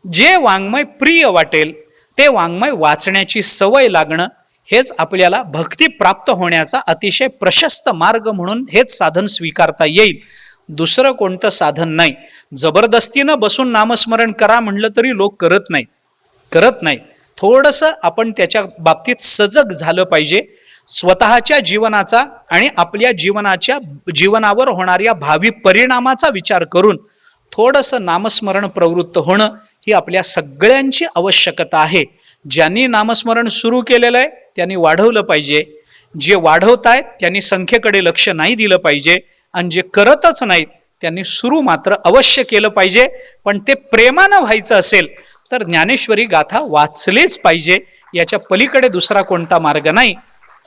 जे वाङ्मय प्रिय वाटेल ते वाङ्मय वाचण्याची सवय लागणं हेच आपल्याला भक्ती प्राप्त होण्याचा अतिशय प्रशस्त मार्ग म्हणून हेच साधन स्वीकारता येईल. दुसरं कोणतं साधन नाही. जबरदस्तीनं बसून नामस्मरण करा म्हणलं तरी लोक करत नाहीत. थोडंसं आपण त्याच्या बाबतीत सजग झालं पाहिजे. स्वतःच्या जीवनाचा आणि आपल्या जीवनावर होणाऱ्या भावी परिणामाचा विचार करून थोडंसं नामस्मरण प्रवृत्त होणं ही आपल्या सगळ्यांची आवश्यकता आहे. ज्यांनी नामस्मरण सुरू केलेलं आहे त्यांनी वाढवलं पाहिजे. जे वाढवतायत त्यांनी संख्येकडे लक्ष नाही दिलं पाहिजे. आणि जे करतच नाहीत त्यांनी सुरू मात्र अवश्य केलं पाहिजे. पण ते प्रेमानं व्हायचं असेल तर ज्ञानेश्वरी गाथा वाचलेच पाहिजे. याच्या पलीकडे दुसरा कोणता मार्ग नाही.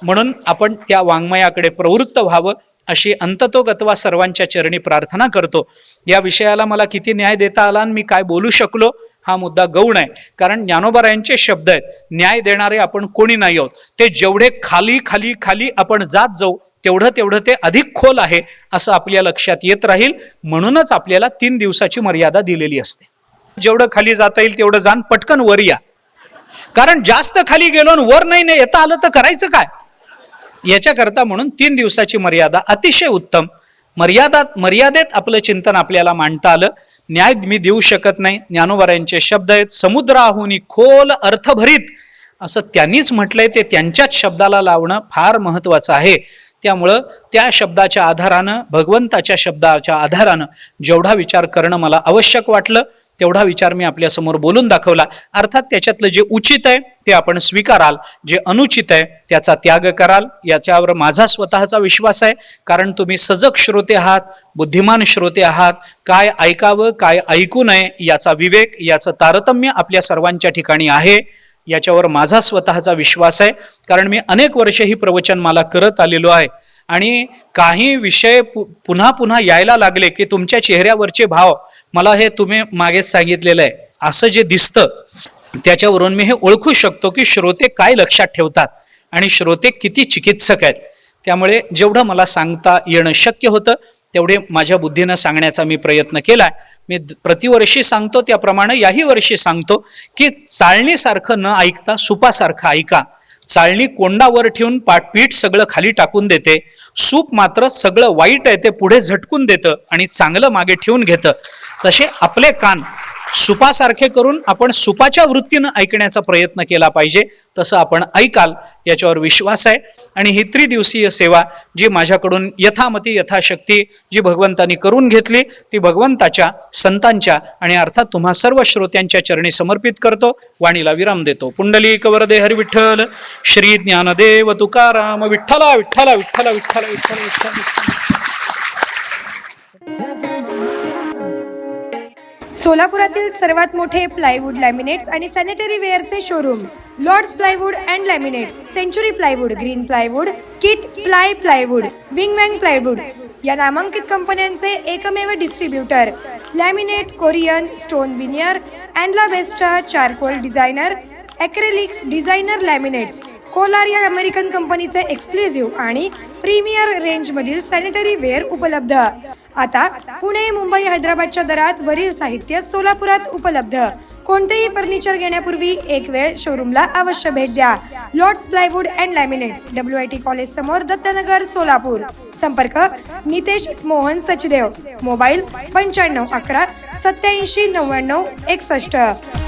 म्हणून आपण त्या वाङ्मयाकडे प्रवृत्त व्हावं अशी अंततोगत्वा सर्वांच्या चरणी प्रार्थना करतो. या विषयाला मला किती न्याय देता आला आणि मी काय बोलू शकलो हा मुद्दा गौण आहे. कारण ज्ञानोबारायांचे शब्द आहेत, न्याय देणारे आपण कोणी नाही आहोत. ते जेवढे खाली खाली खाली आपण जात जाऊ तेवढं ते अधिक खोल आहे असं आपल्या लक्षात येत राहील. म्हणूनच आपल्याला 3 दिवसाची मर्यादा दिलेली असते. जेवढं खाली जाता येईल तेवढं जाण, पटकन वर या. कारण जास्त खाली गेलो आणि वर नाही येता आलं तर करायचं काय? याच्याकरता म्हणून 3 दिवसाची मर्यादा अतिशय उत्तम. मर्यादेत आपलं चिंतन आपल्याला मांडता आलं. न्याय मी देऊ शकत नाही. ज्ञानोबारायांचे शब्द आहेत, समुद्राहुनी खोल अर्थभरीत असं त्यांनीच म्हटलंय. ते त्यांच्याच शब्दाला लावणं फार महत्वाचं आहे. त्यामुळं त्या शब्दाच्या आधारानं, भगवंताच्या शब्दाच्या आधारानं जेवढा विचार करणं मला आवश्यक वाटलं तेवढा विचार मी आपल्यासमोर बोलून दाखवला. अर्थात त्याच्यातलं जे उचित आहे ते आपण स्वीकाराल, जे अनुचित आहे त्याचा त्याग कराल. याच्यावर माझा स्वतःचा विश्वास आहे. कारण तुम्ही सजग श्रोते आहात, बुद्धिमान श्रोते आहात. काय ऐकावं काय ऐकू नये याचा विवेक, याचं तारतम्य आपल्या सर्वांच्या ठिकाणी आहे. याच्यावर माझा स्वतःचा विश्वास आहे. कारण मी अनेक वर्ष ही प्रवचनमाला करत आलेलो आहे आणि काही विषय पुन्हा पुन्हा यायला लागले की तुमच्या चेहऱ्यावरचे भाव, मला हे तुम्ही मागेच सांगितलेलं आहे, असं जे दिसतं त्याच्यावरून मी हे ओळखू शकतो की श्रोते काय लक्षात ठेवतात आणि श्रोते किती चिकित्सक आहेत. त्यामुळे जेवढं मला सांगता येणं शक्य होतं तेवढे माझ्या बुद्धीनं सांगण्याचा मी प्रयत्न केला. मी प्रतिवर्षी सांगतो त्याप्रमाणे याही वर्षी सांगतो की चाळणीसारखं न ऐकता सुपासारखं ऐका. चाळणी कोंडावर ठेवून पीठ सगळं खाली टाकून देते, सूप मात्र सगळं वाईट आहे ते पुढे झटकून देतं आणि चांगलं मागे ठेवून घेतं. तसे आपले कान सुपासारखे करून आपण सुपाच्या वृत्तीनं ऐकण्याचा प्रयत्न केला पाहिजे. तसं आपण ऐकाल याच्यावर विश्वास आहे. आणि ही त्रिदिवसीय सेवा जी माझ्याकडून यथामती यथाशक्ती जी भगवंतांनी करून घेतली ती भगवंताच्या, संतांच्या आणि अर्थात तुम्हा सर्व श्रोत्यांच्या चरणी समर्पित करतो. वाणीला विराम देतो. पुंडलिक वरदे हरी विठ्ठल, श्री ज्ञानदेव तुकाराम विठ्ठला विठ्ठला विठ्ठला विठ्ठला विठ्ठला विठ्ठला. सोलापुरातील सर्वात मोठे प्लायवूड, लॅमिनेट्स आणि सॅनिटरी वेअरचे showroom Lords plywood and laminates, Century plywood, Green plywood, Kit plywood, Wing Wang plywood या नामांकित कंपन्यांचे एकमेव distributor. Laminate, Corian, stone veneer, अँडला बेस्टा, charcoal designer, acrylics, designer laminates, Kohler या अमेरिकन कंपनीचे एक्सक्लुझिव्ह आणि प्रीमियर रेंजमधील सॅनिटरी वेअर उपलब्ध. आता पुणे, मुंबई, हैदराबादच्या दरात वरील साहित्य सोलापुरात उपलब्ध. कोणतेही फर्निचर घेण्यापूर्वी एक वेळ शोरूमला अवश्य भेट द्या. Lords plywood and laminates, WIT college समोर, दत्तनगर, सोलापूर. संपर्क नितेश मोहन सचदेव. मोबाईल 95 11 87 99 61.